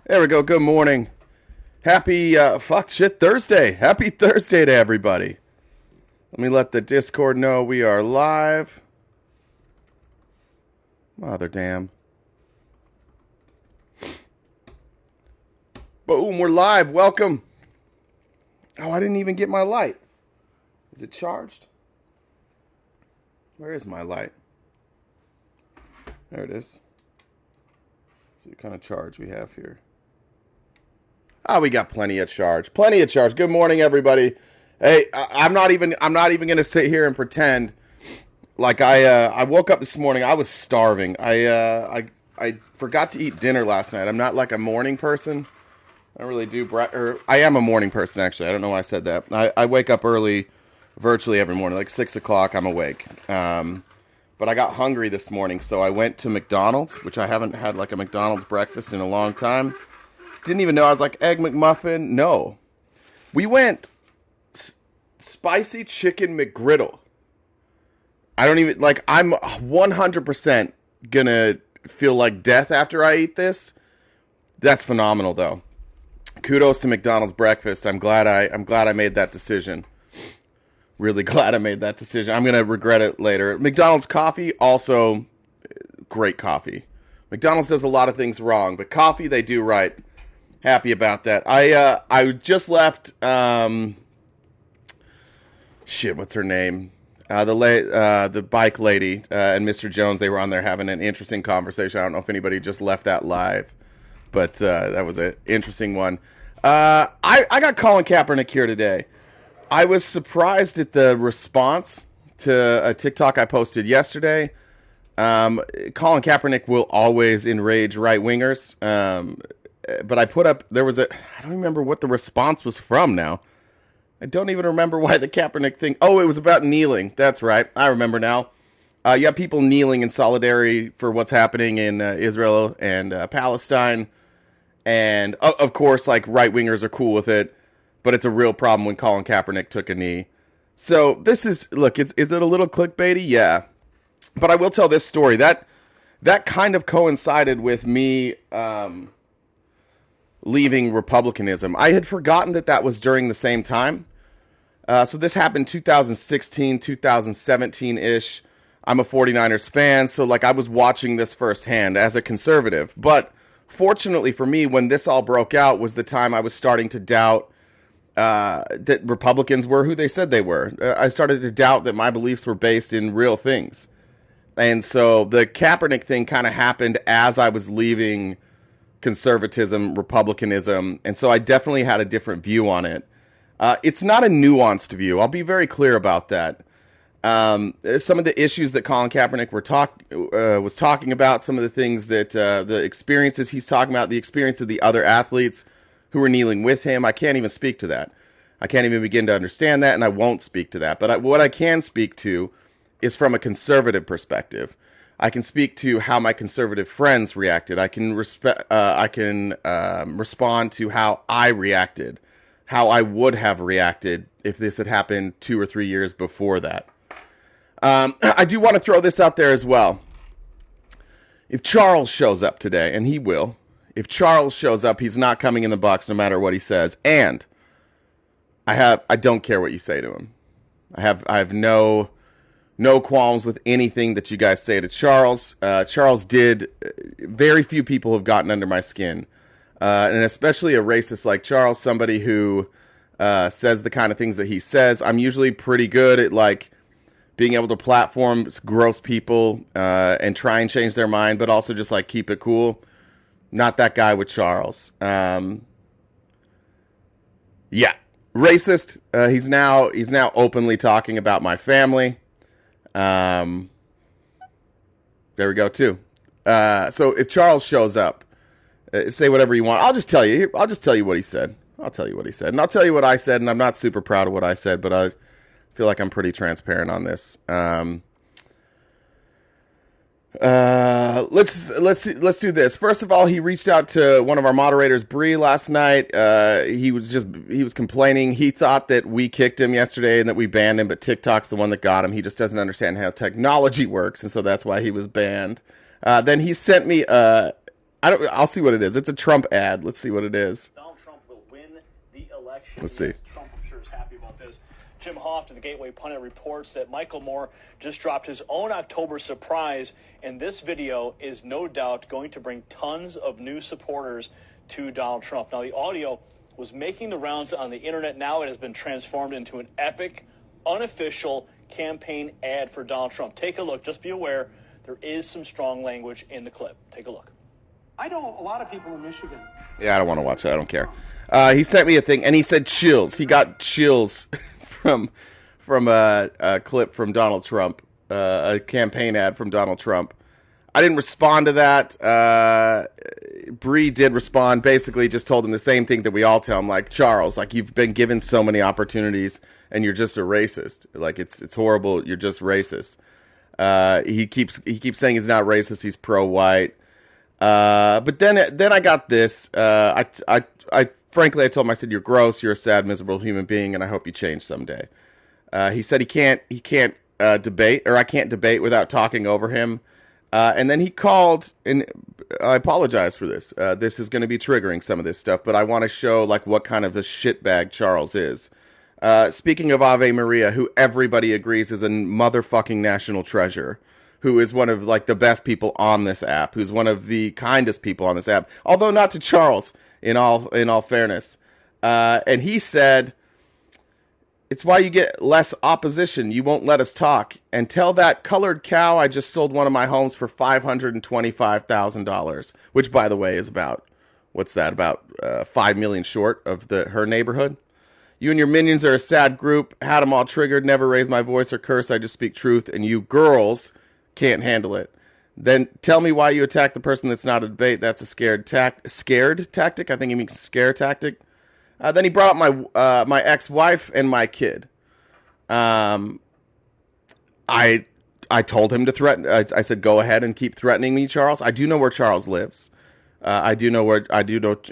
There we go. Good morning. Happy Thursday. Happy Thursday to everybody. Let me let the Discord know we are live. Mother damn. Boom, we're live. Welcome. Oh, I didn't even get my light. Is it charged? Where is my light? There it is. See what kind of charge we have here. We got plenty of charge. Plenty of charge. Good morning, everybody. Hey, I'm not even going to sit here and pretend like I woke up this morning. I was starving. I forgot to eat dinner last night. I'm not like a morning person. I don't really do I am a morning person, actually. I don't know why I said that. I wake up early virtually every morning, like 6 o'clock. I'm awake. But I got hungry this morning, so I went to McDonald's, which I haven't had like a McDonald's breakfast in a long time. Didn't even know. I was like, Egg McMuffin? No. We went spicy chicken McGriddle. I don't even, like, I'm 100% gonna feel like death after I eat this. That's phenomenal, though. Kudos to McDonald's breakfast. I'm glad I made that decision. Really glad I made that decision. I'm gonna regret it later. McDonald's coffee, also great coffee. McDonald's does a lot of things wrong, but coffee they do right. Happy about that. I just left. What's her name? The bike lady and Mr. Jones. They were on there having an interesting conversation. I don't know if anybody just left that live, but that was an interesting one. I got Colin Kaepernick here today. I was surprised at the response to a TikTok I posted yesterday. Colin Kaepernick will always enrage right wingers. But I put up, I don't remember what the response was from now. I don't even remember why the Kaepernick thing, it was about kneeling. That's right. I remember now. You have people kneeling in solidarity for what's happening in Israel and Palestine. And of course, like, right wingers are cool with it, but it's a real problem when Colin Kaepernick took a knee. So this is, look, is it a little clickbaity? Yeah. But I will tell this story. That kind of coincided with me, leaving Republicanism. I had forgotten that was during the same time. So this happened 2016, 2017-ish. I'm a 49ers fan, so like I was watching this firsthand as a conservative. But fortunately for me, when this all broke out was the time I was starting to doubt that Republicans were who they said they were. I started to doubt that my beliefs were based in real things. And so the Kaepernick thing kind of happened as I was leaving conservatism, republicanism, and so I definitely had a different view on it. It's not a nuanced view. I'll be very clear about that. Some of the issues that Colin Kaepernick was talking about, some of the things that the experiences he's talking about, the experience of the other athletes who were kneeling with him, I can't even speak to that. I can't even begin to understand that, and I won't speak to that. But what I can speak to is from a conservative perspective. I can speak to how my conservative friends reacted. I can respond to how I reacted, how I would have reacted if this had happened 2 or 3 years before that. I do want to throw this out there as well. If Charles shows up today, and he will, if Charles shows up, he's not coming in the box no matter what he says. And I don't care what you say to him. I have no qualms with anything that you guys say to Charles. Charles did. Very few people have gotten under my skin. And especially a racist like Charles, somebody who says the kind of things that he says. I'm usually pretty good at, like, being able to platform gross people and try and change their mind, but also just, like, keep it cool. Not that guy with Charles. Yeah. Racist. He's now openly talking about my family. There we go too. So if Charles shows up, say whatever you want. I'll just tell you what he said. I'll tell you what he said, and I'll tell you what I said. And I'm not super proud of what I said, but I feel like I'm pretty transparent on this. Let's do this. First of all, he reached out to one of our moderators, Bree, last night. He was complaining. He thought that we kicked him yesterday and that we banned him, but TikTok's the one that got him. He just doesn't understand how technology works, and so that's why he was banned. Then he sent me I'll see what it is. It's a Trump ad. Let's see what it is. Donald Trump will win the election. Let's see. Trump, I'm sure, is happy about this. Jim Hoft of the Gateway Pundit reports that Michael Moore just dropped his own October surprise, and this video is no doubt going to bring tons of new supporters to Donald Trump. Now, the audio was making the rounds on the internet. Now it has been transformed into an epic, unofficial campaign ad for Donald Trump. Take a look. Just be aware there is some strong language in the clip. Take a look. I know a lot of people in Michigan. Yeah, I don't want to watch it. I don't care. He sent me a thing, and he said chills. He got chills from a clip from Donald Trump, a campaign ad from Donald Trump. I didn't respond to that. Bree did respond, basically just told him the same thing that we all tell him, like, Charles, like, you've been given so many opportunities, and you're just a racist. Like, it's horrible. You're just racist. He keeps saying he's not racist. He's pro-white. But then I got this. I frankly, I told him, I said, you're gross. You're a sad, miserable human being, and I hope you change someday. He said he can't debate, or I can't debate without talking over him. And then he called, and I apologize for this. This is going to be triggering some of this stuff, but I want to show like what kind of a shitbag Charles is. Speaking of Ave Maria, who everybody agrees is a motherfucking national treasure, who is one of like the best people on this app, who's one of the kindest people on this app, although not to Charles in all fairness. And he said, it's why you get less opposition. You won't let us talk. And tell that colored cow I just sold one of my homes for $525,000, which, by the way, is about, what's that, about $5 million short of her neighborhood. You and your minions are a sad group. Had them all triggered. Never raise my voice or curse. I just speak truth. And you girls can't handle it. Then tell me why you attack the person that's not a debate. That's a scared tactic. I think he means scare tactic. Then he brought up my ex-wife and my kid. I told him to threaten. I said, go ahead and keep threatening me, Charles. I do know where Charles lives. I do know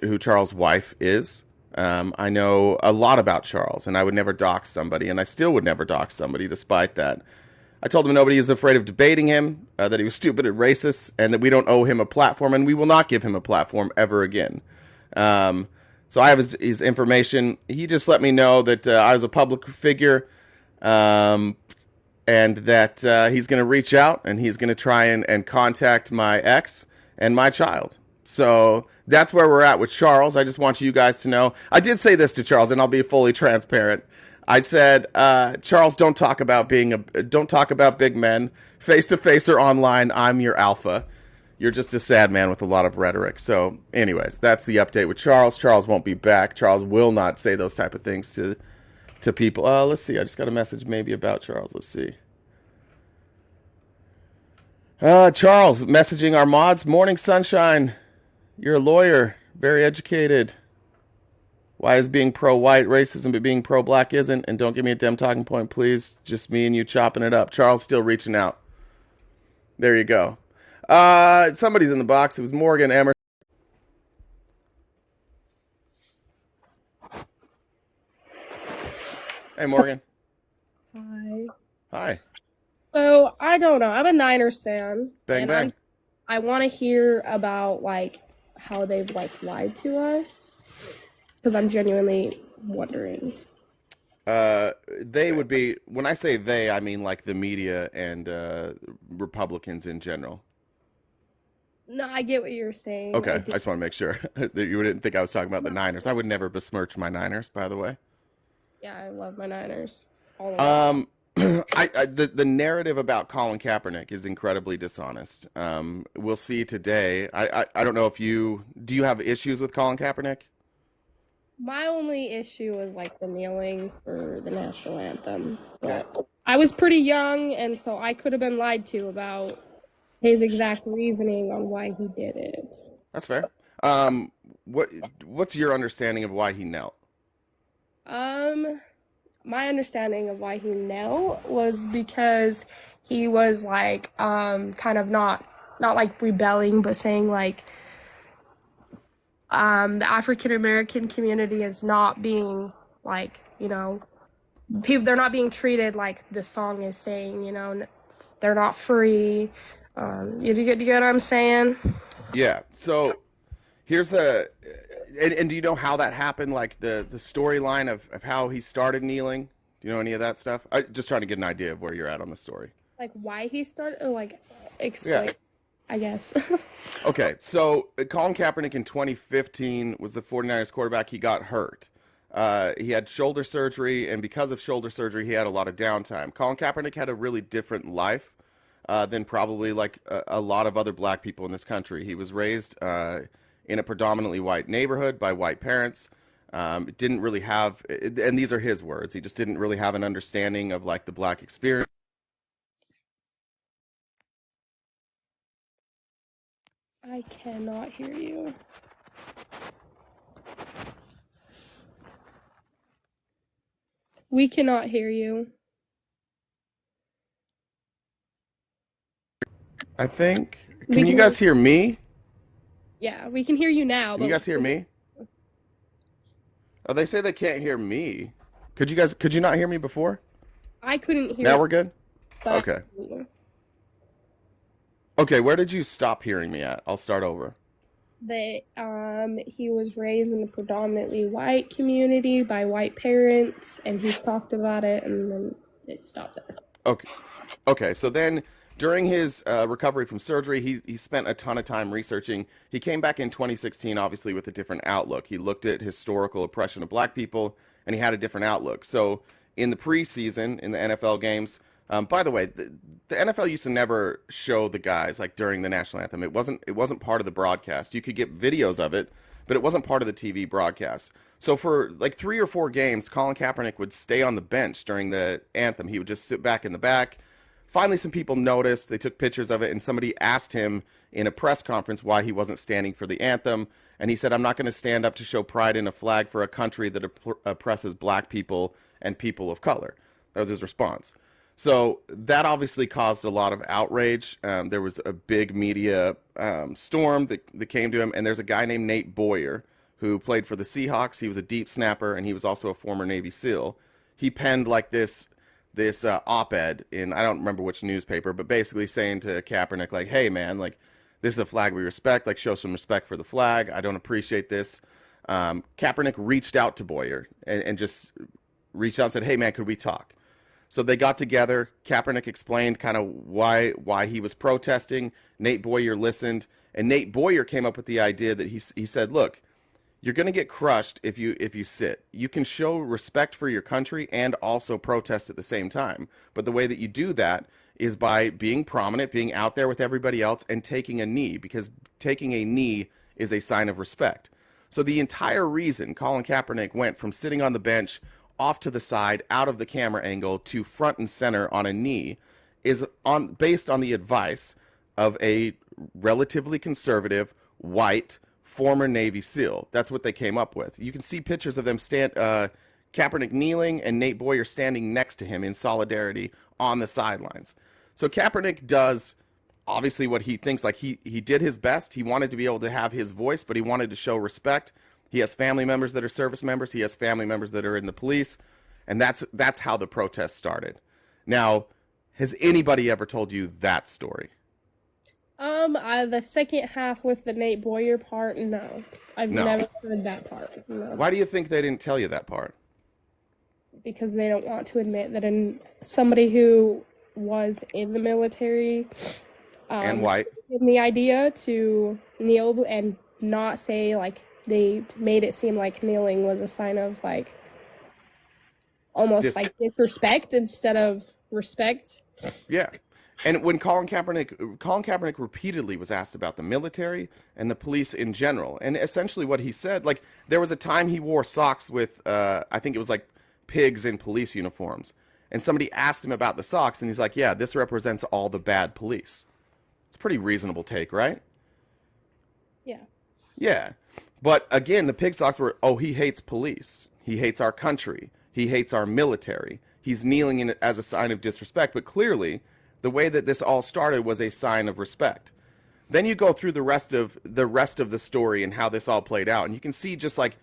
who Charles' wife is. I know a lot about Charles, and I would never dox somebody, and I still would never dox somebody despite that. I told him nobody is afraid of debating him, that he was stupid and racist, and that we don't owe him a platform, and we will not give him a platform ever again. So I have his information. He just let me know that I was a public figure, and that he's going to reach out, and he's going to try and contact my ex and my child. So that's where we're at with Charles. I just want you guys to know. I did say this to Charles, and I'll be fully transparent. I said, Charles, don't talk about big men, face to face or online. I'm your alpha. You're just a sad man with a lot of rhetoric. So, anyways, that's the update with Charles. Charles won't be back. Charles will not say those type of things to people. Let's see. I just got a message maybe about Charles. Let's see. Charles messaging our mods. Morning sunshine. You're a lawyer, very educated. Why is being pro-white racism but being pro-black isn't? And don't give me a damn talking point, please. Just me and you chopping it up. Charles still reaching out. There you go. Somebody's in the box. It was Morgan Emerson. Hey, Morgan. Hi. Hi. So, I don't know. I'm a Niners fan. Bang, bang. I want to hear about, like, how they've, like, lied to us. Because I'm genuinely wondering. They would be, when I say they, I mean, like, the media and Republicans in general. No, I get what you're saying. Okay, I just want to make sure that you didn't think I was talking about the Niners. I would never besmirch my Niners, by the way. Yeah, I love my Niners. All of them. The narrative about Colin Kaepernick is incredibly dishonest. We'll see today. I don't know if do you have issues with Colin Kaepernick? My only issue is, like, the kneeling for the national anthem. But I was pretty young, and so I could have been lied to about his exact reasoning on why he did it. That's fair. What's your understanding of why he knelt? My understanding of why he knelt was because he was, like, kind of not like rebelling, but saying, like, the African-American community is not being, like, you know, they're not being treated like the song is saying, you know, they're not free. You get what I'm saying? Yeah. So here's the and do you know how that happened? Like the storyline of how he started kneeling? Do you know any of that stuff? I just trying to get an idea of where you're at on the story. Like why he started, or like explain, Yeah. I guess. Okay, so Colin Kaepernick in 2015 was the 49ers quarterback. He got hurt. He had shoulder surgery, and because of shoulder surgery, he had a lot of downtime. Colin Kaepernick had a really different life than probably like a lot of other black people in this country. He was raised in a predominantly white neighborhood by white parents. Didn't really have, and these are his words, he just didn't really have an understanding of like the black experience. I cannot hear you. We cannot hear you. I think. We Can you can- guys hear me? Yeah, we can hear you now. Can you guys hear me? Oh, they say they can't hear me. Could you not hear me before? I couldn't hear Now you, we're good? but- Okay. Okay, where did you stop hearing me at? I'll start over. That he was raised in a predominantly white community by white parents, and he talked about it, and then it stopped there. Okay. Okay, so then during his recovery from surgery, he spent a ton of time researching. He came back in 2016, obviously, with a different outlook. He looked at historical oppression of black people, and he had a different outlook. So in the preseason, in the NFL games, by the way, the NFL used to never show the guys like during the national anthem. It wasn't part of the broadcast. You could get videos of it, but it wasn't part of the TV broadcast. So for like 3 or 4 games, Colin Kaepernick would stay on the bench during the anthem. He would just sit back in the back. Finally, some people noticed. They took pictures of it, and somebody asked him in a press conference why he wasn't standing for the anthem. And he said, "I'm not going to stand up to show pride in a flag for a country that oppresses black people and people of color." That was his response. So that obviously caused a lot of outrage. There was a big media storm that came to him, and there's a guy named Nate Boyer who played for the Seahawks. He was a deep snapper, and he was also a former Navy SEAL. He penned like this op-ed in, I don't remember which newspaper, but basically saying to Kaepernick, like, "Hey, man, like, this is a flag we respect. Like, show some respect for the flag. I don't appreciate this." Kaepernick reached out to Boyer and just reached out and said, "Hey, man, could we talk?" So they got together. Kaepernick explained kind of why he was protesting. Nate Boyer listened, and Nate Boyer came up with the idea that he said, "Look, you're going to get crushed if you sit. You can show respect for your country and also protest at the same time. But the way that you do that is by being prominent, being out there with everybody else, and taking a knee, because taking a knee is a sign of respect." So the entire reason Colin Kaepernick went from sitting on the bench off to the side, out of the camera angle, to front and center on a knee is based on the advice of a relatively conservative, white, former Navy SEAL. That's what they came up with. You can see pictures of them Kaepernick kneeling and Nate Boyer standing next to him in solidarity on the sidelines. So Kaepernick does obviously what he thinks, like he did his best. He wanted to be able to have his voice, but he wanted to show respect. He has family members that are service members. He has family members that are in the police. And that's how the protest started. Now, has anybody ever told you that story? The second half with the Nate Boyer part, no. I've No. never heard that part. No. Why do you think they didn't tell you that part? Because they don't want to admit that somebody who was in the military And white? in the idea to kneel and not say, like, they made it seem like kneeling was a sign of, like, almost like disrespect instead of respect. Yeah. And when Colin Kaepernick repeatedly was asked about the military and the police in general, and essentially what he said, like, there was a time he wore socks with, I think it was like pigs in police uniforms. And somebody asked him about the socks, and he's like, "Yeah, this represents all the bad police." It's a pretty reasonable take, right? Yeah. Yeah. But again, the pig socks were, oh, he hates police. He hates our country. He hates our military. He's kneeling in it as a sign of disrespect. But clearly, the way that this all started was a sign of respect. Then you go through the rest of the story and how this all played out, and you can see just like,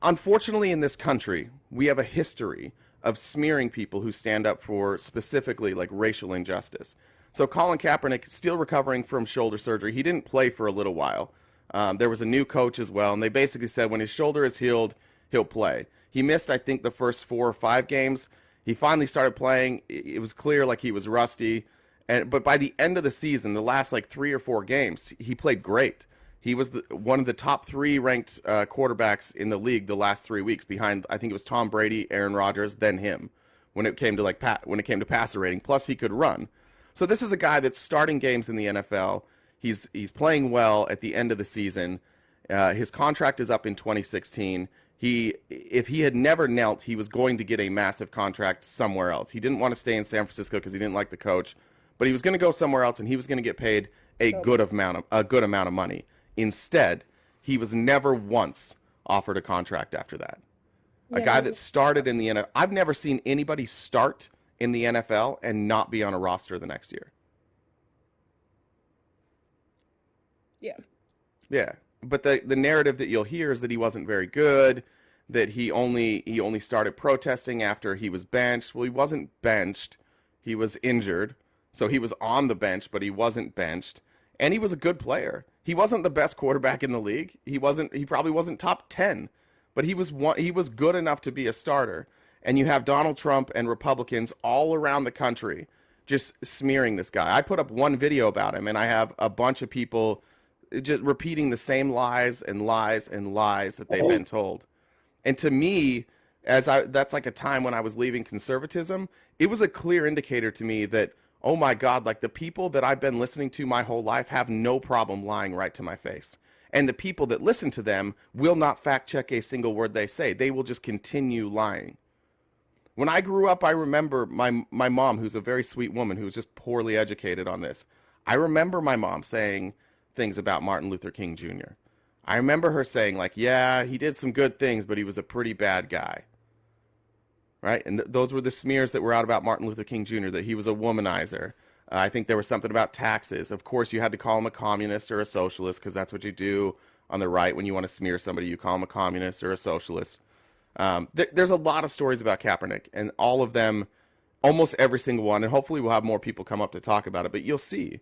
unfortunately in this country, we have a history of smearing people who stand up for specifically like racial injustice. So Colin Kaepernick, still recovering from shoulder surgery, he didn't play for a little while. There was a new coach as well, and they basically said when his shoulder is healed, he'll play. He missed, I think, the first 4 or 5 games. He finally started playing. It was clear like he was rusty. But by the end of the season, the last like 3 or 4 games, he played great. He was one of the top 3 ranked quarterbacks in the league the last 3 weeks, behind I think it was Tom Brady, Aaron Rodgers, then him. When it came to passer rating, plus he could run. So this is a guy that's starting games in the NFL. He's playing well at the end of the season. His contract is up in 2016. If he had never knelt, he was going to get a massive contract somewhere else. He didn't want to stay in San Francisco because he didn't like the coach, but he was going to go somewhere else, and he was going to get paid a good amount of money. Instead, he was never once offered a contract after that. A guy that started in the NFL. I've never seen anybody start in the NFL and not be on a roster the next year. Yeah. Yeah. But the narrative that you'll hear is that he wasn't very good, that he only started protesting after he was benched. Well, he wasn't benched. He was injured. So he was on the bench, but he wasn't benched. And he was a good player. He wasn't the best quarterback in the league. He probably wasn't top 10. But he was good enough to be a starter. And you have Donald Trump and Republicans all around the country just smearing this guy. I put up one video about him, and I have a bunch of people just repeating the same lies and lies and lies that they've been told. And to me, that's like a time when I was leaving conservatism, it was a clear indicator to me that, oh my God, like the people that I've been listening to my whole life have no problem lying right to my face. And the people that listen to them will not fact check a single word they say. They will just continue lying. When I grew up, I remember my mom, who's a very sweet woman, who was just poorly educated on this. I remember my mom saying things about Martin Luther King Jr. I remember her saying, like, yeah, he did some good things, but he was a pretty bad guy. Right? And those were the smears that were out about Martin Luther King Jr., that he was a womanizer. I think there was something about taxes. Of course, you had to call him a communist or a socialist, because that's what you do on the right when you want to smear somebody. You call him a communist or a socialist. There's a lot of stories about Kaepernick, and all of them, almost every single one, and hopefully we'll have more people come up to talk about it, but you'll see,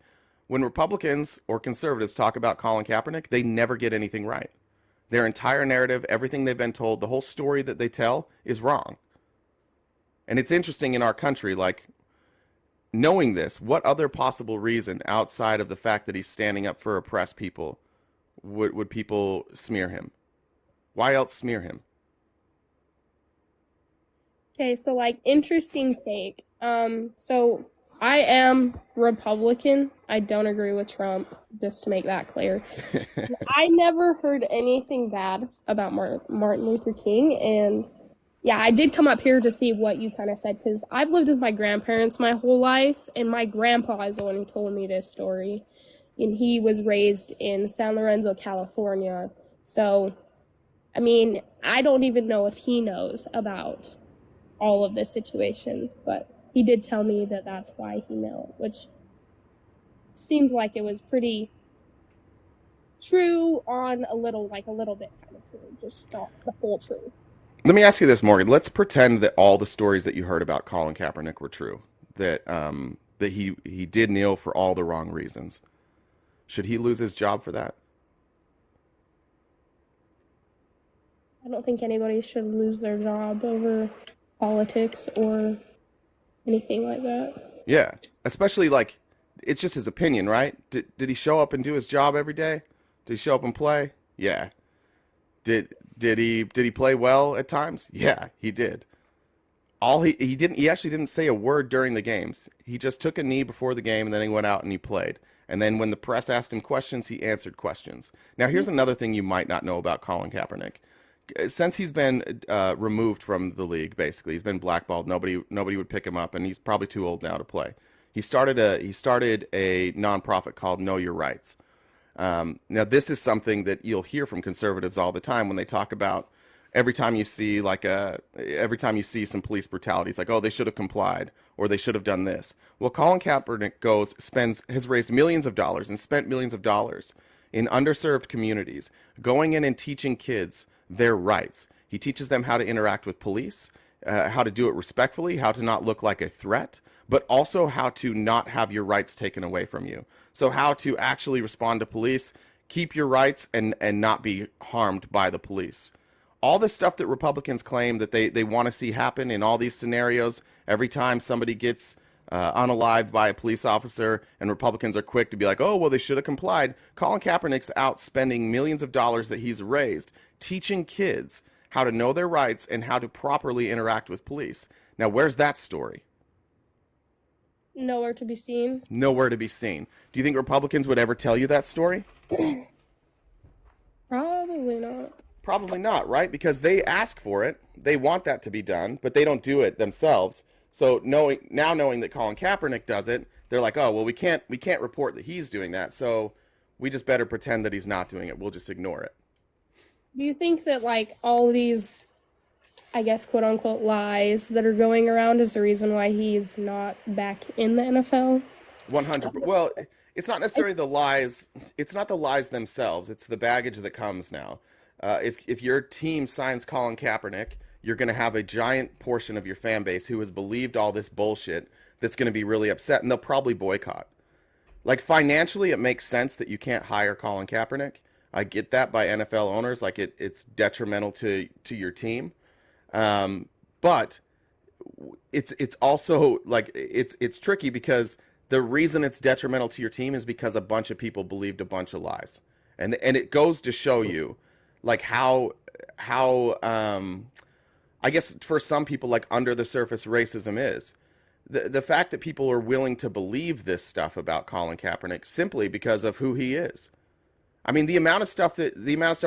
when Republicans or conservatives talk about Colin Kaepernick, they never get anything right. Their entire narrative, everything they've been told, the whole story that they tell is wrong. And it's interesting in our country, like, knowing this, what other possible reason outside of the fact that he's standing up for oppressed people would people smear him? Why else smear him? Okay, so like interesting take. So I am Republican. I don't agree with Trump, just to make that clear. I never heard anything bad about Martin Luther King, and yeah, I did come up here to see what you kind of said, because I've lived with my grandparents my whole life, and my grandpa is the one who told me this story. And he was raised in San Lorenzo, California. So, I mean, I don't even know if he knows about all of this situation, but he did tell me that that's why he knelt, which seemed like it was pretty true on a little bit kind of true, just not the full truth. Let me ask you this, Morgan. Let's pretend that all the stories that you heard about Colin Kaepernick were true, that he did kneel for all the wrong reasons. Should he lose his job for that? I don't think anybody should lose their job over politics or anything like that. Yeah, especially like, it's just his opinion, right? Did he show up and do his job every day? Did he show up and play? Yeah. Did he play well at times? Yeah, he did. He actually didn't say a word during the games. He just took a knee before the game, and then he went out and he played. And then when the press asked him questions, he answered questions. Now, here's another thing you might not know about Colin Kaepernick. Since he's been removed from the league, basically, he's been blackballed. Nobody would pick him up, and he's probably too old now to play. He started a nonprofit called Know Your Rights. Now, this is something that you'll hear from conservatives all the time when they talk about every time you see some police brutality. It's like, oh, they should have complied, or they should have done this. Well, Colin Kaepernick has raised millions of dollars and spent millions of dollars in underserved communities, going in and teaching kids their rights. He teaches them how to interact with police, how to do it respectfully, how to not look like a threat, but also how to not have your rights taken away from you. So how to actually respond to police, keep your rights and not be harmed by the police. All this stuff that Republicans claim that they want to see happen in all these scenarios, every time somebody gets unalived by a police officer, and Republicans are quick to be like, oh, well, they should have complied. Colin Kaepernick's out spending millions of dollars that he's raised teaching kids how to know their rights and how to properly interact with police. Now, where's that story? Nowhere to be seen. Nowhere to be seen. Do you think Republicans would ever tell you that story? Probably not. Probably not, right? Because they ask for it. They want that to be done, but they don't do it themselves. So knowing that Colin Kaepernick does it, they're like, oh, well, we can't report that he's doing that, so we just better pretend that he's not doing it. We'll just ignore it. Do you think that, like, all these, I guess, quote-unquote lies that are going around is the reason why he's not back in the NFL? 100%. Well, it's not necessarily the lies. It's not the lies themselves. It's the baggage that comes now. If your team signs Colin Kaepernick, you're going to have a giant portion of your fan base who has believed all this bullshit that's going to be really upset, and they'll probably boycott. Like, financially, it makes sense that you can't hire Colin Kaepernick. I get that by NFL owners. Like, it's detrimental to your team. But it's also, like, it's tricky because the reason it's detrimental to your team is because a bunch of people believed a bunch of lies. And it goes to show you, like, how I guess for some people, like, under the surface racism is. The fact that people are willing to believe this stuff about Colin Kaepernick simply because of who he is. I mean, the amount of stuff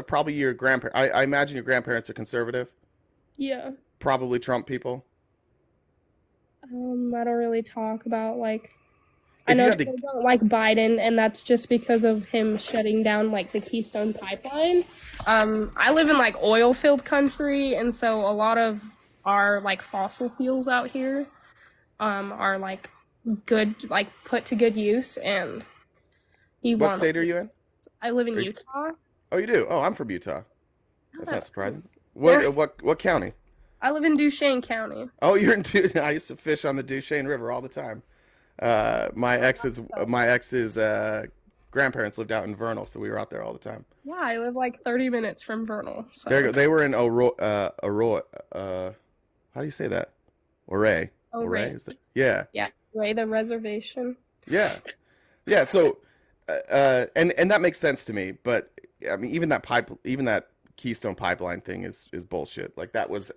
probably your grandparents, I imagine your grandparents are conservative. Yeah. Probably Trump people. I don't really talk about, like, I know they don't like Biden, and that's just because of him shutting down, like, the Keystone Pipeline. I live in, like, oil-filled country, and so a lot of our, like, fossil fuels out here are, like, good, like, put to good use, and What state are you in? I live in Utah. Oh, you do? Oh, I'm from Utah. That's not surprising. What county? I live in Duchesne County. Oh, you're in Duchesne. I used to fish on the Duchesne River all the time. My ex's grandparents lived out in Vernal, so we were out there all the time. Yeah, I live like 30 minutes from Vernal. So. There you go. They were in Aurora. How do you say that? Ouray. Ouray. Yeah. Yeah, Ouray, the reservation. Yeah. Yeah. So, and that makes sense to me. But I mean, even that Keystone Pipeline thing is bullshit. Like that was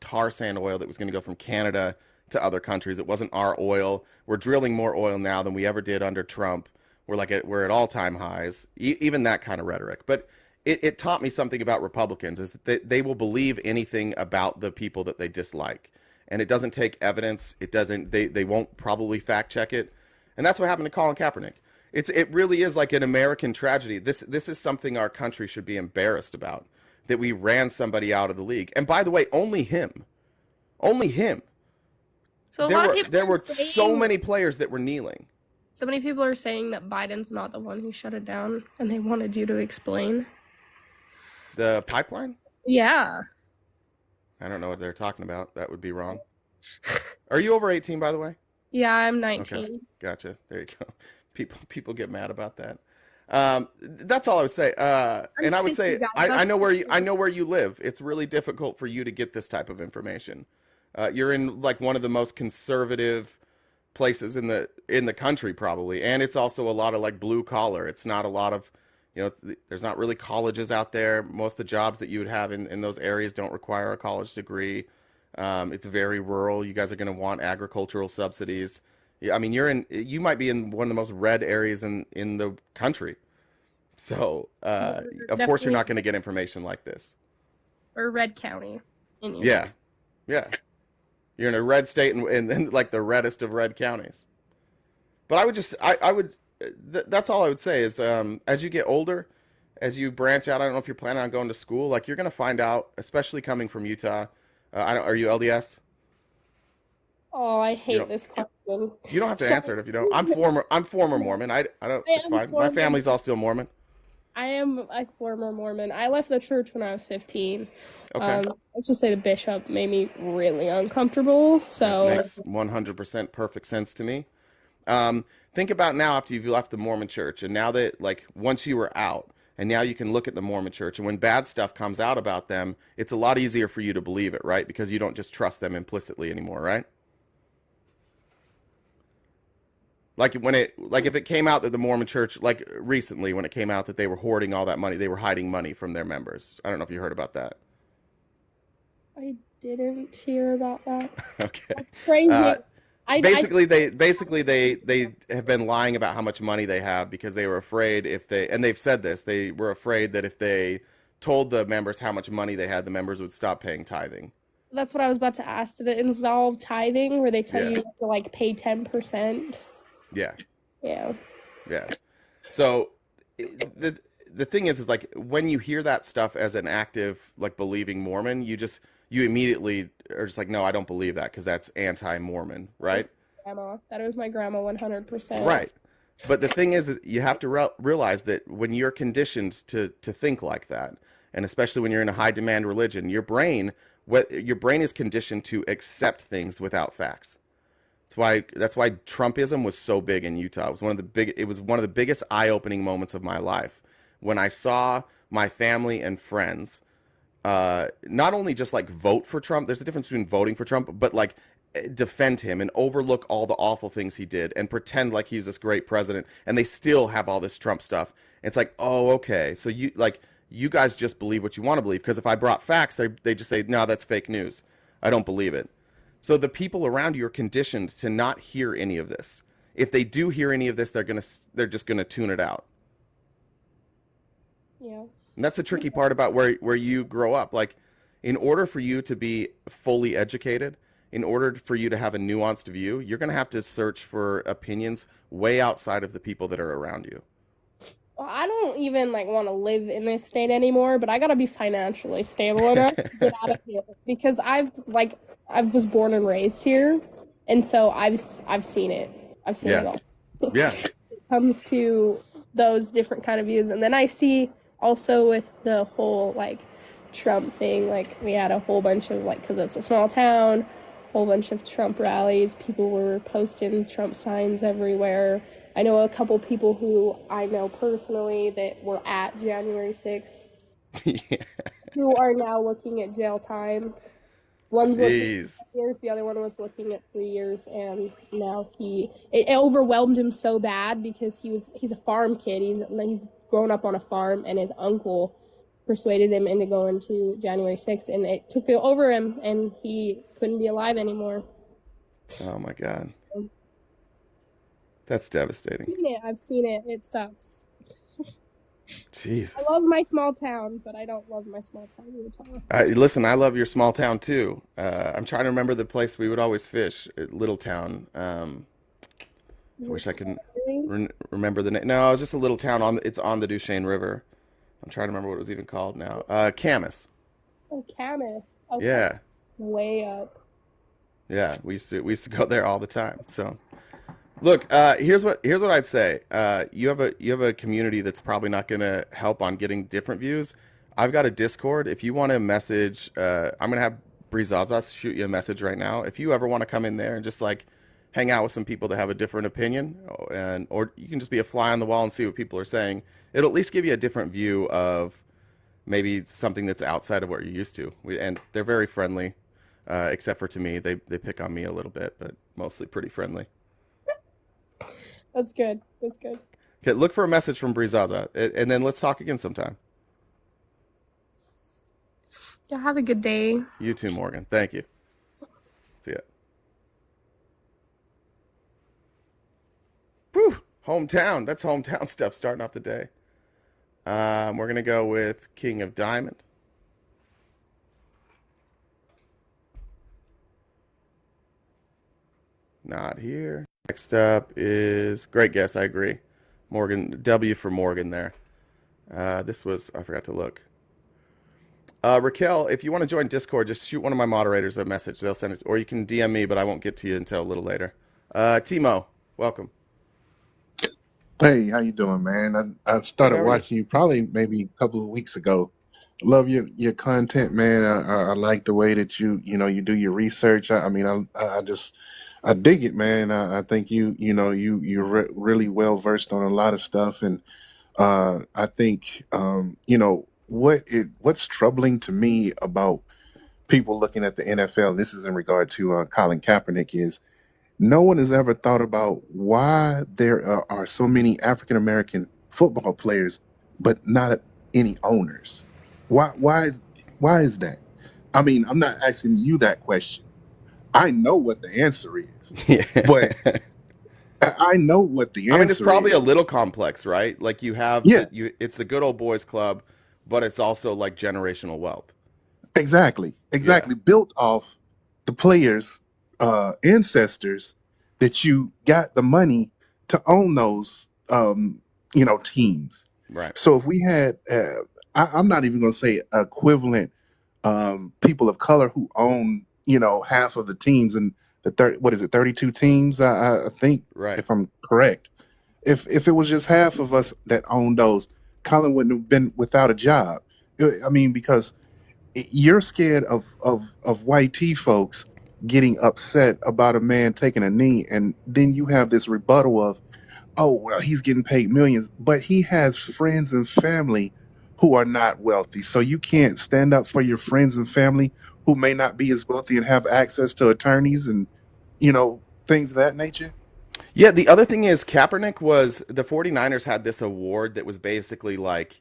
tar sand oil that was going to go from Canada to other countries. It wasn't our oil. We're drilling more oil now than we ever did under Trump. We're at all-time highs. Even that kind of rhetoric. But it taught me something about Republicans is that they will believe anything about the people that they dislike. And it doesn't take evidence. They won't probably fact check it. And that's what happened to Colin Kaepernick. It really is like an American tragedy. This is something our country should be embarrassed about, that we ran somebody out of the league. And by the way, only him. Only him. So there were so many players that were kneeling. So many people are saying that Biden's not the one who shut it down, and they wanted you to explain. The pipeline? Yeah. I don't know what they're talking about. That would be wrong. Are you over 18, by the way? Yeah, I'm 19. Okay. Gotcha. There you go. People get mad about that. That's all I would say. And I would say I know where you live. It's really difficult for you to get this type of information. You're in like one of the most conservative places in the country probably, and it's also a lot of like blue collar. It's not a lot of, there's not really colleges out there. Most of the jobs that you would have in those areas don't require a college degree. It's very rural. You guys are going to want agricultural subsidies. I mean, you might be in one of the most red areas in the country. So, of course you're not going to get information like this. Or red county. Yeah. Yeah. You're in a red state and like the reddest of red counties. But that's all I would say is, as you get older, as you branch out, I don't know if you're planning on going to school, like you're going to find out, especially coming from Utah. Are you LDS? Oh, I hate this question. You don't have to answer it if you don't. I'm former Mormon. I don't. It's fine. My family's all still Mormon. I am a former Mormon. I left the church when I was 15. Okay. Let's just say the bishop made me really uncomfortable. So it makes 100% perfect sense to me. think about now after you've left the Mormon church, and now that, like, once you were out, and now you can look at the Mormon church, and when bad stuff comes out about them, it's a lot easier for you to believe it, right? Because you don't just trust them implicitly anymore, right? Like if it came out that the Mormon church, like recently when it came out that they were hoarding all that money, they were hiding money from their members. I don't know if you heard about that. I didn't hear about that. Okay. That's crazy. Basically, they have been lying about how much money they have because they were afraid and they've said this, they were afraid that if they told the members how much money they had, the members would stop paying tithing. That's what I was about to ask. Did it involve tithing, where they tell Yeah. you to like pay 10%? Yeah. Yeah. Yeah. So the thing is like when you hear that stuff as an active, like, believing Mormon, you immediately are just like, no, I don't believe that because that's anti-Mormon, right? That was my grandma 100%. Right. But the thing is you have to realize that when you're conditioned to think like that, and especially when you're in a high demand religion, your brain is conditioned to accept things without facts. That's why Trumpism was so big in Utah. It was one of the biggest eye-opening moments of my life when I saw my family and friends not only just like vote for Trump. There's a difference between voting for Trump, but like defend him and overlook all the awful things he did and pretend like he's this great president, and they still have all this Trump stuff. It's like, oh, okay, so you guys just believe what you want to believe, because if I brought facts, they just say, no, that's fake news. I don't believe it. So the people around you are conditioned to not hear any of this. If they do hear any of this, they're just gonna tune it out. Yeah. And that's the tricky part about where you grow up. Like, in order for you to be fully educated, in order for you to have a nuanced view, you're gonna have to search for opinions way outside of the people that are around you. Well, I don't even like want to live in this state anymore, but I gotta be financially stable enough to get out of here, because I was born and raised here, and so I've seen it. I've seen it all. Yeah. It comes to those different kind of views, and then I see also with the whole like Trump thing, like we had a whole bunch of like, because it's a small town, a whole bunch of Trump rallies. People were posting Trump signs everywhere. I know a couple people who I know personally that were at January 6th Yeah. who are now looking at jail time. One's looking at Jeez. 5 years, the other one was looking at 3 years, and now it overwhelmed him so bad because he's a farm kid. He's grown up on a farm, and his uncle persuaded him into going to January 6th, and it took it over him, and he couldn't be alive anymore. Oh my God. That's devastating. I've seen it. It sucks. Jesus. I love my small town, but I don't love my small town Utah. Listen, I love your small town too. I'm trying to remember the place we would always fish, Little Town. I wish I could remember the name. No, it was just a little town it's on the Duchesne River. I'm trying to remember what it was even called now. Camas. Oh, Camas. Okay. Yeah. Way up. Yeah, we used to go there all the time. So, look, here's what I'd say. You have a community that's probably not going to help on getting different views. I've got a Discord. If you want to message, I'm going to have Brizaza shoot you a message right now. If you ever want to come in there and just like hang out with some people that have a different opinion, or you can just be a fly on the wall and see what people are saying. It'll at least give you a different view of maybe something that's outside of what you're used to. And they're very friendly, except for to me. They pick on me a little bit, but mostly pretty friendly. That's good. That's good. Okay, look for a message from Brizaza, and then let's talk again sometime. Yeah, have a good day. You too, Morgan. Thank you. See ya. Whew, hometown. That's hometown stuff starting off the day. We're going to go with King of Diamond. Not here. Next up is, great guess, I agree. Morgan, W for Morgan there. This was, I forgot to look. Raquel, if you want to join Discord, just shoot one of my moderators a message. They'll send it, or you can DM me, but I won't get to you until a little later. Timo, welcome. Hey, how you doing, man? I Good, started how are you? watching you probably maybe a couple of weeks ago. Love your content, man. I like the way that you do your research. I mean, I dig it, man. I think you're really well versed on a lot of stuff, and I think what's troubling to me about people looking at the NFL. And this is in regard to Colin Kaepernick. Is no one has ever thought about why there are so many African American football players, but not any owners. Why is that? I mean, I'm not asking you that question. I know what the answer is, Yeah. but I know what the I mean, it's answer probably is. a little complex, right? Like you have Yeah, it's the good old boys club, but it's also like generational wealth. exactly, Yeah. exactly. Built off the players' ancestors that you got the money to own those, teams. Right. So if we had, I'm not even going to say equivalent people of color who own, half of the teams and what is it, 32 teams? I think, Right. if I'm correct. If it was just half of us that owned those, Colin wouldn't have been without a job. I mean, because you're scared of white T folks getting upset about a man taking a knee, and then you have this rebuttal of, oh well, he's getting paid millions, but he has friends and family who are not wealthy, so you can't stand up for your friends and family who may not be as wealthy and have access to attorneys and things of that nature. Yeah, the other thing is Kaepernick was the 49ers had this award that was basically like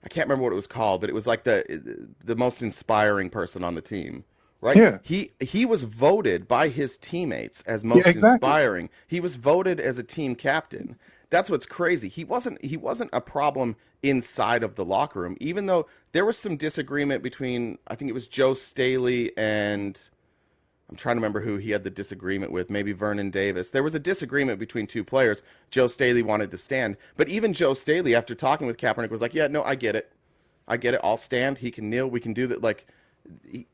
I can't remember what it was called, but it was like the most inspiring person on the team, right? Yeah, He was voted by his teammates as yeah, most exactly. inspiring. He was voted as a team captain. That's what's crazy. He wasn't a problem inside of the locker room, even though there was some disagreement between I think it was Joe Staley and I'm trying to remember who he had the disagreement with. Maybe Vernon Davis. There was a disagreement between two players. Joe Staley wanted to stand, but even Joe Staley, after talking with Kaepernick, was like, "Yeah, no, I get it. I get it. I'll stand. He can kneel. We can do that." Like,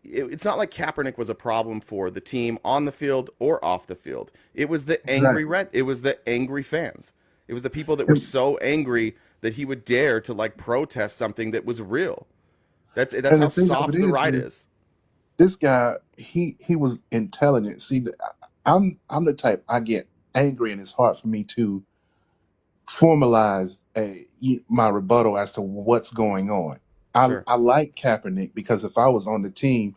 it's not like Kaepernick was a problem for the team on the field or off the field. It was the angry Exactly. red. It was the angry fans. It was the people that were And, so angry that he would dare to like protest something that was real. That's and how the thing of soft it the is, right is. this guy, he was intelligent. See, I'm the type, I get angry, and it's hard for me to formalize my rebuttal as to what's going on. Sure. I like Kaepernick because if I was on the team,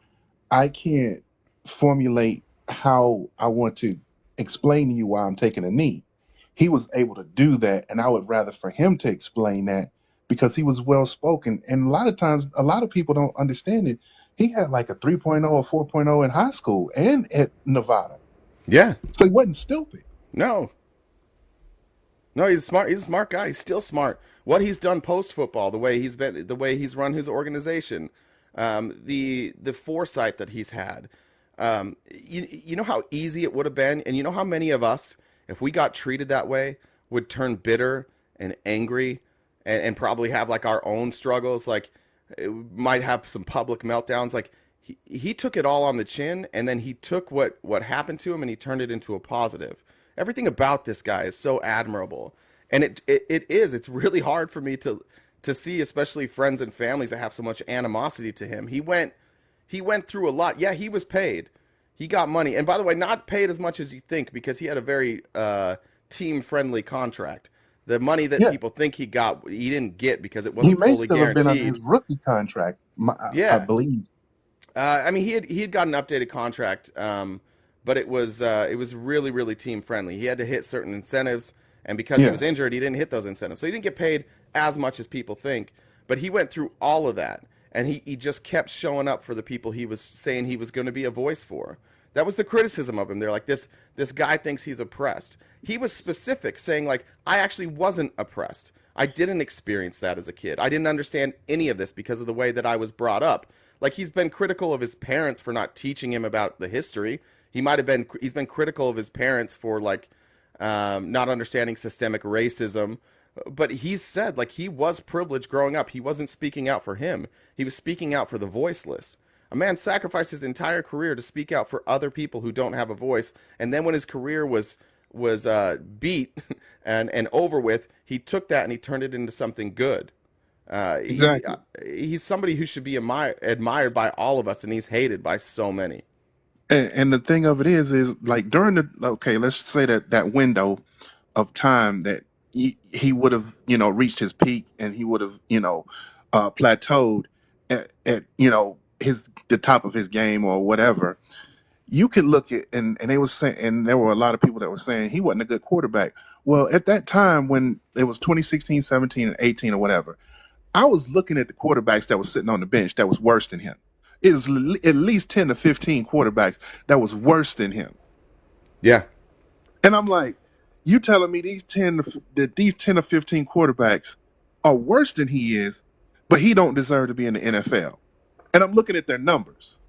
I can't formulate how I want to explain to you why I'm taking a knee. He was able to do that, and I would rather for him to explain that because he was well spoken. And a lot of times, a lot of people don't understand it. He had like a 3.0 or 4.0 in high school and at Nevada, Yeah. so he wasn't stupid. No. No, he's smart. He's a smart guy. He's still smart. What he's done post football, the way he's run his organization, the foresight that he's had. You know how easy it would have been, and you know how many of us, if we got treated that way, would turn bitter and angry, and probably have like our own struggles. Like, might have some public meltdowns. Like he took it all on the chin, and then he took what happened to him and he turned it into a positive. Everything about this guy is so admirable, and it is. It's really hard for me to see, especially friends and families that have so much animosity to him. He went through a lot. Yeah, he was paid. He got money, and by the way, not paid as much as you think because he had a very team friendly contract. The money that Yeah, people think he got, he didn't get because it he wasn't may fully still have been under his guaranteed. rookie contract, I Yeah, believe. I mean, he had got an updated contract, but it was really really team friendly. He had to hit certain incentives, and because he Yeah, was injured, he didn't hit those incentives, so he didn't get paid as much as people think. But he went through all of that, and he just kept showing up for the people he was saying he was going to be a voice for. That was the criticism of him. They're like, this guy thinks he's oppressed. He was specific, saying like, I actually wasn't oppressed. I didn't experience that as a kid. I didn't understand any of this because of the way that I was brought up. Like he's been critical of his parents for not teaching him about the history. He's been critical of his parents for like not understanding systemic racism. But he's said like he was privileged growing up. He wasn't speaking out for him. He was speaking out for the voiceless. A man sacrificed his entire career to speak out for other people who don't have a voice. And then when his career was beat and over with, he took that and he turned it into something good. He's exactly. he's somebody who should be admired by all of us, and he's hated by so many. And the thing of it is like during let's say that window of time that he would have, reached his peak and he would have, plateaued at the top of his game or whatever. You could look at and they were saying, and there were a lot of people that were saying he wasn't a good quarterback. Well, at that time when it was 2016, 17, and 18 or whatever, I was looking at the quarterbacks that was sitting on the bench that was worse than him. It was at least 10 to 15 quarterbacks that was worse than him. Yeah. And I'm like, you telling me these 10 or 15 quarterbacks are worse than he is, but he don't deserve to be in the NFL. And I'm looking at their numbers.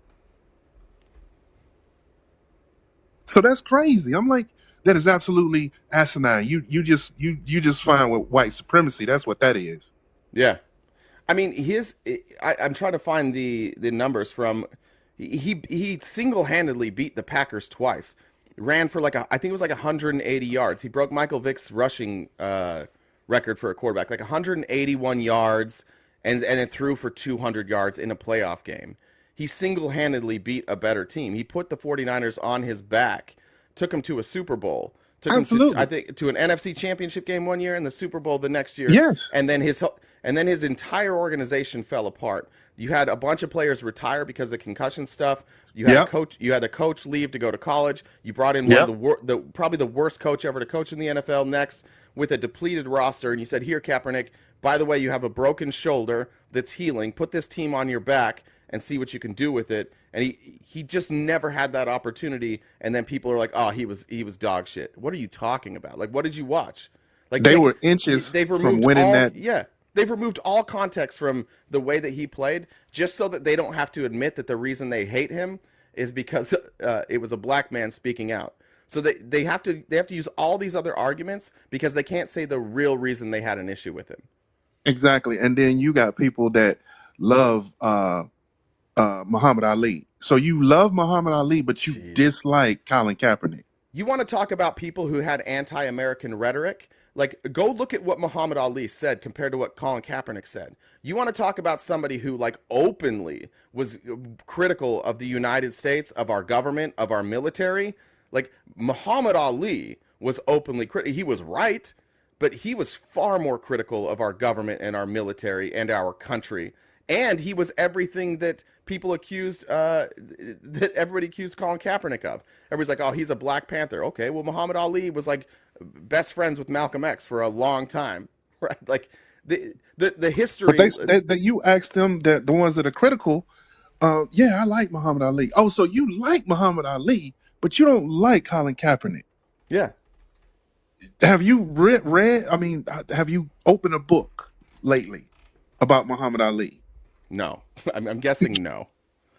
So that's crazy. I'm like, that is absolutely asinine. You just find with white supremacy. That's what that is. Yeah. I mean, I'm trying to find the numbers from. He single-handedly beat the Packers twice. Ran for I think it was like 180 yards. He broke Michael Vick's rushing record for a quarterback, like 181 yards, and then threw for 200 yards in a playoff game. He single-handedly beat a better team. He put the 49ers on his back, took them to a Super Bowl, took them to, Absolutely. I think, to an NFC Championship game one year and the Super Bowl the next year. Yes. And then his entire organization fell apart. You had a bunch of players retire because of the concussion stuff. You had Yep. a coach leave to go to college. You brought in Yep. one of the probably the worst coach ever to coach in the NFL next with a depleted roster, and you said, "Here, Kaepernick, by the way, you have a broken shoulder that's healing. Put this team on your back and see what you can do with it." And he just never had that opportunity. And then people are like, "Oh, he was dog shit." What are you talking about? Like, what did you watch? Like They were inches they've from removed winning all that. they've removed all context from the way that he played just so that they don't have to admit that the reason they hate him is because it was a black man speaking out. So they have to use all these other arguments because they can't say the real reason they had an issue with him. Exactly. And then you got people that love Muhammad Ali. So you love Muhammad Ali, but you Jeez. dislike Colin Kaepernick. You want to talk about people who had anti-American rhetoric? Like, go look at what Muhammad Ali said compared to what Colin Kaepernick said. You want to talk about somebody who, like, openly was critical of the United States, of our government, of our military? Like, Muhammad Ali was openly critical. He was right, but he was far more critical of our government and our military and our country. And he was everything that people accused, that everybody accused Colin Kaepernick of. Everybody's like, "Oh, he's a Black Panther." Okay, well, Muhammad Ali was like best friends with Malcolm X for a long time, right? Like the history. But you ask them, that the ones that are critical, yeah, I like Muhammad Ali. Oh, so you like Muhammad Ali, but you don't like Colin Kaepernick. Yeah. Have you read? I mean, have you opened a book lately about Muhammad Ali? No, I'm guessing no.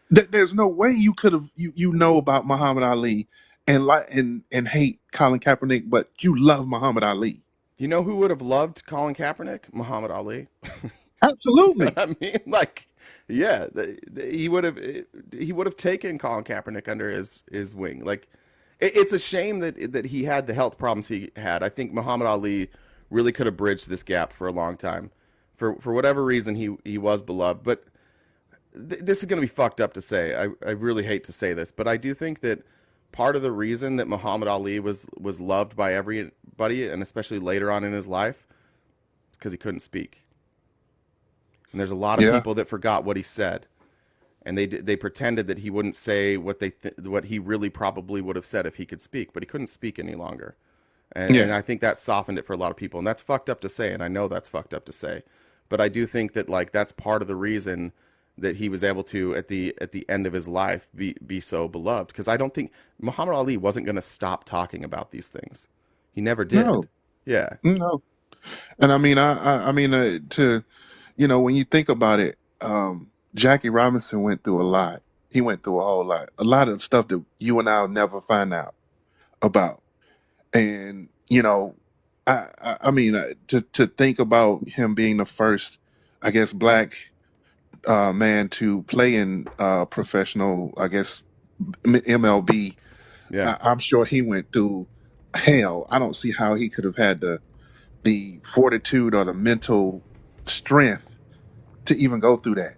There's no way you could have you know about Muhammad Ali and hate Colin Kaepernick, but you love Muhammad Ali. You know who would have loved Colin Kaepernick? Muhammad Ali. Absolutely. I mean, like, yeah, he would have taken Colin Kaepernick under his wing. Like, it's a shame that he had the health problems he had. I think Muhammad Ali really could have bridged this gap for a long time. For whatever reason, he was beloved. But this is going to be fucked up to say. I really hate to say this, but I do think that part of the reason that Muhammad Ali was loved by everybody, and especially later on in his life, is because he couldn't speak. And there's a lot of people that forgot what he said, and they pretended that he wouldn't say what what he really probably would have said if he could speak, but he couldn't speak any longer. And I think that softened it for a lot of people, and that's fucked up to say, and I know that's fucked up to say, but I do think that, like, that's part of the reason that he was able to at the end of his life be so beloved, because I don't think Muhammad Ali wasn't going to stop talking about these things. He never did. No. Yeah. No. And I mean, I mean, when you think about it, Jackie Robinson went through a lot. He went through a whole lot, of stuff that you and I'll never find out about. And I mean, to think about him being the first, I guess, black man to play in professional, I guess, MLB. Yeah. I'm sure he went through hell. I don't see how he could have had the fortitude or the mental strength to even go through that.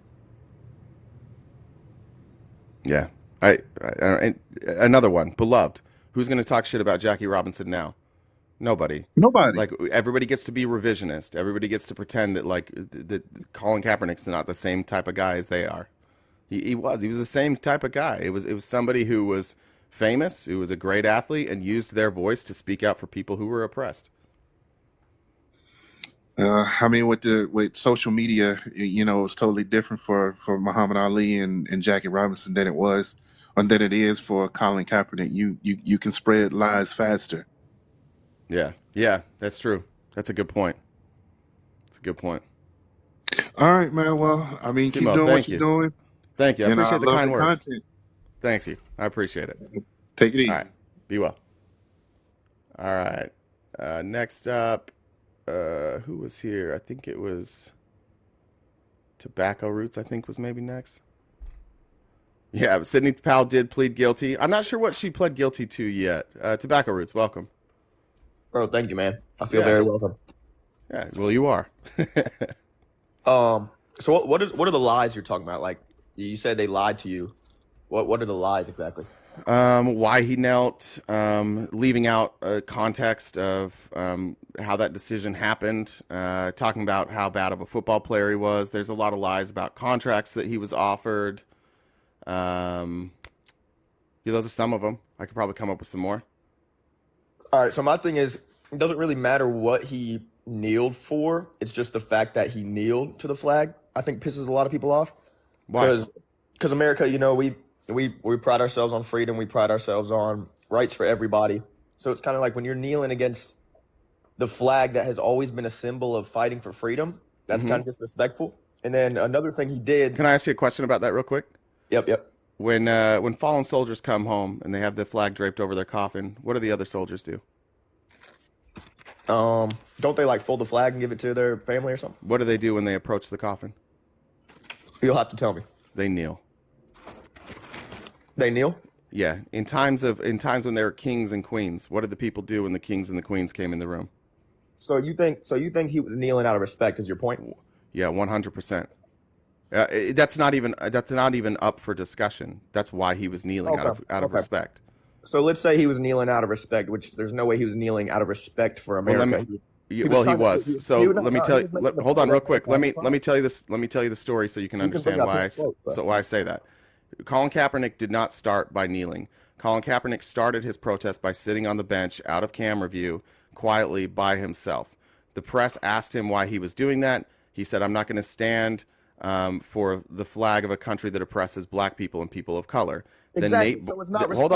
Yeah. And another one, beloved. Who's going to talk shit about Jackie Robinson now? Nobody. Nobody. Like everybody gets to be revisionist. Everybody gets to pretend that like that Colin Kaepernick's not the same type of guy as they are. He was the same type of guy. It was somebody who was famous, who was a great athlete, and used their voice to speak out for people who were oppressed. I mean, with social media, you know, it's totally different for Muhammad Ali and Jackie Robinson than it is for Colin Kaepernick. You can spread lies faster. Yeah, that's true. That's a good point. That's a good point. All right, man. Well, I mean, keep Timo, doing what thank you're you. doing. Thank you. I And I appreciate the love kind the words. content. Thanks you. I appreciate it. Take it easy. All right. Be well. All right. Next up, who was here? I think it was Tobacco Roots, I think was maybe next. Yeah, Sydney Powell did plead guilty. I'm not sure what she pled guilty to yet. Tobacco Roots, welcome. Bro, thank you, man. I feel Yeah. very welcome. Yeah, well, you are. So what are the lies you're talking about? Like you said they lied to you. What are the lies exactly? Why he knelt, leaving out context of how that decision happened, talking about how bad of a football player he was. There's a lot of lies about contracts that he was offered. Yeah, those are some of them. I could probably come up with some more. All right, so my thing is, it doesn't really matter what he kneeled for. It's just the fact that he kneeled to the flag. I think pisses a lot of people off. Why? Because America, you know, we pride ourselves on freedom. We pride ourselves on rights for everybody. So it's kind of like when you're kneeling against the flag that has always been a symbol of fighting for freedom, that's kind of disrespectful. And then another thing he did. Can I ask you a question about that real quick? Yep. When fallen soldiers come home and they have the flag draped over their coffin, what do the other soldiers do? Don't they like fold the flag and give it to their family or something? What do they do when they approach the coffin? You'll have to tell me. They kneel. They kneel? Yeah. In times when there were kings and queens, what did the people do when the kings and the queens came in the room? So you think he was kneeling out of respect is your point? Yeah, 100%. That's not even up for discussion. That's why he was kneeling out of respect. So let's say he was kneeling out of respect, which there's no way he was kneeling out of respect for America. He was. Hold on real quick. Let me tell you this. Let me tell you the story so you can understand why I say that. Colin Kaepernick did not start by kneeling. Colin Kaepernick started his protest by sitting on the bench out of camera view quietly by himself. The press asked him why he was doing that. He said, "I'm not going to stand for the flag of a country that oppresses black people and people of color." Exactly. Then So it's not hold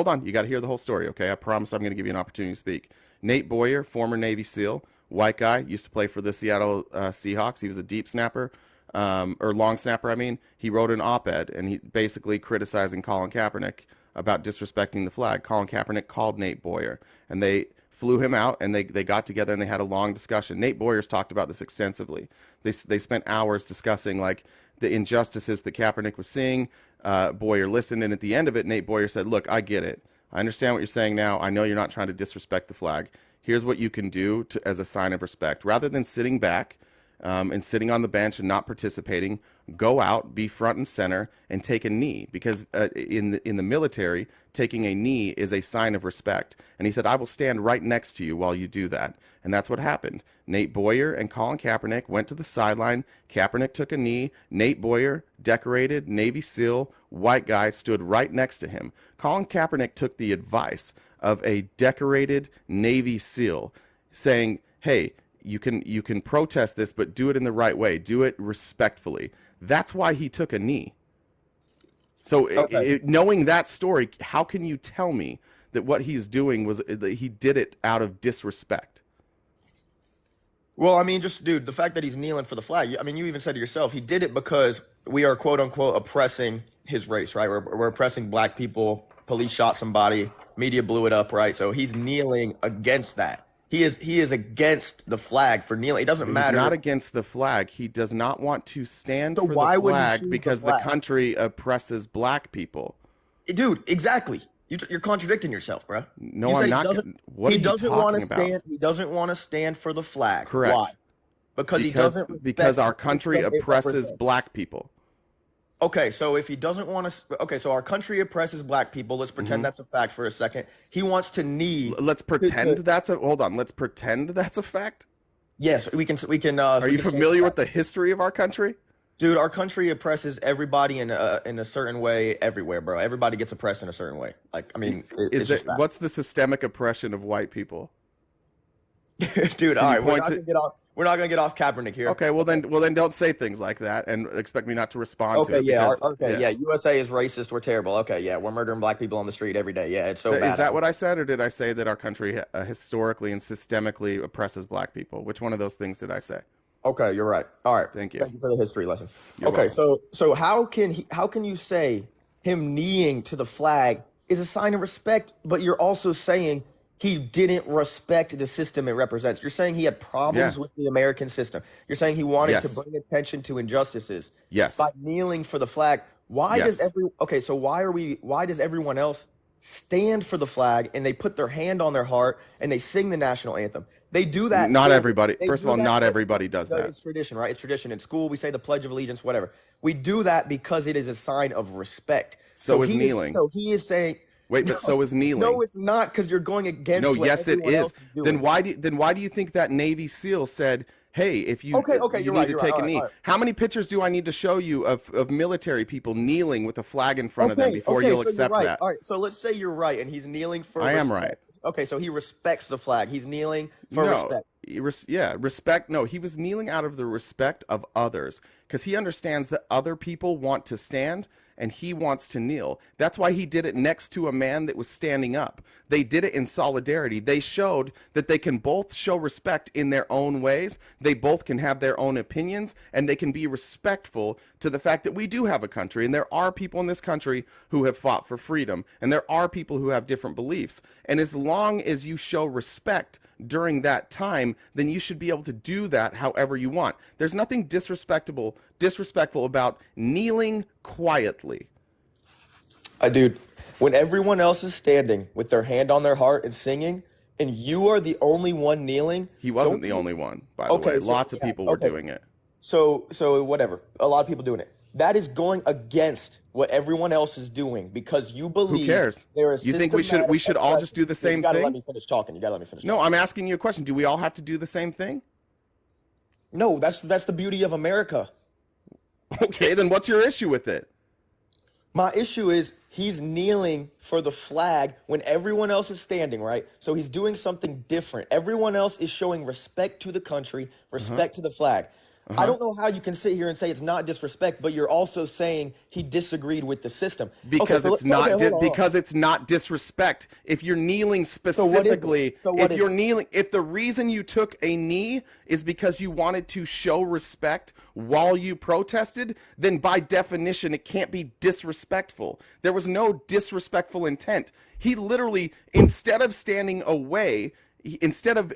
on. You got to hear the whole story, okay? I promise I'm going to give you an opportunity to speak. Nate Boyer, former Navy SEAL, white guy, used to play for the Seattle Seahawks. He was a deep snapper, or long snapper, I mean. He wrote an op-ed, and he basically criticizing Colin Kaepernick about disrespecting the flag. Colin Kaepernick called Nate Boyer, and they flew him out, and they got together, and they had a long discussion. Nate Boyer's talked about this extensively. They spent hours discussing, like, the injustices that Kaepernick was seeing. Boyer listened, and at the end of it, Nate Boyer said, "Look, I get it. I understand what you're saying now. I know you're not trying to disrespect the flag. Here's what you can do as a sign of respect. Rather than sitting back and sitting on the bench and not participating, go out, be front and center, and take a knee. Because in the military, taking a knee is a sign of respect." And he said, "I will stand right next to you while you do that." And that's what happened. Nate Boyer and Colin Kaepernick went to the sideline. Kaepernick took a knee. Nate Boyer, decorated Navy SEAL, white guy, stood right next to him. Colin Kaepernick took the advice of a decorated Navy SEAL, saying, "Hey, you can protest this, but do it in the right way. Do it respectfully." That's why he took a knee. So knowing that story, how can you tell me that what he's doing was that he did it out of disrespect? Well, I mean, just, dude, the fact that he's kneeling for the flag, I mean, you even said to yourself, he did it because we are, quote unquote, oppressing his race, right? We're oppressing black people. Police shot somebody. Media blew it up, right? So he's kneeling against that. He is against the flag for kneeling. It doesn't matter. He's not against the flag. He does not want to stand So for why the would he flag choose because the flag? the country oppresses black people. Dude, exactly. You're contradicting yourself, bro. No, You said I'm he not. doesn't- What he are you doesn't talking want to about? stand. He doesn't want to stand for the flag. Correct. Why? Because he doesn't. Because our respect country what it oppresses represents. black people. Okay, so if he doesn't want to, okay, so our country oppresses black people. Let's pretend that's a fact for a second. He wants to knee. Let's pretend that's a hold on. Let's pretend that's a fact. Yes, we can. Are you familiar with the history of our country? Dude, our country oppresses everybody in a certain way everywhere, bro. Everybody gets oppressed in a certain way. Like, I mean, it's just fact. What's the systemic oppression of white people? Dude, all right, we're not gonna get off Kaepernick here. Okay, well then don't say things like that and expect me not to respond to it. Yeah, USA is racist. We're terrible. Okay, yeah, we're murdering black people on the street every day. Yeah, it's so bad. Is that what I said, or did I say that our country historically and systemically oppresses black people? Which one of those things did I say? Okay, you're right. All right, thank you for the history lesson. You're welcome. So how can you say him kneeing to the flag is a sign of respect, but you're also saying he didn't respect the system it represents? You're saying he had problems with the American system. You're saying he wanted to bring attention to injustices. Yes. By kneeling for the flag. Why does everyone else stand for the flag and they put their hand on their heart and they sing the national anthem? They do that. Not everybody. First of all, not everybody does that. It's tradition, right? It's tradition. In school, we say the Pledge of Allegiance, whatever. We do that because it is a sign of respect. So is kneeling. So he is saying. Wait, but so is kneeling. No, it's not, because you're going against. No, what yes, it everyone is. else doing. Then why do you think that Navy SEAL said, "Hey, if you you need to take a knee"? Right. How many pictures do I need to show you of military people kneeling with a flag in front of them before you'll accept that? All right, so let's say you're right, and he's kneeling for. I am right. Okay, so he respects the flag. He's kneeling for respect. Respect. No, he was kneeling out of the respect of others, because he understands that other people want to stand and he wants to kneel. That's why he did it next to a man that was standing up. They did it in solidarity. They showed that they can both show respect in their own ways. They both can have their own opinions, and they can be respectful to the fact that we do have a country, and there are people in this country who have fought for freedom, and there are people who have different beliefs. And as long as you show respect during that time, then you should be able to do that however you want. There's nothing disrespectful about kneeling quietly. Dude, when everyone else is standing with their hand on their heart and singing, and you are the only one kneeling. He wasn't the only one, by the way. Lots of people were doing it. So whatever. A lot of people doing it. That is going against what everyone else is doing, because you believe. Who cares? You think we should all just do the same thing? You gotta let me finish talking. No, I'm asking you a question. Do we all have to do the same thing? No, that's the beauty of America. Okay, then what's your issue with it? My issue is he's kneeling for the flag when everyone else is standing, right? So he's doing something different. Everyone else is showing respect to the country, respect to the flag. I don't know how you can sit here and say it's not disrespect, but you're also saying he disagreed with the system. Because because it's not disrespect. If you're kneeling specifically, if the reason you took a knee is because you wanted to show respect while you protested, then by definition it can't be disrespectful. There was no disrespectful intent. He literally, instead of standing away, instead of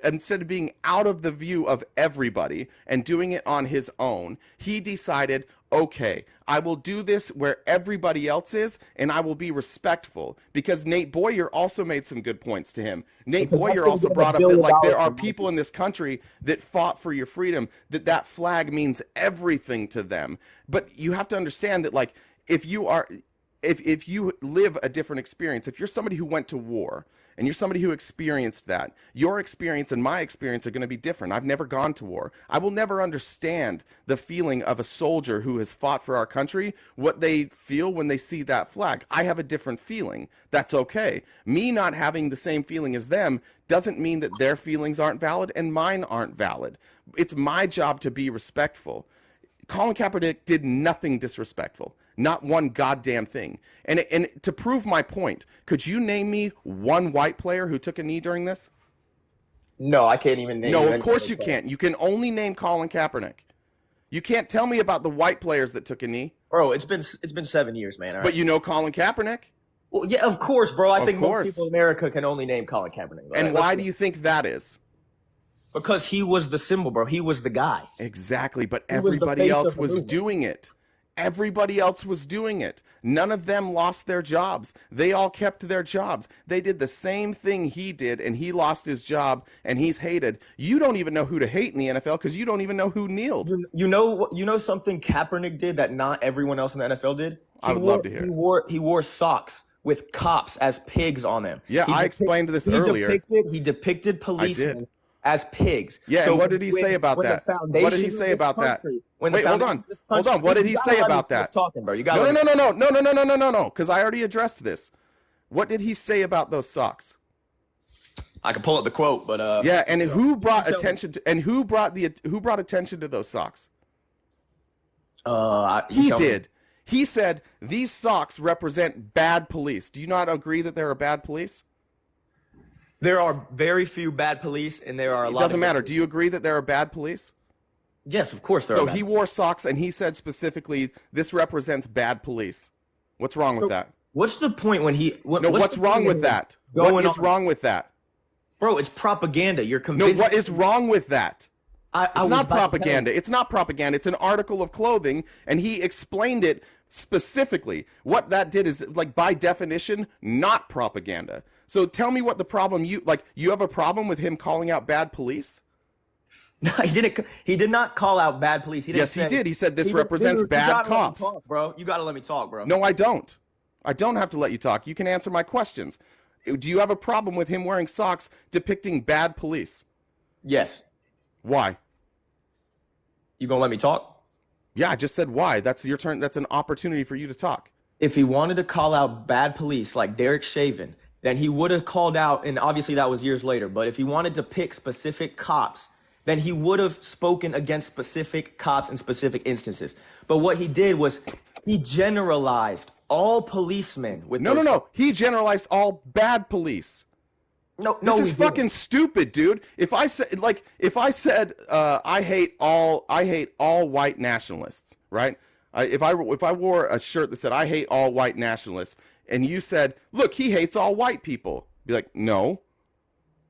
being out of the view of everybody and doing it on his own, he decided, okay, I will do this where everybody else is, and I will be respectful. Because Nate Boyer also made some good points to him. Nate Boyer also brought up that, like, there are people in this country that fought for your freedom, that flag means everything to them. But you have to understand that, like, if you live a different experience, if you're somebody who went to war, and you're somebody who experienced that, your experience and my experience are going to be different. I've never gone to war. I will never understand the feeling of a soldier who has fought for our country, what they feel when they see that flag. I have a different feeling. That's okay. Me not having the same feeling as them doesn't mean that their feelings aren't valid and mine aren't valid. It's my job to be respectful. Colin Kaepernick did nothing disrespectful. Not one goddamn thing. And to prove my point, could you name me one white player who took a knee during this? No, I can't even name. No, of course you can't. You can only name Colin Kaepernick. You can't tell me about the white players that took a knee. Bro, it's been 7 years, man. All right. But you know Colin Kaepernick? Well, yeah, of course, bro. I think most people in America can only name Colin Kaepernick. And why do you think that is? Because he was the symbol, bro. He was the guy. Exactly, but everybody else was doing it. Everybody else was doing it. None of them lost their jobs. They all kept their jobs. They did the same thing he did, and he lost his job, and he's hated. You don't even know who to hate in the NFL because you don't even know who kneeled. You know something Kaepernick did that not everyone else in the NFL did? I would love to hear. He wore socks with cops as pigs on them. Yeah, I explained this earlier. He depicted policemen as pigs. Yeah, so and what did he say about that? What did he say about that? Wait, hold on. What did he say about that? Talking, bro. You got no, because I already addressed this. What did he say about those socks? I can pull up the quote, but yeah, and who brought attention to who brought attention to those socks? He did. He said these socks represent bad police. Do you not agree that there are bad police? There are very few bad police, and there are a lot. It doesn't matter. Do you agree that there are bad police? Yes, of course there are. So he wore socks, and he said specifically, "This represents bad police." What's wrong with that? What's the point when he? What's wrong with that? What is wrong with that? Bro, it's propaganda. You're convinced. No, what is wrong with that? It's not propaganda. It's not propaganda. It's an article of clothing, and he explained it specifically. What that did is, like, by definition, not propaganda. So tell me what the problem you have a problem with him calling out bad police? No, he didn't. He did not call out bad police. He did. He said this represents bad cops. Bro, you gotta let me talk, bro. No, I don't. I don't have to let you talk. You can answer my questions. Do you have a problem with him wearing socks depicting bad police? Yes. Why? You gonna let me talk? Yeah, I just said why. That's your turn. That's an opportunity for you to talk. If he wanted to call out bad police like Derek Chauvin, then he would have called out, and obviously that was years later, but if he wanted to pick specific cops, then he would have spoken against specific cops in specific instances. But what he did was he generalized all policemen with No. He generalized all bad police. This is fucking stupid, dude. If I said I hate all white nationalists, right? If I wore a shirt that said I hate all white nationalists, and you said, look, he hates all white people, be like, no,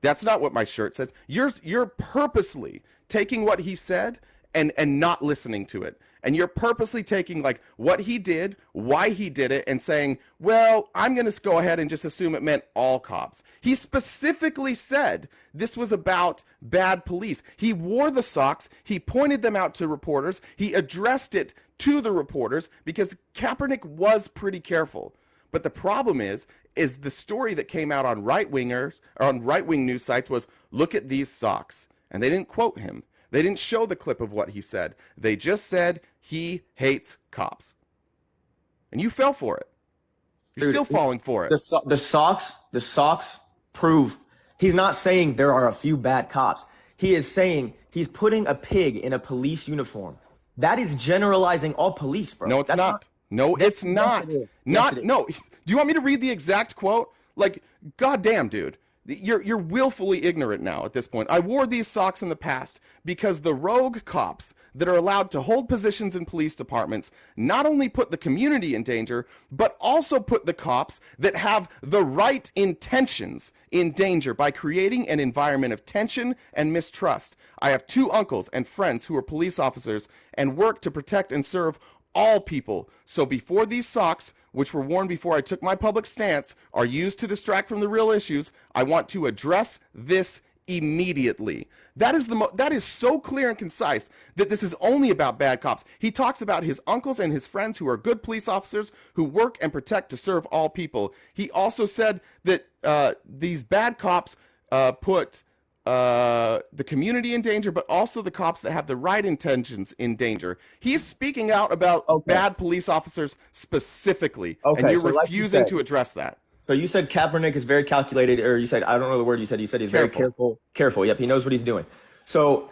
that's not what my shirt says. You're purposely taking what he said and not listening to it. And you're purposely taking, like, what he did, why he did it, and saying, well, I'm going to go ahead and just assume it meant all cops. He specifically said this was about bad police. He wore the socks. He pointed them out to reporters. He addressed it to the reporters because Kaepernick was pretty careful. But the problem is the story that came out on right-wing news sites was, look at these socks. And they didn't quote him. They didn't show the clip of what he said. They just said he hates cops. And you fell for it. You're still falling for it. The socks prove he's not saying there are a few bad cops. He is saying he's putting a pig in a police uniform. That is generalizing all police, bro. No, it's not. No, it's not. No. Do you want me to read the exact quote? Like, goddamn, dude. You're willfully ignorant now at this point. I wore these socks in the past because the rogue cops that are allowed to hold positions in police departments not only put the community in danger, but also put the cops that have the right intentions in danger by creating an environment of tension and mistrust. I have 2 uncles and friends who are police officers and work to protect and serve all people. So before these socks, which were worn before I took my public stance, are used to distract from the real issues, I want to address this immediately. That is so clear and concise that this is only about bad cops. He talks about his uncles and his friends who are good police officers who work and protect to serve all people. He also said that these bad cops put the community in danger, but also the cops that have the right intentions in danger. He's speaking out about bad police officers specifically, and you're refusing to address that. So you said Kaepernick is very calculated, or you said, I don't know the word you said. You said he's very careful. Careful, yep, he knows what he's doing. So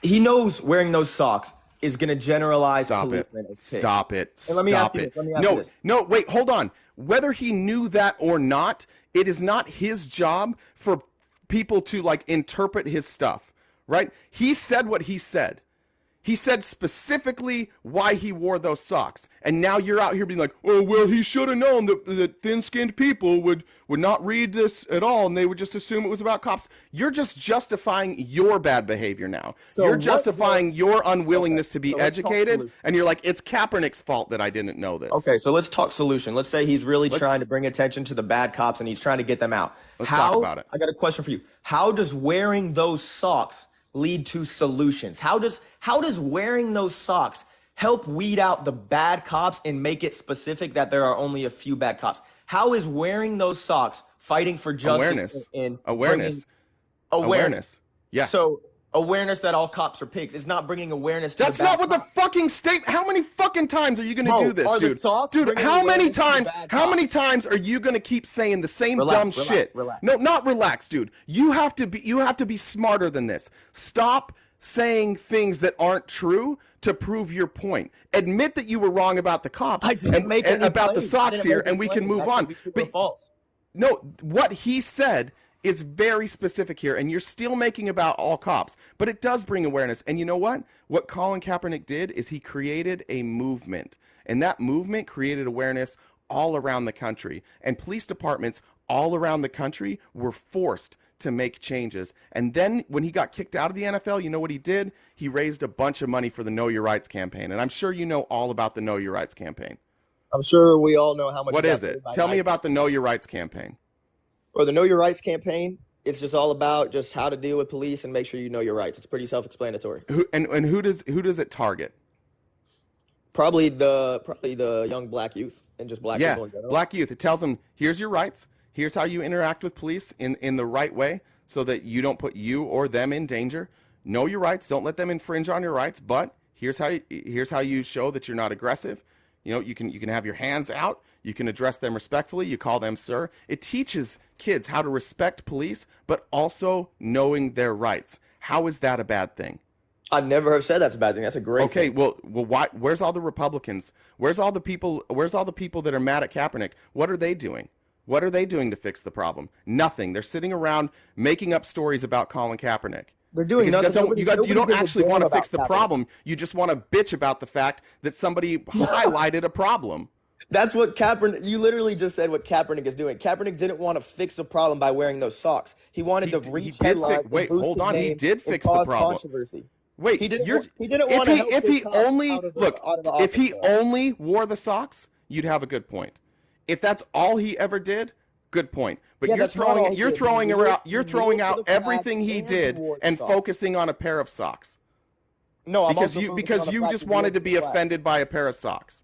he knows wearing those socks is going to generalize policemen as pigs. Stop it. And let me ask you this. No, wait, hold on. Whether he knew that or not, it is not his job for people to, like, interpret his stuff, right? He said what he said. He said specifically why he wore those socks. And now you're out here being like, oh, well, he should have known that thin-skinned people would not read this at all, and they would just assume it was about cops. You're just justifying your bad behavior now. So you're what justifying your unwillingness to be so let's talk educated, solution. and you're like, it's Kaepernick's fault that I didn't know this. Okay, so let's talk solution. Let's say he's really trying to bring attention to the bad cops and he's trying to get them out. Let's talk about it. I got a question for you. How does wearing those socks lead to solutions? How does wearing those socks help weed out the bad cops and make it specific that there are only a few bad cops? How is wearing those socks fighting for justice Awareness. Yeah. So awareness that all cops are pigs. It's not bringing awareness to That's the bad not what the cops. fucking statement. How many fucking times are you going to Bro, do this, are the dude? socks Dude, bringing how many awareness to the times? bad How many cops? times are you going to keep saying the same Relax, dumb relax, shit? relax. No, not relax, dude. You have to be smarter than this. Stop saying things that aren't true to prove your point. Admit that you were wrong about the cops I didn't make and any about the claims. I socks didn't here, make and any we can claims. move I on. said these people are But false. no, what he said is very specific here, and you're still making about all cops. But it does bring awareness. And you know what? What Colin Kaepernick did is he created a movement. And that movement created awareness all around the country. And police departments all around the country were forced to make changes. And then when he got kicked out of the NFL, you know what he did? He raised a bunch of money for the Know Your Rights campaign. And I'm sure you know all about the Know Your Rights campaign. I'm sure we all know how much. What is it? Tell me about the Know Your Rights campaign. Or the Know Your Rights campaign. It's just all about just how to deal with police and make sure you know your rights. It's pretty self-explanatory. Who does it target? Probably the young black youth and just black people in general. Black youth. It tells them, here's your rights. Here's how you interact with police in the right way so that you don't put you or them in danger. Know your rights. Don't let them infringe on your rights. But here's how you show that you're not aggressive. You know, you can have your hands out. You can address them respectfully. You call them sir. It teaches kids how to respect police, but also knowing their rights. How is that a bad thing? I never have said that's a bad thing. That's a great Okay, thing. well, why? Where's all the Republicans? Where's all the people that are mad at Kaepernick? What are they doing? What are they doing to fix the problem? Nothing. They're sitting around making up stories about Colin Kaepernick. They're doing Because nothing. you Nobody don't gives a actually damn want to about fix the Kaepernick. problem. You just want to bitch about the fact that somebody highlighted a problem. That's what Kaepernick. You literally just said what Kaepernick is doing. Kaepernick didn't want to fix the problem by wearing those socks. He wanted to reach headlines. Wait, hold on. He did fix the problem. Controversy. Wait, He didn't want if to he help if his he cops only out of the if he office, though. only wore the socks, you'd have a good point. If that's all he ever did, good point. But Yeah, you're that's not all he did. He throwing kneeled out for the flag everything he and did wore the and socks. focusing on a pair of socks. No, I'm Because also you focusing because on the you fact just that he wanted to wore be the flag. offended by a pair of socks.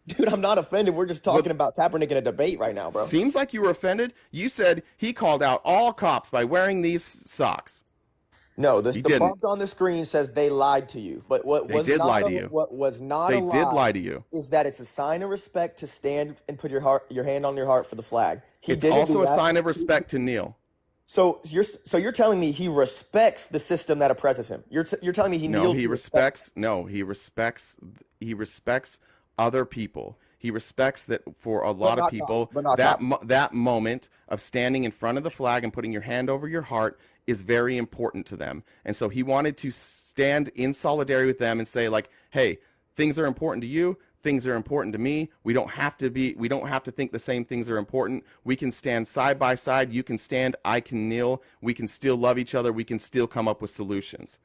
Dude, I'm not offended. We're just talking about Kaepernick in a debate right now, bro. Seems like you were offended. You said he called out all cops by wearing these socks. No, He the didn't. prompt on the screen says they lied to you. But what They was did not lie a, to you. What was not They a did lie lie to you. is that it's a sign of respect to stand and put your hand on your heart for the flag. He It's didn't also do a that. sign of respect to kneel. So you're telling me he respects the system that oppresses him. You're telling me he No, kneels he to respect. he respects other people. He respects that for a lot of not people, cops, but not cops. that moment of standing in front of the flag and putting your hand over your heart is very important to them. And so he wanted to stand in solidarity with them and say like, "Hey, things are important to you. Things are important to me. We don't have to think the same things are important. We can stand side by side. You can stand, I can kneel. We can still love each other. We can still come up with solutions."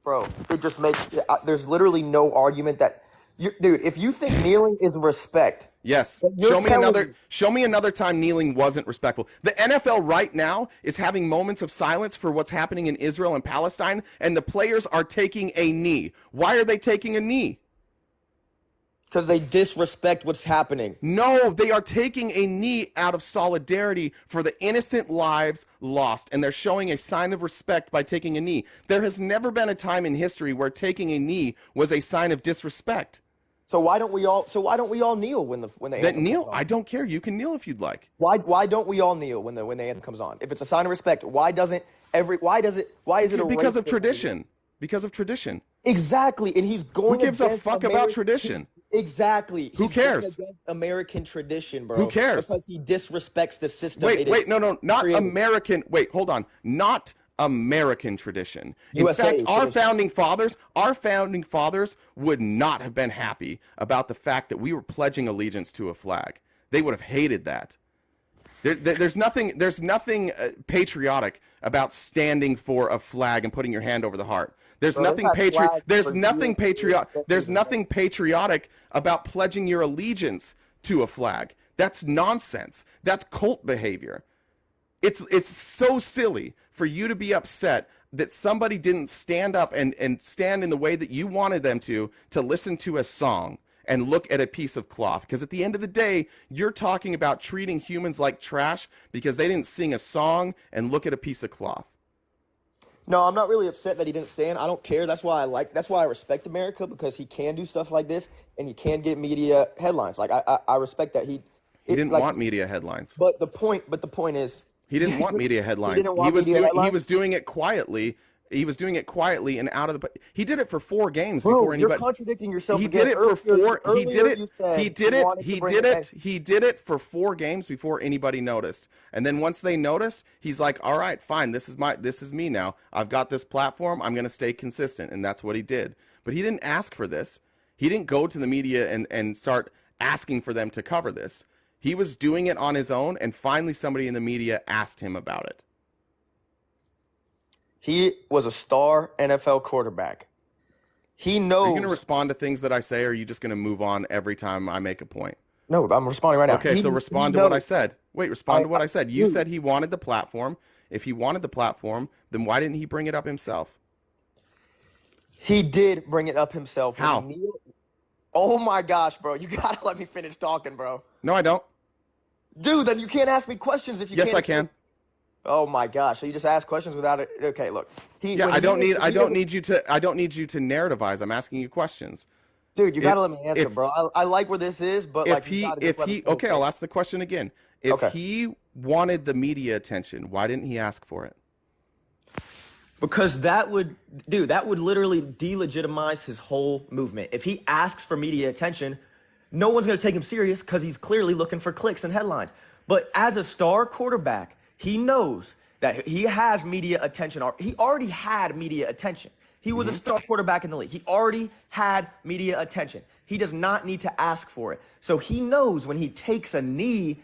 Bro, it just makes there's literally no argument that dude, if you think kneeling is respect, Yes. But you're Show me another time kneeling wasn't respectful. The NFL right now is having moments of silence for what's happening in Israel and Palestine, and the players are taking a knee. Why are they taking a knee? because they disrespect what's happening. No, they are taking a knee out of solidarity for the innocent lives lost, and they're showing a sign of respect by taking a knee. There has never been a time in history where taking a knee was a sign of disrespect. So why don't we all kneel when the That anthem kneel, comes on? I don't care. You can kneel if you'd like. Why don't we all kneel when the anthem comes on? If it's a sign of respect, why is it a Because race of thing? tradition. Because of tradition. Exactly, and he's going. Who gives a against fuck about tradition? Exactly. Who He's going cares? against American tradition, bro. Who cares? Because he disrespects the system. Wait, no, not created. American. Wait, hold on. Not American tradition. In USA fact, our tradition. founding fathers would not have been happy about the fact that we were pledging allegiance to a flag. They would have hated that. There's nothing patriotic about standing for a flag and putting your hand over the heart. There's Bro, nothing they've had flags there's for nothing years, patriot years, there's decades. nothing patriotic about pledging your allegiance to a flag. That's nonsense. That's cult behavior. It's so silly for you to be upset that somebody didn't stand up and stand in the way that you wanted them to listen to a song and look at a piece of cloth. Because at the end of the day, you're talking about treating humans like trash because they didn't sing a song and look at a piece of cloth. No, I'm not really upset that he didn't stand. I don't care. That's why I respect America, because he can do stuff like this and he can get media headlines. Like I respect that he didn't want media headlines. But the point is he didn't want media headlines. He was doing it quietly. He was doing it quietly and out of the. He did it for 4 games before anybody. You're contradicting yourself. He again. did it for Earlier- 4. He did earlier it. you said He did you it. wanted to He bring did it. against- He did it for 4 games before anybody noticed. And then once they noticed, he's like, "All right, fine. This is me now. I've got this platform. I'm going to stay consistent." And that's what he did. But he didn't ask for this. He didn't go to the media and start asking for them to cover this. He was doing it on his own, and finally somebody in the media asked him about it. He was a star NFL quarterback. He knows. Are you going to respond to things that I say, or are you just going to move on every time I make a point? No, I'm responding right now. Okay, so respond to what I said. Wait, respond to what I said. You said he wanted the platform. If he wanted the platform, then why didn't he bring it up himself? He did bring it up himself. How? Oh my gosh, bro. You got to let me finish talking, bro. No, I don't. Dude, then you can't ask me questions if you can't. Yes, I can. Oh my gosh. So you just ask questions without it. Okay, look. Yeah, I don't need you to narrativize. I'm asking you questions. Dude, you got to let me answer, bro. I like where this is, but like okay, I'll ask the question again. If he wanted the media attention, why didn't he ask for it? Because that would literally delegitimize his whole movement. If he asks for media attention, no one's going to take him serious because he's clearly looking for clicks and headlines. But as a star quarterback, he knows that he has media attention. He already had media attention. He was a star quarterback in the league. He already had media attention. He does not need to ask for it. So he knows when he takes a knee,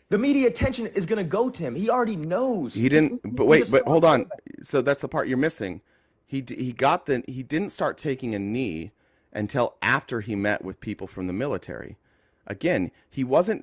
the media attention is going to go to him. He already knows. He didn't. But wait. But hold on. So that's the part you're missing. He didn't start taking a knee until after he met with people from the military. Again, he wasn't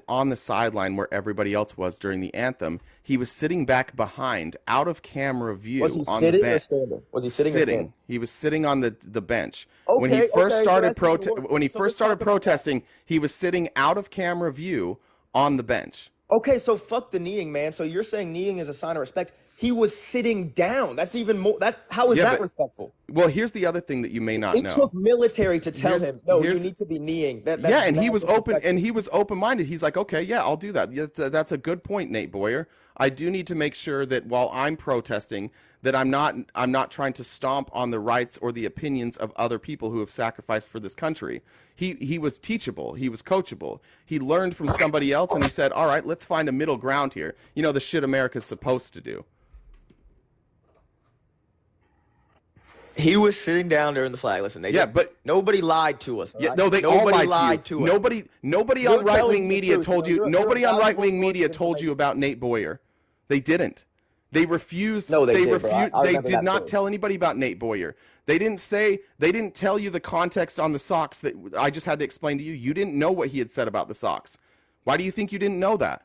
on the sideline where everybody else was during the anthem. He was sitting back behind, out of camera view. Was he on sitting the bench. or standing? Was he sitting? Sitting. He was sitting on the bench. Okay, when he first started let's talk about protesting, he was sitting out of camera view on the bench. Okay, so fuck the kneeing, man. So you're saying kneeing is a sign of respect. He was sitting down. That's even more. How is that respectful? Well, here's the other thing that you may not know. It took military to tell him, no, you need to be kneeing. And he was open, and he was open-minded. He's like, okay, yeah, I'll do that. That's a good point, Nate Boyer. I do need to make sure that while I'm protesting, that I'm not trying to stomp on the rights or the opinions of other people who have sacrificed for this country. He was teachable. He was coachable. He learned from somebody else, and he said, all right, let's find a middle ground here. You know, the shit America's supposed to do. He was sitting down during the flag. Listen, but nobody lied to us. Yeah, no, they nobody all lied to you. us. Nobody on right-wing media told you. Nobody on right-wing media told you about Nate Boyer. They didn't. They refused. No, they did, refused. bro. They did not tell anybody about Nate Boyer. They didn't tell you the context on the socks that I just had to explain to you. You didn't know what he had said about the socks. Why do you think you didn't know that?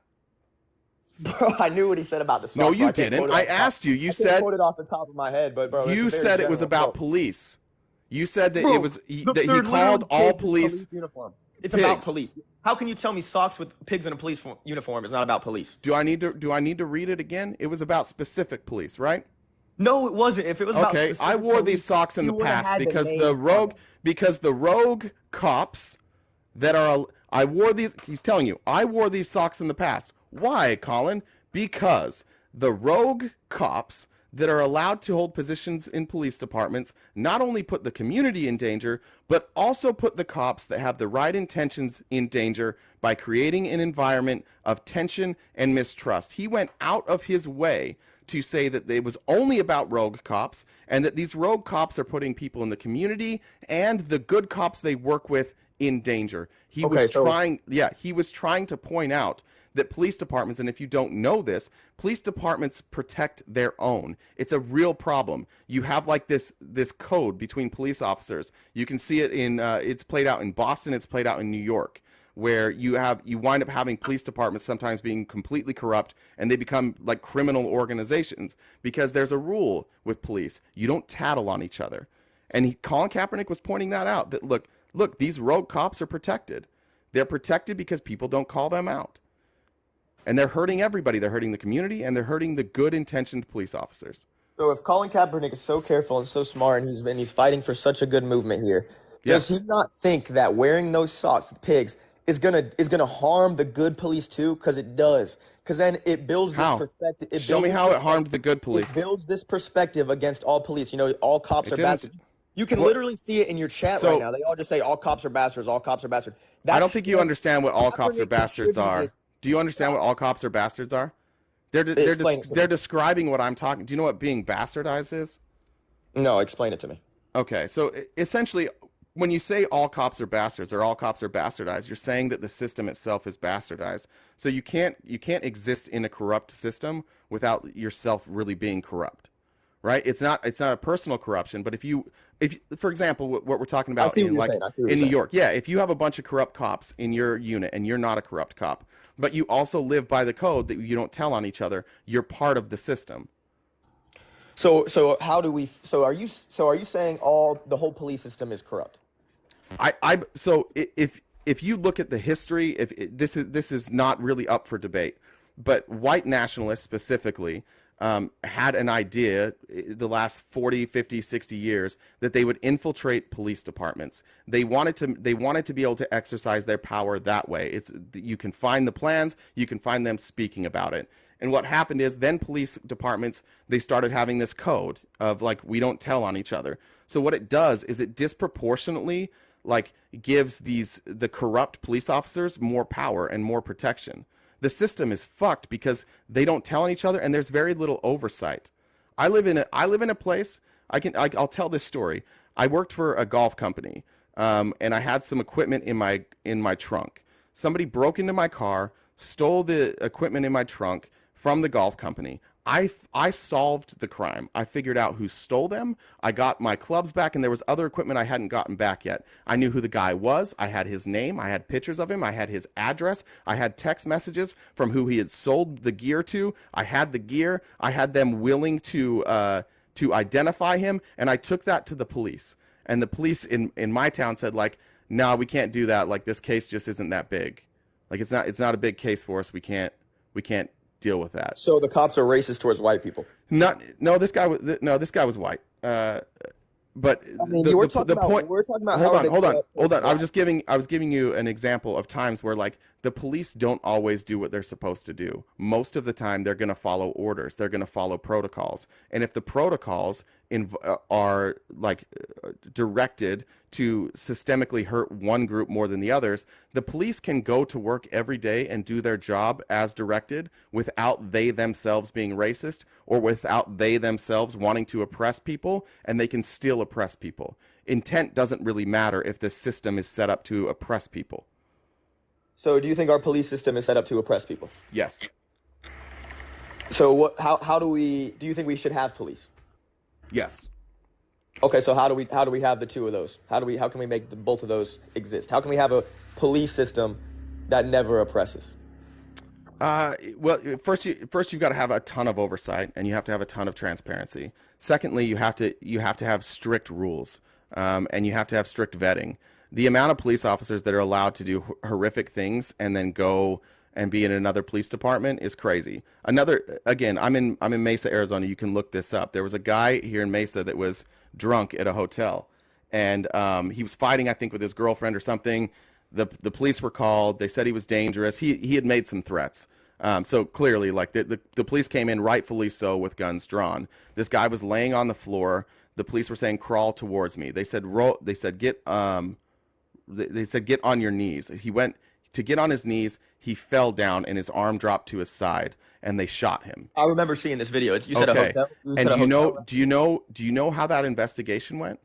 Bro, I knew what he said about the socks. No, you didn't. I asked you. You said quote it off the top of my head, but bro, you said it was about police. You said that it was that he they're called all pigs in police uniform. It's pigs. about police. How can you tell me socks with pigs in a police uniform is not about police? Do I need to read it again? It was about specific police, right? No, it wasn't. If it was about okay, I wore these socks in the past because the rogue cops that are I wore these. He's telling you I wore these socks in the past. Why, Colin? Because the rogue cops that are allowed to hold positions in police departments not only put the community in danger, but also put the cops that have the right intentions in danger by creating an environment of tension and mistrust. He went out of his way to say that it was only about rogue cops and that these rogue cops are putting people in the community and the good cops they work with in danger. He was trying to point out that police departments, and if you don't know this, police departments protect their own. It's a real problem. You have like this code between police officers. You can see it in it's played out in Boston, it's played out in New York, where you wind up having police departments sometimes being completely corrupt, and they become like criminal organizations because there's a rule with police. You don't tattle on each other. And Colin Kaepernick was pointing that out, that look, these rogue cops are protected. They're protected because people don't call them out. And they're hurting everybody. They're hurting the community, and they're hurting the good-intentioned police officers. So if Colin Kaepernick is so careful and so smart, and he's fighting for such a good movement here, does he not think that wearing those socks, pigs, is gonna harm the good police too? Because it does. Because then it builds this perspective. Show me how it harmed the good police. It builds this perspective against all police. You know, all cops are bastards. You can literally see it in your chat right now. They all just say all cops are bastards. All cops are bastards. I don't think you understand what all cops are bastards are. Do you understand what all cops are bastards are? They're describing what I'm talking. Do you know what being bastardized is? No, explain it to me. Okay, so essentially, when you say all cops are bastards or all cops are bastardized, you're saying that the system itself is bastardized. So you can't exist in a corrupt system without yourself really being corrupt, right? It's not a personal corruption, but if for example, what we're talking about in New York, if you have a bunch of corrupt cops in your unit and you're not a corrupt cop, but you also live by the code that you don't tell on each other, you're part of the system. So how do we? So are you saying the whole police system is corrupt? So if you look at the history, this is not really up for debate, but white nationalists specifically had an idea the last 40, 50, 60 years that they would infiltrate police departments. They wanted to be able to exercise their power that way. You can find the plans, you can find them speaking about it. And what happened is then police departments, they started having this code of like, we don't tell on each other. So what it does is it disproportionately like gives the corrupt police officers more power and more protection. The system is fucked because they don't tell on each other, and there's very little oversight. I live in a place. I'll tell this story. I worked for a golf company, and I had some equipment in my trunk. Somebody broke into my car, stole the equipment in my trunk from the golf company. I solved the crime. I figured out who stole them. I got my clubs back, and there was other equipment I hadn't gotten back yet. I knew who the guy was. I had his name. I had pictures of him. I had his address. I had text messages from who he had sold the gear to. I had the gear. I had them willing to identify him, and I took that to the police. And the police in my town said, like, no, we can't do that. Like, this case just isn't that big. Like, it's not a big case for us. We can't deal with that. So the cops are racist towards white people. This guy was white. But I mean, we're talking about. Hold on. I was giving you an example of times where like the police don't always do what they're supposed to do. Most of the time, they're going to follow orders. They're going to follow protocols. And if the protocols are like directed to systemically hurt one group more than the others, the police can go to work every day and do their job as directed without they themselves being racist or without they themselves wanting to oppress people, and they can still oppress people. Intent doesn't really matter if the system is set up to oppress people. So do you think our police system is set up to oppress people? Yes. So how do you think we should have police? Yes. Okay, so how do we have the two of those? How can we make both of those exist? How can we have a police system that never oppresses? Well, first you've got to have a ton of oversight, and you have to have a ton of transparency. Secondly, you have to have strict rules, and you have to have strict vetting. The amount of police officers that are allowed to do horrific things and then go and be in another police department is crazy. I'm in Mesa, Arizona. You can look this up. There was a guy here in Mesa that was drunk at a hotel, and he was fighting, I think, with his girlfriend or something. The police were called. They said he was dangerous. He had made some threats. So clearly, like the police came in, rightfully so, with guns drawn. This guy was laying on the floor. The police were saying, "Crawl towards me." They said, "Roll." They said, "Get." They said, "Get on your knees." He went to get on his knees. He fell down, and his arm dropped to his side. and they shot him. I remember seeing this video. You said a Okay. hotel. You And said a hotel. do you know how that investigation went?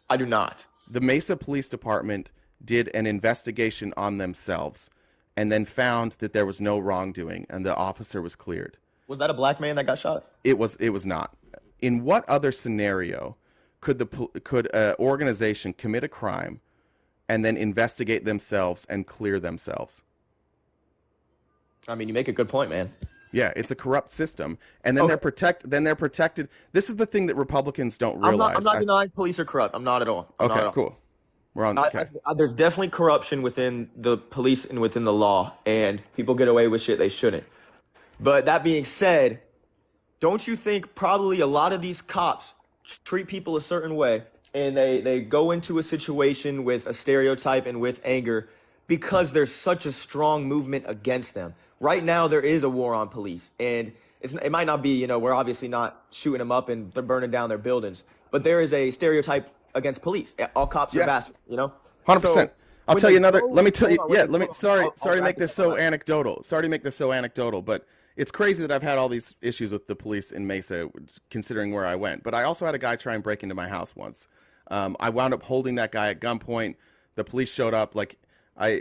I do not. The Mesa Police Department did an investigation on themselves and then found that there was no wrongdoing and the officer was cleared. Was that a black man that got shot? It was not. In what other scenario could an organization commit a crime and then investigate themselves and clear themselves? I mean, you make a good point, man. Yeah, it's a corrupt system, and then they're protected. This is the thing that Republicans don't realize. I'm not denying police are corrupt. I'm not at all. I'm not at all. Cool. We're on. Okay. There's definitely corruption within the police and within the law, and people get away with shit they shouldn't. But that being said, don't you think probably a lot of these cops treat people a certain way, and they go into a situation with a stereotype and with anger because there's such a strong movement against them? Right now, there is a war on police, and it might not be, we're obviously not shooting them up and they're burning down their buildings, but there is a stereotype against police. All cops are bastards, 100%. I'll tell you another. Let me tell you. Hold on, Yeah. Let me. Sorry to make wrap this it up. so anecdotal. Sorry to make this so anecdotal, but it's crazy that I've had all these issues with the police in Mesa, considering where I went. But I also had a guy try and break into my house once. I wound up holding that guy at gunpoint. The police showed up. They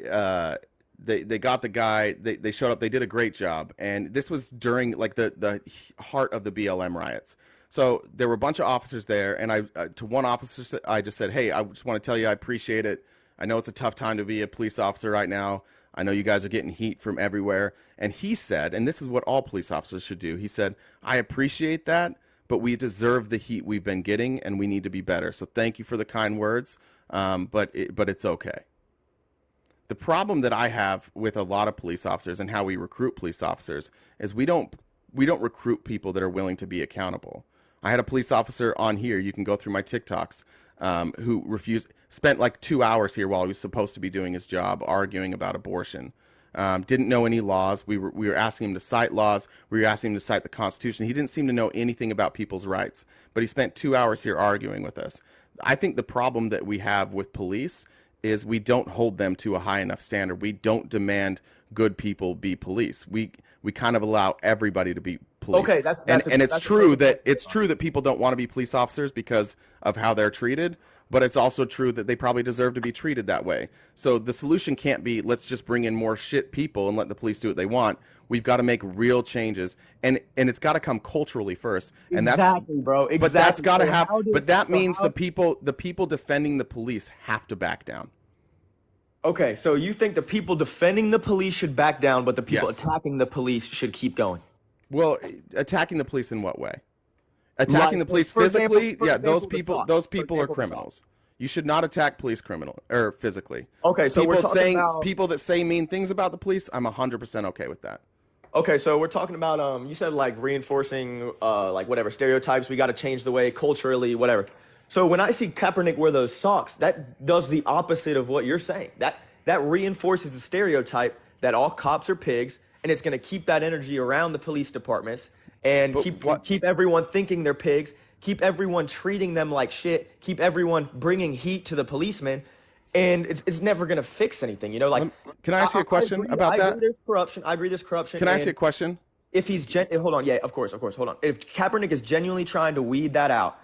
got the guy. They showed up. They did a great job. And this was during the heart of the BLM riots. So there were a bunch of officers there, and to one officer I just said, "Hey, I just want to tell you I appreciate it. I know it's a tough time to be a police officer right now. I know you guys are getting heat from everywhere." And he said, and this is what all police officers should do. He said, "I appreciate that, but we deserve the heat we've been getting, and we need to be better. So thank you for the kind words, but it's okay." The problem that I have with a lot of police officers and how we recruit police officers is we don't recruit people that are willing to be accountable. I had a police officer on here. You can go through my TikToks, who spent like 2 hours here while he was supposed to be doing his job, arguing about abortion. Didn't know any laws. We were asking him to cite laws. We were asking him to cite the Constitution. He didn't seem to know anything about people's rights, but he spent 2 hours here arguing with us. I think the problem that we have with police is we don't hold them to a high enough standard. We don't demand good people be police. We kind of allow everybody to be police. Okay, it's true that people don't want to be police officers because of how they're treated, but it's also true that they probably deserve to be treated that way. So the solution can't be let's just bring in more shit people and let the police do what they want. We've got to make real changes, and it's got to come culturally first. And Exactly, bro. Exactly. but that's got to So happen. But that means how- the people defending the police have to back down. Okay, so you think the people defending the police should back down, but the people Yes. attacking the police should keep going? Well, attacking the police in what way? Attacking the police for example- physically? for Yeah, example, those the people SOC. those For people are example, the SOC. criminals. You should not attack police physically. Okay, so we're talking about people that say mean things about the police, I'm 100% okay with that. Okay, so we're talking about you said like reinforcing like whatever stereotypes. We got to change the way culturally, whatever. So when I see Kaepernick wear those socks, that does the opposite of what you're saying. That reinforces the stereotype that all cops are pigs, and it's going to keep that energy around the police departments and keep everyone thinking they're pigs, keep everyone treating them like shit, keep everyone bringing heat to the policemen. And it's never going to fix anything, Can I ask you a question about I that? agree there's corruption. I agree there's corruption. Can I ask and you a question? If he's hold on, yeah, of course, hold on. If Kaepernick is genuinely trying to weed that out,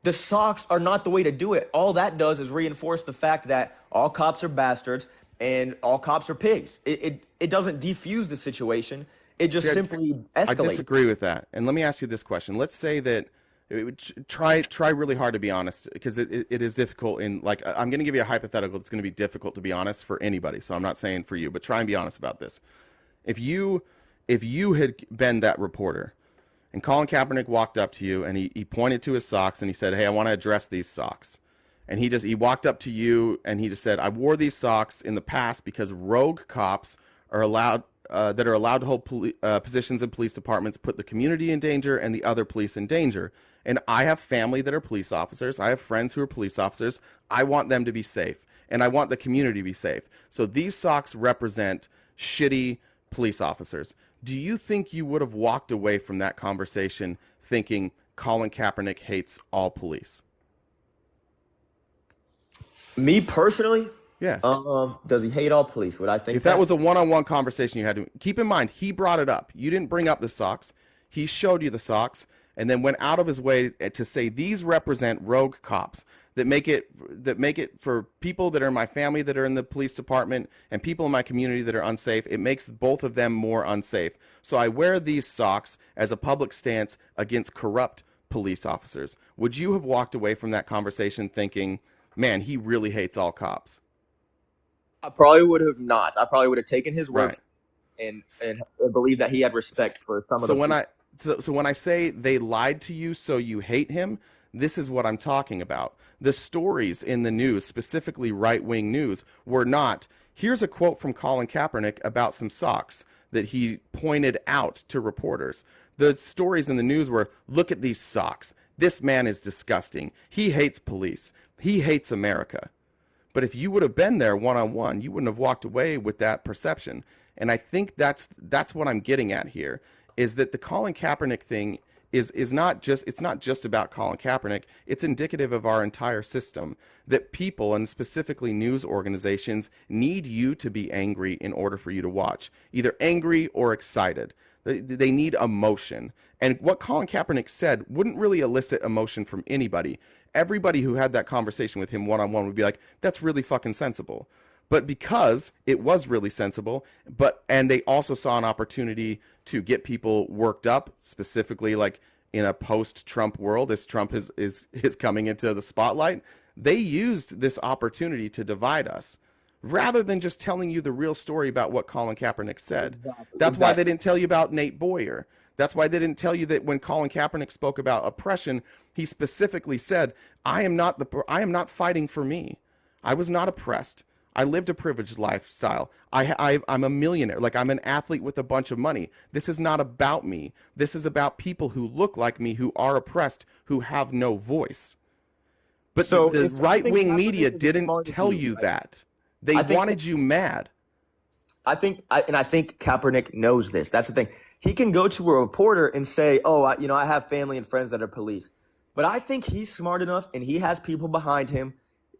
the socks are not the way to do it. All that does is reinforce the fact that all cops are bastards and all cops are pigs. It doesn't defuse the situation. It just simply escalates. I disagree with that. And let me ask you this question. Let's say that try really hard to be honest, because it is difficult. I'm going to give you a hypothetical that's going to be difficult to be honest for anybody. So I'm not saying for you, but try and be honest about this. If you had been that reporter and Colin Kaepernick walked up to you and he pointed to his socks and he said, "Hey, I want to address these socks." And he walked up to you and he just said, "I wore these socks in the past because rogue cops are allowed that are allowed to hold positions in police departments, put the community in danger and the other police in danger. And I have family that are police officers. I have friends who are police officers. I want them to be safe, and I want the community to be safe. So these socks represent shitty police officers." Do you think you would have walked away from that conversation thinking Colin Kaepernick hates all police? Me personally, Yeah. Does he hate all police? Would I think If that was a one-on-one conversation you had to keep in mind, he brought it up. You didn't bring up the socks. He showed you the socks and then went out of his way to say these represent rogue cops that make it for people that are in my family that are in the police department and people in my community that are unsafe. It makes both of them more unsafe. So I wear these socks as a public stance against corrupt police officers. Would you have walked away from that conversation thinking, man, he really hates all cops? I probably would have not. I probably would have taken his word Right. and believed that he had respect for some of the. So when I say they lied to you, so you hate him, this is what I'm talking about. The stories in the news, specifically right-wing news, were not. Here's a quote from Colin Kaepernick about some socks that he pointed out to reporters. The stories in the news were, look at these socks. This man is disgusting. He hates police. He hates America. But if you would have been there one-on-one, you wouldn't have walked away with that perception. And I think that's what I'm getting at here, is that the Colin Kaepernick thing is not just about Colin Kaepernick. It's indicative of our entire system, that people, and specifically news organizations, need you to be angry in order for you to watch, either angry or excited. They need emotion. And what Colin Kaepernick said wouldn't really elicit emotion from anybody. Everybody who had that conversation with him one-on-one would be like, that's really fucking sensible. But because it was really sensible, and they also saw an opportunity to get people worked up, specifically like in a post-Trump world, as Trump is coming into the spotlight, they used this opportunity to divide us, rather than just telling you the real story about what Colin Kaepernick said. That's why they didn't tell you about Nate Boyer. That's why they didn't tell you that when Colin Kaepernick spoke about oppression, he specifically said, I am not fighting for me. I was not oppressed. I lived a privileged lifestyle. I'm a millionaire. Like, I'm an athlete with a bunch of money. This is not about me. This is about people who look like me, who are oppressed, who have no voice. But So the if I think right-wing Kaepernick media is didn't smart to tell do, you right? that. They I think wanted you mad. I think Kaepernick knows this. That's the thing. He can go to a reporter and say, "Oh, I have family and friends that are police," but I think he's smart enough, and he has people behind him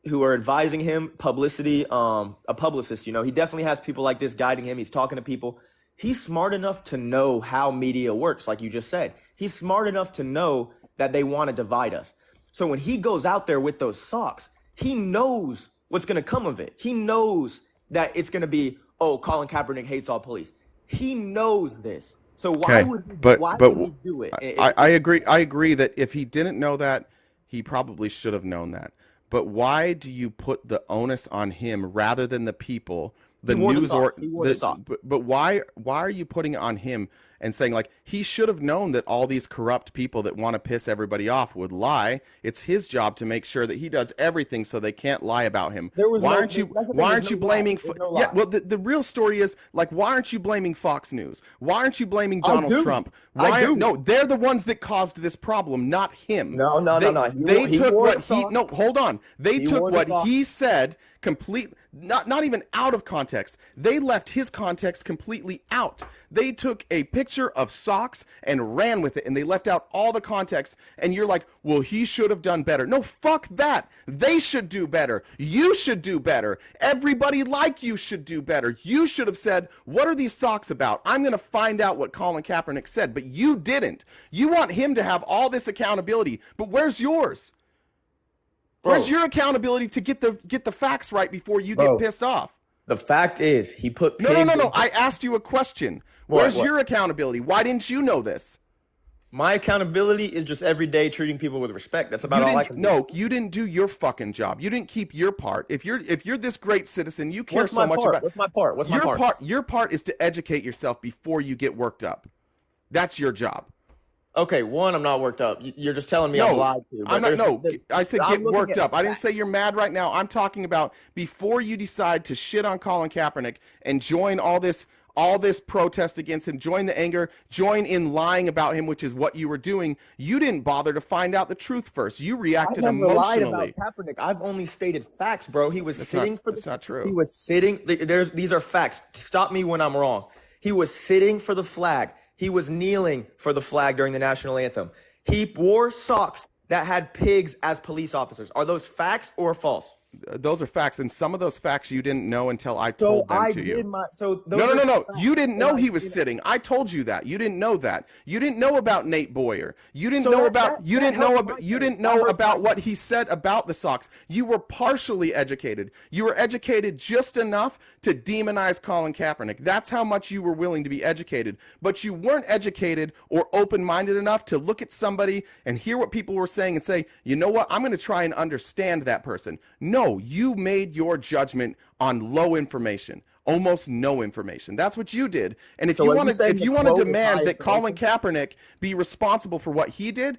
who are advising him, publicity, a publicist. He definitely has people like this guiding him. He's talking to people. He's smart enough to know how media works, like you just said. He's smart enough to know that they want to divide us. So when he goes out there with those socks, he knows what's going to come of it. He knows that it's going to be, oh, Colin Kaepernick hates all police. He knows this. So why would he do it? I agree. I agree that if he didn't know that, he probably should have known that. But why do you put the onus on him rather than the people? The news or but why are you putting it on him and saying, like, he should have known that all these corrupt people that want to piss everybody off would lie? It's his job to make sure that he does everything so they can't lie about him. Why aren't you blaming yeah, well, the real story is, like, why aren't you blaming Fox News? Why aren't you blaming Donald Trump? No, they're the ones that caused this problem, not him. No. They took what he no, hold on. They took what he said not even out of context. They left his context completely out. They took a picture of socks and ran with it, and they left out all the context. And you're like, well, he should have done better. No, fuck that. They should do better. You should do better. Everybody like you should do better. You should have said, what are these socks about? I'm going to find out what Colin Kaepernick said. But you didn't. You want him to have all this accountability. But where's yours? Where's your accountability to get the facts right before you get pissed off? The fact is, he put No. I asked you a question. Where's your accountability? Why didn't you know this? My accountability is just every day treating people with respect. That's about all I can do. No, you didn't do your fucking job. You didn't keep your part. If you're this great citizen, you care so much about. What's my part? Your part is to educate yourself before you get worked up. That's your job. Okay, one, I'm not worked up. You're just telling me I'm lied to. I'm not. No, I said get worked up. I didn't say you're mad right now. I'm talking about before you decide to shit on Colin Kaepernick and join all this protest against him, join the anger, join in lying about him, which is what you were doing. You didn't bother to find out the truth first. You reacted emotionally. I never lied about Kaepernick. I've only stated facts, bro. He was sitting for. That's not true. He was sitting. These are facts. Stop me when I'm wrong. He was sitting for the flag. He was kneeling for the flag during the national anthem. He wore socks that had pigs as police officers. Are those facts or false? Those are facts, and some of those facts you didn't know until I So told them I to did you. my so those No, no, are no, no. facts You didn't that know I he was did. sitting. I told you that. You didn't know that. You didn't know about Nate Boyer. You didn't So know that- about. that- You that didn't know helps about. my You case. didn't That know hurts about my what case. he said about the Sox. You were partially educated. You were educated just enough to demonize Colin Kaepernick. That's how much you were willing to be educated. But you weren't educated or open-minded enough to look at somebody and hear what people were saying and say, you know what? I'm going to try and understand that person. No, you made your judgment on low information, almost no information. That's what you did. And if So you are you want to, saying if the you want to quote is demand high that Colin information? Kaepernick be responsible for what he did,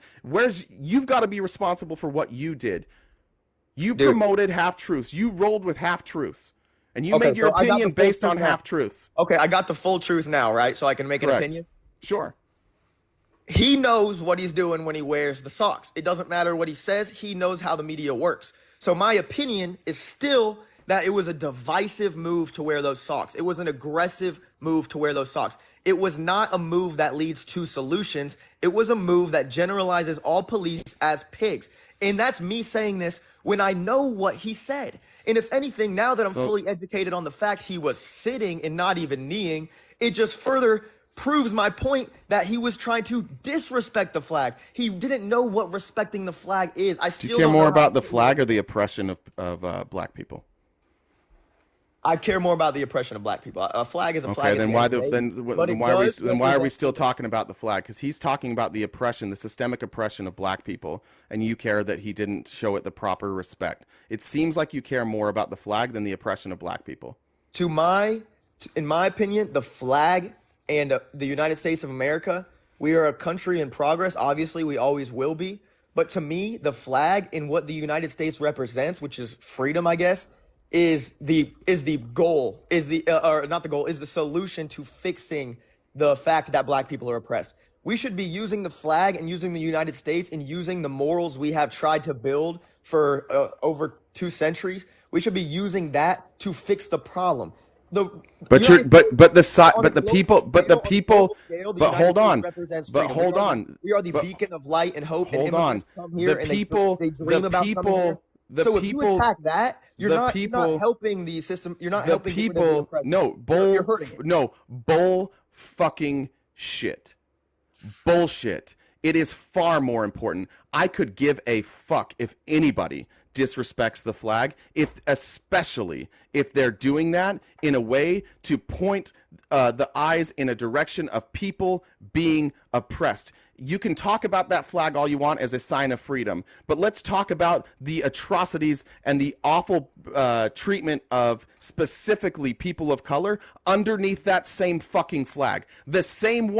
you've got to be responsible for what you did. You Dude. promoted half truths. You rolled with half truths, and you Okay, made your so I got the opinion full based on truth now. half truths. Okay, I got the full truth now, right? So I can make an Correct. opinion. Sure. He knows what he's doing when he wears the socks. It doesn't matter what he says. He knows how the media works. So my opinion is still that it was a divisive move to wear those socks. It was an aggressive move to wear those socks. It was not a move that leads to solutions. It was a move that generalizes all police as pigs. And that's me saying this when I know what he said. And if anything, now that I'm fully educated on the fact he was sitting and not even kneeing, it just further proves my point that he was trying to disrespect the flag. He didn't know what respecting the flag is. I Do still you care don't more know about how the flag or the oppression of black people? I care more about the oppression of black people. A flag is a flag. Okay, at then the why end of the day, then but it then why are we does then why are we represent- still talking about the flag? Because he's talking about the oppression, the systemic oppression of black people, and you care that he didn't show it the proper respect. It seems like you care more about the flag than the oppression of black people. in my opinion, the flag and the United States of America, we are a country in progress. Obviously, we always will be. But to me, the flag and what the United States represents, which is freedom, I guess, is the goal, is the solution to fixing the fact that black people are oppressed. We should be using the flag and using the United States and using the morals we have tried to build for over 2 centuries. We should be using that to fix the problem. But hold on. We are the beacon of light and hope. Hold and on. immigrants come here and they dream about coming here. So if you attack that, you're not helping the system. You're not helping people. You're hurting it. Bull fucking shit. Bullshit. It is far more important. I could give a fuck if anybody disrespects the flag, especially if they're doing that in a way to point the eyes in a direction of people being oppressed. You can talk about that flag all you want as a sign of freedom, but let's talk about the atrocities and the awful treatment of specifically people of color underneath that same fucking flag. The same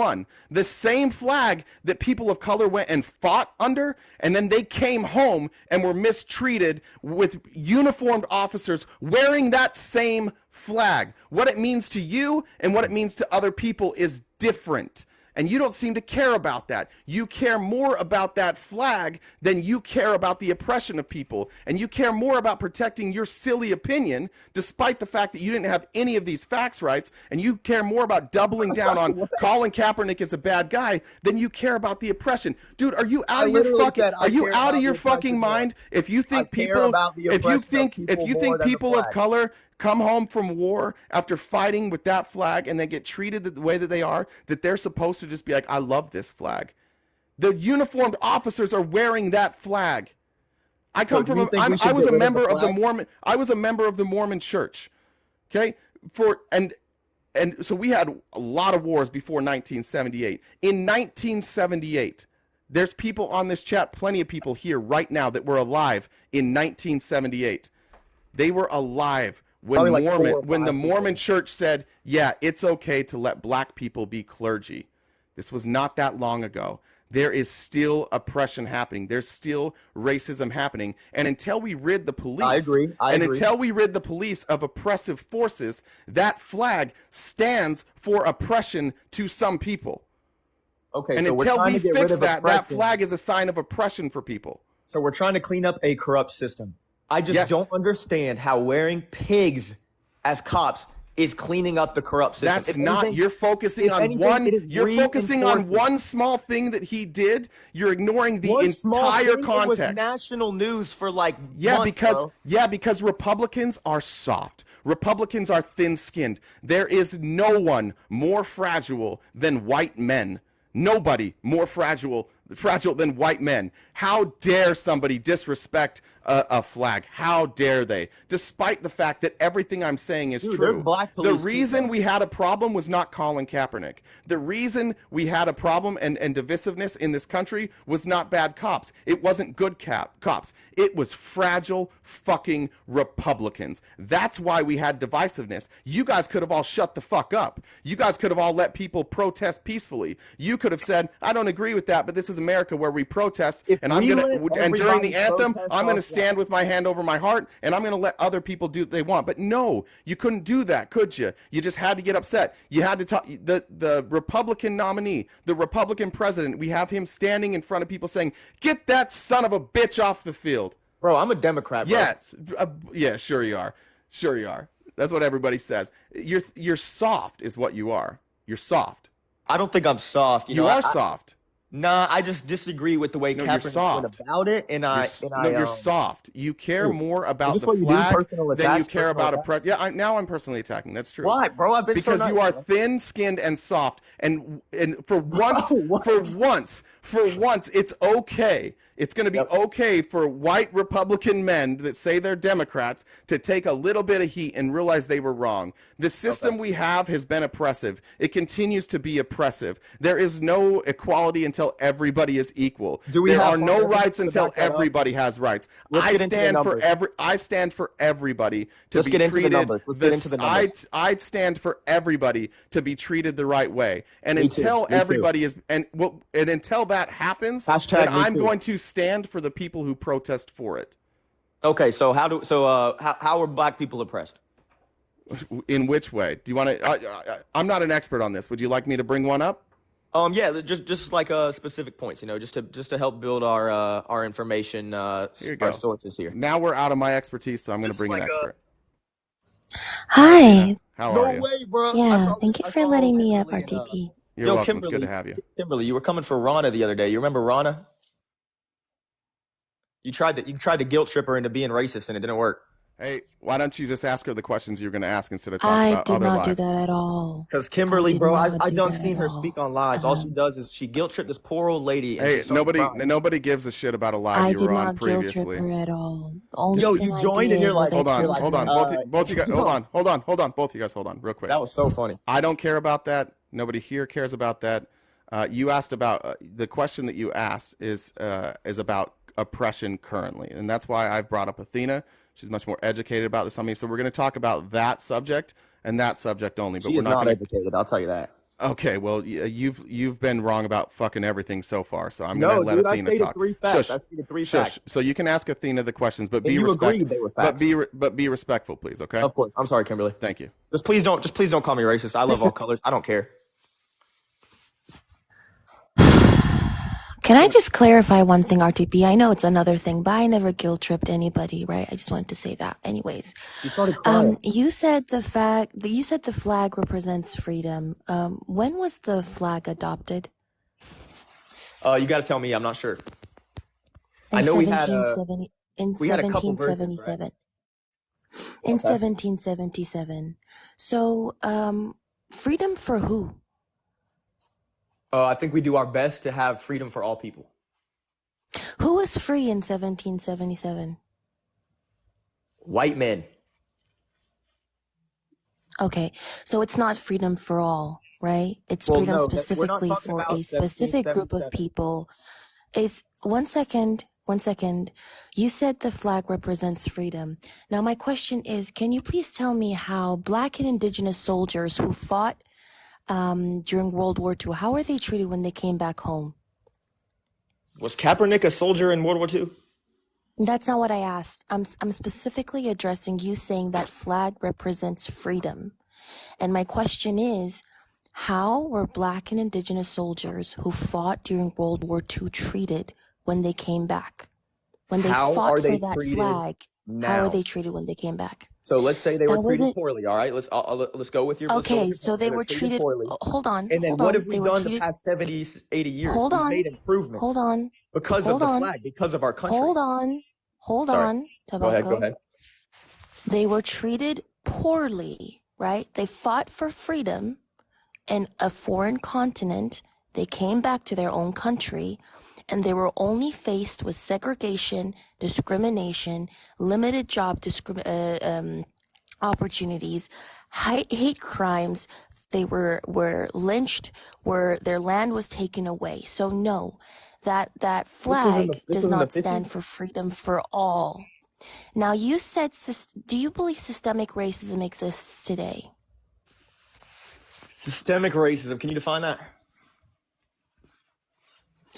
flag that people of color went and fought under, and then they came home and were mistreated with uniformed officers wearing that same flag. What it means to you and what it means to other people is different. And you don't seem to care about that. You care more about that flag than you care about the oppression of people. And you care more about protecting your silly opinion, despite the fact that you didn't have any of these facts rights. And you care more about doubling down on Colin Kaepernick is a bad guy than you care about the oppression. Dude, are you out of your fucking mind? If you think people of color come home from war after fighting with that flag and they get treated the way that they are, that they're supposed to just be like, I love this flag. The uniformed officers are wearing that flag. I was a member of the Mormon church. Okay? And so we had a lot of wars before 1978. In 1978, there's people on this chat, plenty of people here right now that were alive in 1978. They were alive when the Mormon church said, yeah, it's okay to let black people be clergy. This was not that long ago. There is still oppression happening. There's still racism happening. And until we rid the police, I agree. until we rid the police of oppressive forces, that flag stands for oppression to some people. Okay, and so until we fix that flag is a sign of oppression for people. So we're trying to clean up a corrupt system. I just don't understand how wearing pigs as cops is cleaning up the corrupt system. That's If not. anything- You're focusing if on anything, one. it is You're focusing on reinforcing. one small thing that he did. You're ignoring the One small entire thing, it was context. national news for like Yeah, months, because bro. because Republicans are soft. Republicans are thin-skinned. There is no one more fragile than white men. Nobody more fragile than white men. How dare somebody disrespect a flag? How dare they? Despite the fact that everything I'm saying is Dude, true. there's black The police too, reason bro. we had a problem was not Colin Kaepernick. The reason we had a problem and divisiveness in this country was not bad cops. It wasn't good cops. It was fragile fucking Republicans. That's why we had divisiveness. You guys could have all shut the fuck up. You guys could have all let people protest peacefully. You could have said, I don't agree with that, but this is America where we protest. If And I'm we gonna let and during everybody the anthem, protest I'm gonna off stand with my hand over my heart, and I'm gonna let other people do what they want. But no, you couldn't do that, could you? You just had to get upset. You had to talk. The Republican nominee, the Republican president, we have him standing in front of people saying, "Get that son of a bitch off the field." Bro, I'm a Democrat, bro. Yes, yeah, sure you are. Sure you are. That's what everybody says. You're soft, is what you are. You're soft. I don't think I'm soft. You You know, are soft. Nah, I just disagree with the way No, you're Kaepernick soft. went about it, and You're soft. You care more about this the what you do, flag personal than you attacks, care personal about a Yeah, now I'm personally attacking. That's true. Why, bro? I've been Because so nice, you are bro. thin-skinned and soft, and for once, what? for once, it's okay. It's going to be okay for white Republican men that say they're Democrats to take a little bit of heat and realize they were wrong. The system we have has been oppressive. It continues to be oppressive. There is no equality until everybody is equal. Do we there have are no evidence rights to until back that up? everybody has rights. Let's I get into the stand for numbers. I stand for everybody to Let's be get into the treated. numbers. Let's get into the numbers. I'd stand for everybody to be treated the right way. And Me too. until Me too. everybody is and until that happens, Hashtag then me I'm too. going to stand for the people who protest for it. Okay, so how are black people oppressed? In which way? Do you want to I'm not an expert on this. Would you like me to bring one up? Yeah, just like specific points, you know, just to help build our information, Here you our go. sources here. Now we're out of my expertise, so I'm going to Just bring an like, expert. Hi. How No are you? way, bro. Yeah, thank you I for saw letting me up, Kimberly, RTP. You're Yo, welcome. It's good Kimberly, to have you. Kimberly, you were coming for Rana the other day. You remember Rana? You tried to guilt trip her into being racist, and it didn't work. Hey, why don't you just ask her the questions you're going to ask instead of talking I about did other not do lives? that at all. Because Kimberly, did bro, not I do done that seen at her all. speak on lives. All she does is she guilt tripped this poor old lady. And Hey, she started crying. nobody gives a shit about a live I you did were on not guilt trip previously. her at all. The only Yo, thing you I joined and did you're was like- I Hold on, told both her- you guys, hold on, both you guys, hold on, real quick. That was so funny. I don't care about that. Nobody here cares about that. You asked about the question that you asked is about oppression currently, and that's why I brought up Athena. She's much more educated about this than me, so we're going to talk about that subject and that subject only. But She we're is not not going to. educated. I'll tell you that. Okay, well, you've been wrong about fucking everything so far, so I'm No, going to let dude, I Athena stated talk. 3 facts. Shush. I stated 3 Shush. facts. So you can ask Athena the questions, but And be you respectful. agreed they were facts. But be respectful, please. Okay. Of course. I'm sorry, Kimberly. Thank you. Just please don't call me racist. I love Listen. all colors. I don't care. Can I just clarify one thing, RTP? I know it's another thing, but I never guilt tripped anybody, right? I just wanted to say that. Anyways, You started crying. you said the flag represents freedom. When was the flag adopted? You got to tell me. I'm not sure. In I know we had 1770 in we had a couple versions, 1777. In Okay. 1777. So, freedom for who? I think we do our best to have freedom for all people. Who was free in 1777? White men. Okay, so it's not freedom for all, right? It's Well, freedom no, we're not specifically talking for about a specific group of 1777. people. It's one second. You said the flag represents freedom. Now, my question is, can you please tell me how Black and Indigenous soldiers who fought during World War II, how are they treated when they came back home? Was Kaepernick a soldier in World War II? That's not what I asked. I'm specifically addressing you saying that flag represents freedom. And my question is, how were Black and Indigenous soldiers who fought during World War II treated when they came back? When they How fought are for they that treated? flag, How are now. they treated when they came back? So let's say they were Now, treated wasn't poorly. All right, let's go with your okay? So they they were were treated treated. poorly. Hold on, And then hold what have on. we They were done the treated. past 70, 80 years? Hold We've on, made improvements hold on, because of hold the on, flag, because of our country. hold on, hold Sorry. on, Go ahead. Go Tobacco. ahead. They were treated poorly, right? They fought for freedom in a foreign continent. They came back to their own country, and they were only faced with segregation, discrimination, limited job opportunities, hate crimes. They were lynched, where their land was taken away. So no, that This flag was does in the not 50s. stand for freedom for all. Now, you said, do you believe systemic racism exists today? Systemic racism. Can you define that?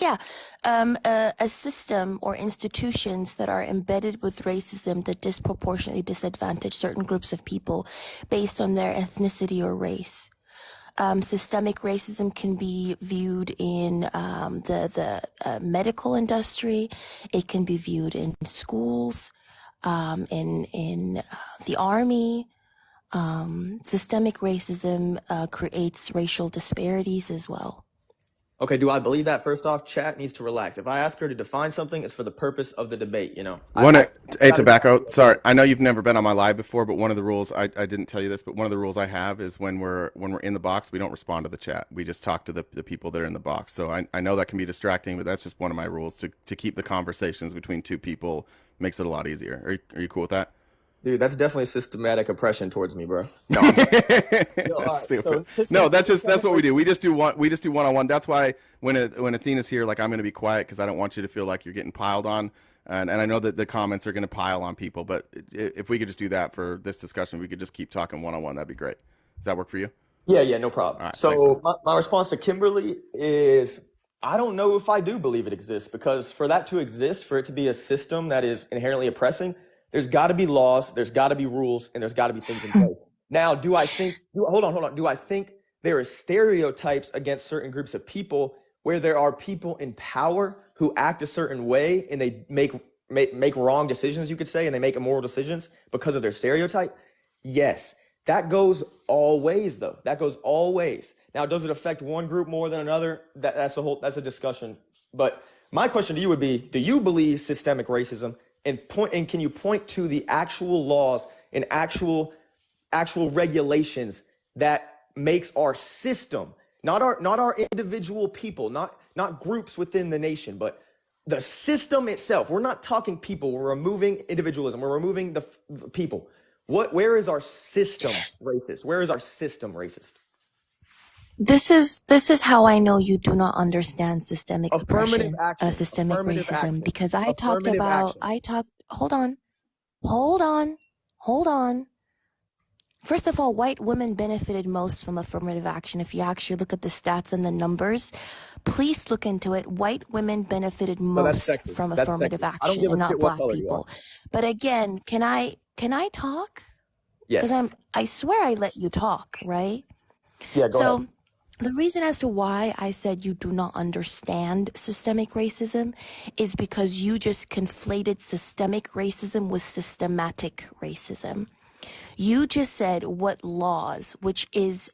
Yeah, a system or institutions that are embedded with racism that disproportionately disadvantage certain groups of people based on their ethnicity or race. Systemic racism can be viewed in the medical industry. It can be viewed in schools, in the army. Systemic racism creates racial disparities as well. Okay, do I believe that? First off, chat needs to relax. If I ask her to define something, it's for the purpose of the debate, you know. Hey, Tobacco, sorry, I know you've never been on my live before, but one of the rules, I didn't tell you this, but one of the rules I have is when we're in the box, we don't respond to the chat. We just talk to the people that are in the box. So I know that can be distracting, but that's just one of my rules to keep the conversations between two people. Makes it a lot easier. Are you cool with that? Dude, that's definitely systematic oppression towards me, bro. No, that's stupid. No, that's what we do. We just do one-on-one. That's why when Athena's here, like, I'm going to be quiet because I don't want you to feel like you're getting piled on. And I know that the comments are going to pile on people, but if we could just do that for this discussion, we could just keep talking one-on-one. That'd be great. Does that work for you? Yeah, no problem. Right, so my response to Kimberly is, I don't know if I do believe it exists, because for that to exist, for it to be a system that is inherently oppressing, there's got to be laws, there's got to be rules, and there's got to be things in place. Now, hold on. Do I think there are stereotypes against certain groups of people where there are people in power who act a certain way and they make wrong decisions, you could say, and they make immoral decisions because of their stereotype? Yes. That goes all ways, though. That goes all ways. Now, does it affect one group more than another? That's a discussion. But my question to you would be, do you believe systemic racism? And can you point to the actual laws and actual regulations that makes our system, not our individual people, not groups within the nation, but the system itself? We're not talking people. We're removing individualism. We're removing the people. Where is our system racist? Where is our system racist? This is how I know you do not understand systemic Affirmative oppression, action. systemic Affirmative racism, action. because Affirmative action. hold on. First of all, white women benefited most from affirmative action. If you actually look at the stats and the numbers, please look into it. White women benefited most from affirmative action, and not black people. But again, can I talk? Yes. Because I swear I let you talk, right? Yeah, go ahead. The reason as to why I said you do not understand systemic racism is because you just conflated systemic racism with systematic racism. You just said what laws, which is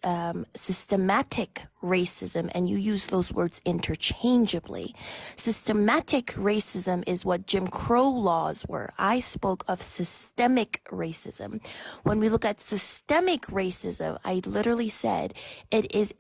systematic racism, and you use those words interchangeably. Systematic racism is what Jim Crow laws were. I spoke of systemic racism. When we look at systemic racism, I literally said it is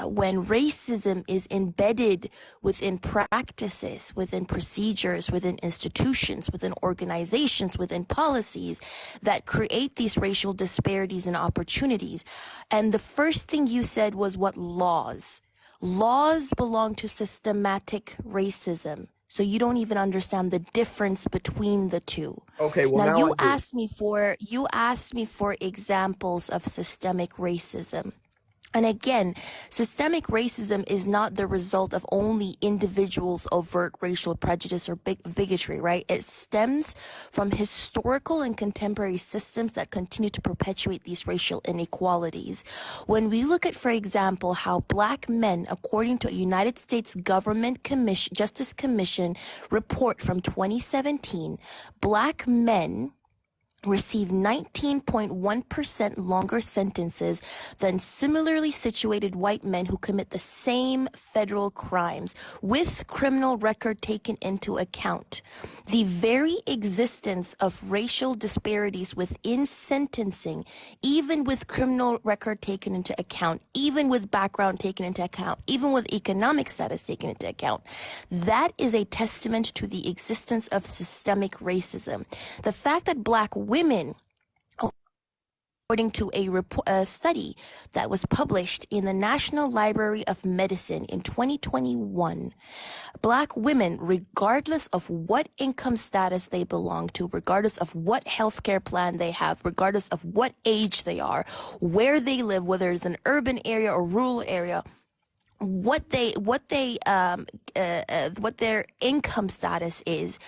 when racism is embedded within practices, within procedures, within institutions, within organizations, within policies that create these racial disparities and opportunities. And the first thing you said was what laws? Laws belong to systematic racism. So you don't even understand the difference between the two. Okay, well, now you I do. asked me for examples of systemic racism. And again, systemic racism is not the result of only individuals' overt racial prejudice or bigotry, right? It stems from historical and contemporary systems that continue to perpetuate these racial inequalities. When we look at, for example, how black men, according to a United States Government Justice Commission report from 2017, black men receive 19.1% longer sentences than similarly situated white men who commit the same federal crimes, with criminal record taken into account. The very existence of racial disparities within sentencing, even with criminal record taken into account, even with background taken into account, even with economic status taken into account, that is a testament to the existence of systemic racism. The fact that black women, according to a study that was published in the National Library of Medicine in 2021, black women, regardless of what income status they belong to, regardless of what healthcare plan they have, regardless of what age they are, where they live, whether it's an urban area or rural area, what their income status is,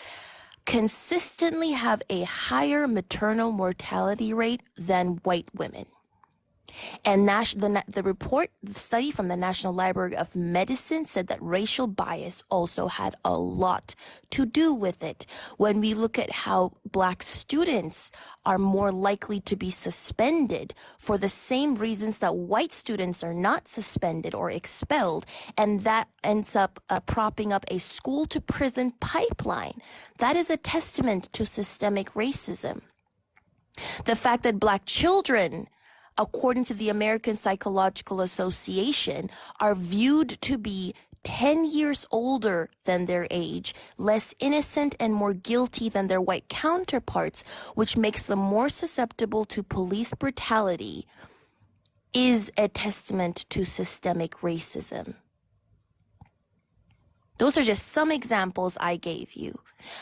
consistently have a higher maternal mortality rate than white women. And the study from the National Library of Medicine said that racial bias also had a lot to do with it. When we look at how black students are more likely to be suspended for the same reasons that white students are not suspended or expelled, and that ends up propping up a school to prison pipeline, that is a testament to systemic racism. The fact that black children, according to the American Psychological Association, are viewed to be 10 years older than their age, less innocent and more guilty than their white counterparts, which makes them more susceptible to police brutality, is a testament to systemic racism. Those are just some examples I gave you.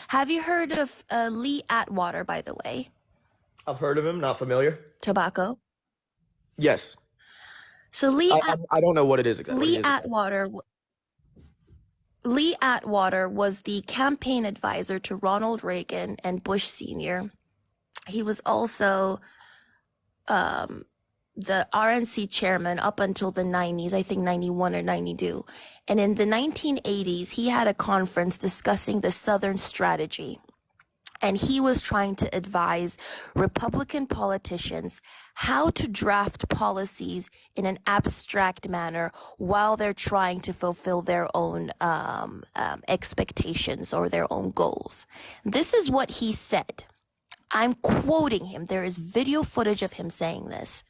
Have you heard of Lee Atwater, by the way? I've heard of him, not familiar. Tobacco? Yes. So I don't know what it is exactly. Lee Atwater was the campaign advisor to Ronald Reagan and Bush Sr. He was also the RNC chairman up until the 90s, I think 91 or 92. And in the 1980s, he had a conference discussing the Southern strategy. And he was trying to advise Republican politicians how to draft policies in an abstract manner while they're trying to fulfill their own expectations or their own goals. This is what he said. I'm quoting him. There is video footage of him saying this.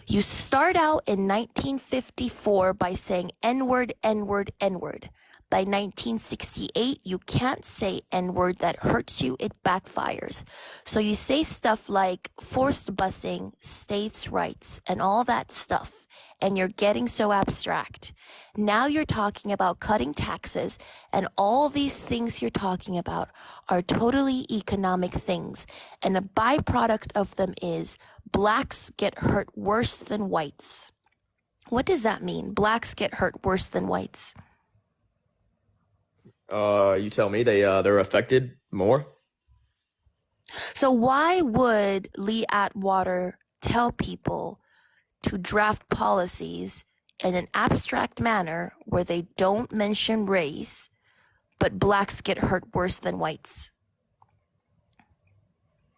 You start out in 1954 by saying N-word, N-word, N-word. By 1968, you can't say N-word. That hurts you. It backfires. So you say stuff like forced busing, states' rights, and all that stuff, and you're getting so abstract. Now you're talking about cutting taxes, and all these things you're talking about are totally economic things. And a byproduct of them is blacks get hurt worse than whites. What does that mean? Blacks get hurt worse than whites. You tell me. They're affected more. So why would Lee Atwater tell people to draft policies in an abstract manner where they don't mention race, but blacks get hurt worse than whites?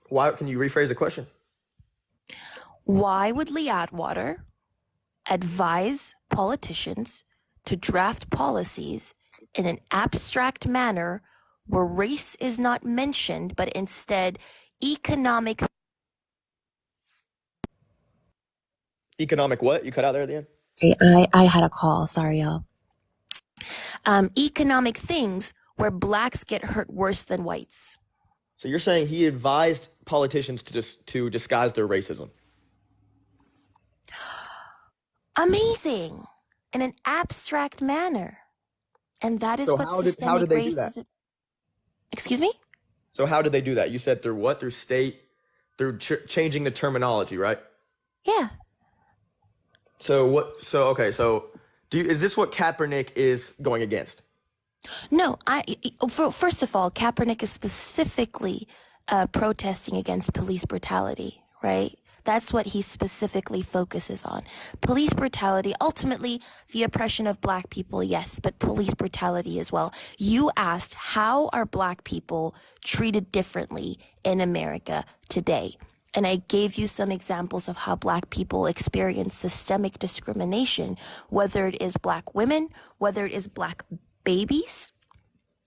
Why? Can you rephrase the question? Why would Lee Atwater advise politicians to draft policies in an abstract manner where race is not mentioned, but instead economic what? You cut out there at the end? I had a call. Sorry, y'all. Economic things where blacks get hurt worse than whites. So you're saying he advised politicians to disguise their racism? Amazing. In an abstract manner. And that is So what how systemic did they do that? racism... Excuse me? So how did they do that? You said through what? Through changing the terminology, right? Yeah. So what? So okay. So is this what Kaepernick is going against? No, first of all, Kaepernick is specifically protesting against police brutality, right? That's what he specifically focuses on. Police brutality, ultimately the oppression of black people, yes, but police brutality as well. You asked, how are black people treated differently in America today? And I gave you some examples of how black people experience systemic discrimination, whether it is black women, whether it is black babies,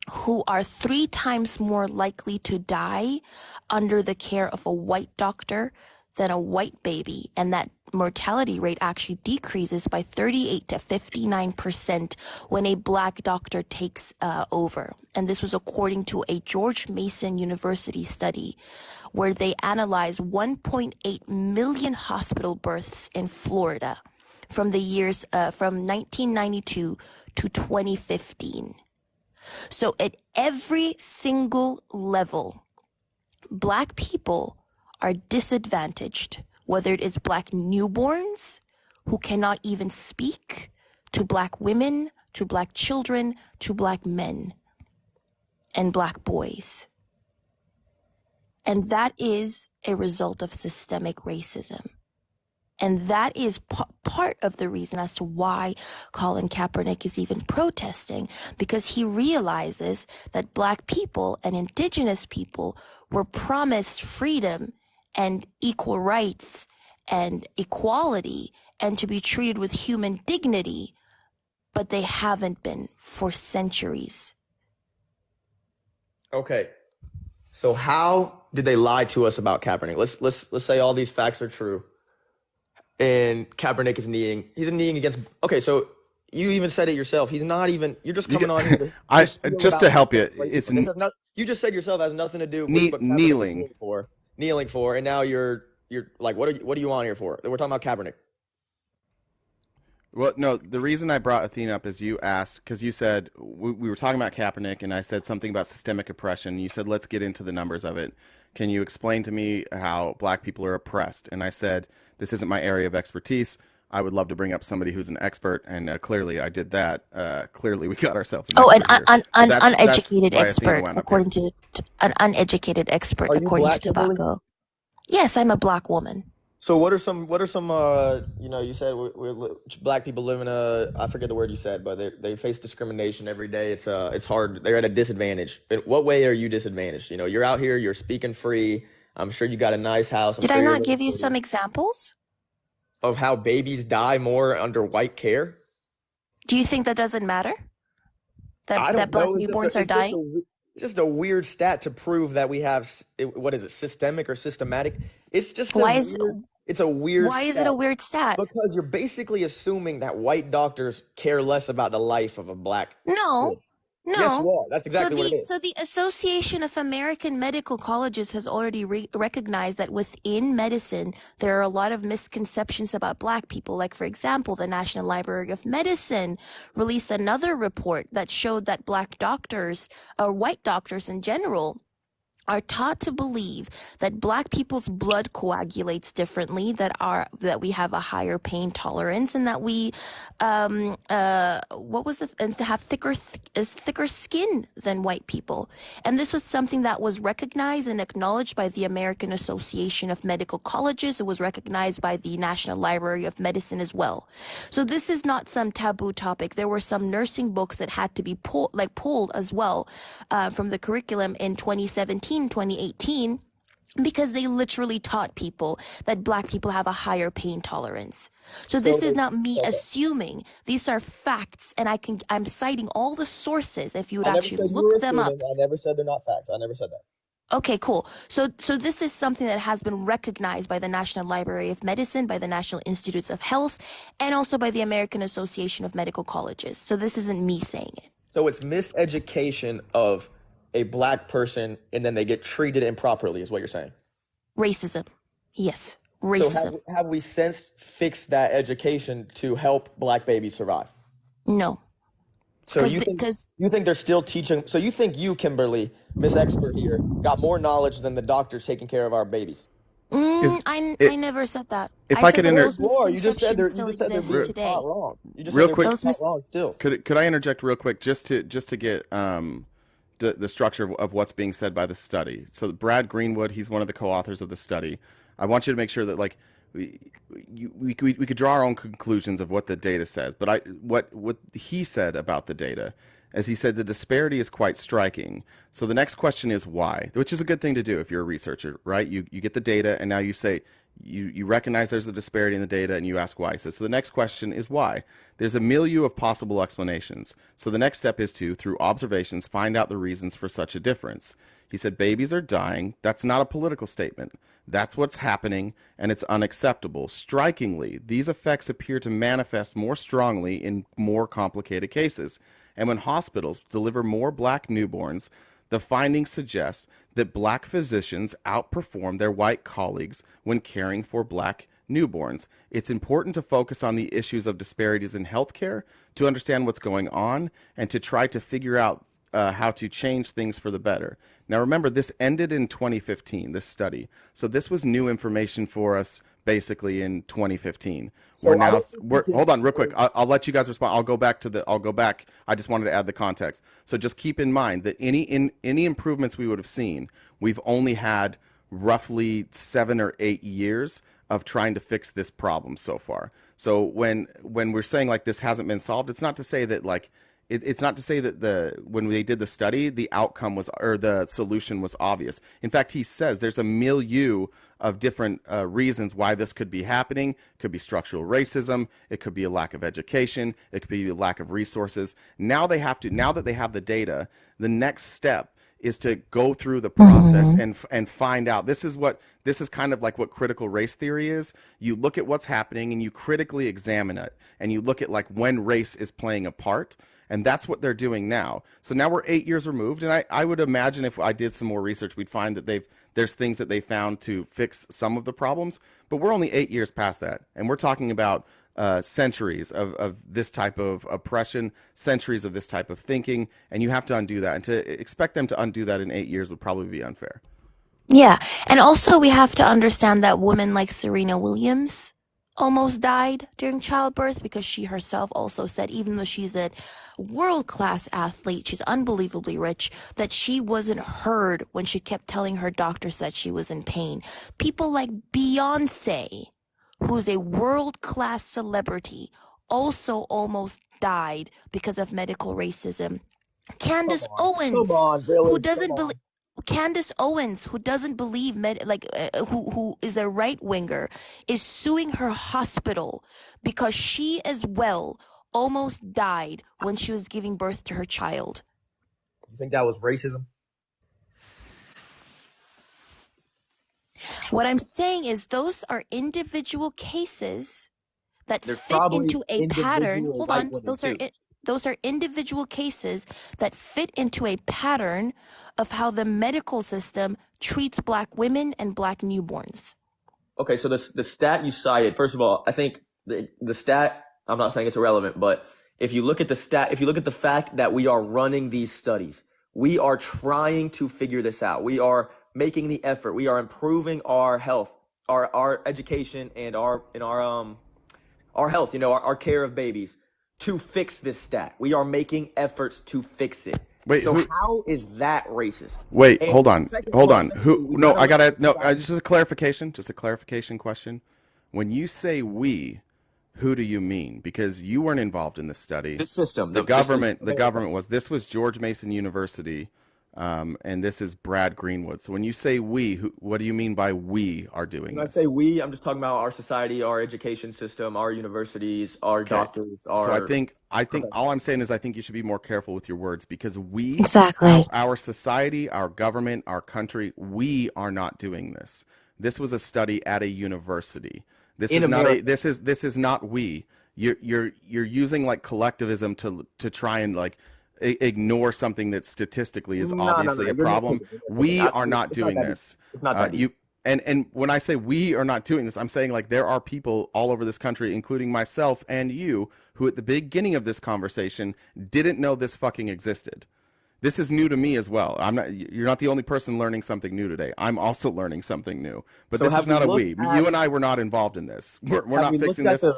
who are 3 times more likely to die under the care of a white doctor than a white baby. And that mortality rate actually decreases by 38 to 59% when a black doctor takes over. And this was according to a George Mason University study where they analyzed 1.8 million hospital births in Florida from the years from 1992 to 2015. So at every single level, black people are disadvantaged, whether it is black newborns who cannot even speak, to black women, to black children, to black men and black boys. And that is a result of systemic racism. And that is part of the reason as to why Colin Kaepernick is even protesting, because he realizes that black people and indigenous people were promised freedom and equal rights and equality and to be treated with human dignity, but they haven't been for centuries. Okay. So how did they lie to us about Kaepernick? Let's say all these facts are true. And Kaepernick is kneeing. He's kneeing against. Okay, so you even said it yourself. He's not even. You're just coming on here. Just to help you, it's you just said yourself has nothing to do with what kneeling for, and now you're like, what do you want here for? We're talking about Kaepernick. Well, no, the reason I brought Athena up is you asked, because you said, we were talking about Kaepernick, and I said something about systemic oppression. You said, let's get into the numbers of it. Can you explain to me how black people are oppressed? And I said, this isn't my area of expertise. I would love to bring up somebody who's an expert, and clearly I did that. Clearly we got ourselves an expert uneducated expert, according to an uneducated expert, according to Tobacco. Yes, I'm a black woman. So what are some you said we're black people live in I forget the word you said, but they face discrimination every day. It's hard. They're at a disadvantage. In what way are you disadvantaged? You're out here, you're speaking free. I'm sure you got a nice house. Did I not give you some examples of how babies die more under white care? Do you think that doesn't matter? That black newborns are dying? It's just a weird stat to prove that we have, what is it, systemic or systematic? It's just it's a weird Why is it a weird stat? Because you're basically assuming that white doctors care less about the life of a black No. No. Yes, you are. That's exactly what it is. So the Association of American Medical Colleges has already recognized that within medicine, there are a lot of misconceptions about black people. Like, for example, the National Library of Medicine released another report that showed that black doctors, or white doctors in general, are taught to believe that black people's blood coagulates differently, that we have a higher pain tolerance, and that we and have thicker skin than white people. And this was something that was recognized and acknowledged by the American Association of Medical Colleges. It was recognized by the National Library of Medicine as well. So this is not some taboo topic. There were some nursing books that had to be pulled as well from the curriculum in 2017, 2018, because they literally taught people that black people have a higher pain tolerance. So this is not me assuming. These are facts, and I'm citing all the sources if you would actually look them up. I never said they're not facts. I never said that. Okay, cool. So this is something that has been recognized by the National Library of Medicine, by the National Institutes of Health, and also by the American Association of Medical Colleges. So this isn't me saying it. So it's miseducation of a black person, and then they get treated improperly, is what you're saying? Racism. Yes, racism. So have we since fixed that education to help black babies survive? No. So you think they're still teaching? So you think you, Kimberly, Miss Expert here, got more knowledge than the doctors taking care of our babies? I never said that. If I I said could that inter- those You just said misconceptions you still just said they're exist being today. taught wrong. You just real said they're quick, being taught wrong still. could I interject real quick just to get the structure of what's being said by the study. So Brad Greenwood, he's one of the co-authors of the study. I want you to make sure that like we could draw our own conclusions of what the data says, but what he said about the data, as he said, the disparity is quite striking. So the next question is why, which is a good thing to do if you're a researcher, right? You get the data and now you say you recognize there's a disparity in the data and you ask why. So the next question is why. There's a milieu of possible explanations. So the next step is to, through observations, find out the reasons for such a difference. He said babies are dying. That's not a political statement. That's what's happening, and it's unacceptable. Strikingly, these effects appear to manifest more strongly in more complicated cases. And when hospitals deliver more black newborns, the findings suggest that black physicians outperform their white colleagues when caring for black newborns. It's important to focus on the issues of disparities in healthcare, to understand what's going on, and to try to figure out how to change things for the better. Now, remember, this ended in 2015, this study. So this was new information for us basically in 2015. So Hold on real quick. I'll let you guys respond. I'll go back. I just wanted to add the context. So just keep in mind that any improvements we would have seen, we've only had roughly 7 or 8 years of trying to fix this problem so far. So when we're saying like this hasn't been solved, it's not to say that like it's not to say that when they did the study, the outcome was, or the solution was obvious. In fact, he says there's a milieu of different reasons why this could be happening. It could be structural racism. It could be a lack of education. It could be a lack of resources. Now that they have the data, the next step is to go through the process and find out. This is kind of like what critical race theory is. You look at what's happening and you critically examine it, and you look at like when race is playing a part. And that's what they're doing now. So now we're 8 years removed, and I would imagine if I did some more research, we'd find that there's things that they found to fix some of the problems. But we're only 8 years past that, and we're talking about centuries of this type of oppression, centuries of this type of thinking, and you have to undo that. And to expect them to undo that in 8 years would probably be unfair. Yeah, and also we have to understand that women like Serena Williams almost died during childbirth because she herself also said, even though she's a world-class athlete, she's unbelievably rich, that she wasn't heard when she kept telling her doctors that she was in pain. People like Beyonce, who's a world-class celebrity, also almost died because of medical racism. Candace Owens, who doesn't believe... Candace Owens, who doesn't believe who is a right winger, is suing her hospital because she as well almost died when she was giving birth to her child. You think that was racism? What I'm saying is those are individual cases that fit into a pattern. Hold on, those are individual cases that fit into a pattern of how the medical system treats black women and black newborns. Okay, so the stat you cited, first of all, I think the stat, I'm not saying it's irrelevant, but if you look at the stat, if you look at the fact that we are running these studies, we are trying to figure this out. We are making the effort. We are improving our health, our education, and our health, our care of babies, to fix this stat. We are making efforts to fix it. Wait, so how is that racist? Wait, hold on. Just a clarification question. When you say we, who do you mean? Because you weren't involved in this study. The system. The government was. This was George Mason University, and this is Brad Greenwood. So when you say we, what do you mean by we are doing this? When I say we, I'm just talking about our society, our education system, our universities, our doctors. So I think all I'm saying is I think you should be more careful with your words, because we, exactly, our society, our government, our country, we are not doing this. This was a study at a university. This is not we. You're using like collectivism to try and like ignore something that statistically is obviously a problem. We are not doing this. And when I say we are not doing this, I'm saying like there are people all over this country, including myself and you, who at the beginning of this conversation didn't know this fucking existed. This is new to me as well. You're not the only person learning something new today. I'm also learning something new. But So this have is not we a we. looked at- You and I were not involved in this. We're have not we fixing looked at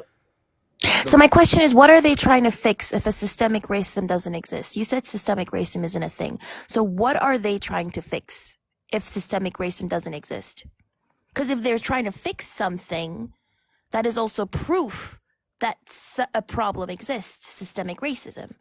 this. So my question is, what are they trying to fix if a systemic racism doesn't exist? You said systemic racism isn't a thing. So what are they trying to fix if systemic racism doesn't exist? Because if they're trying to fix something, that is also proof that a problem exists, systemic racism.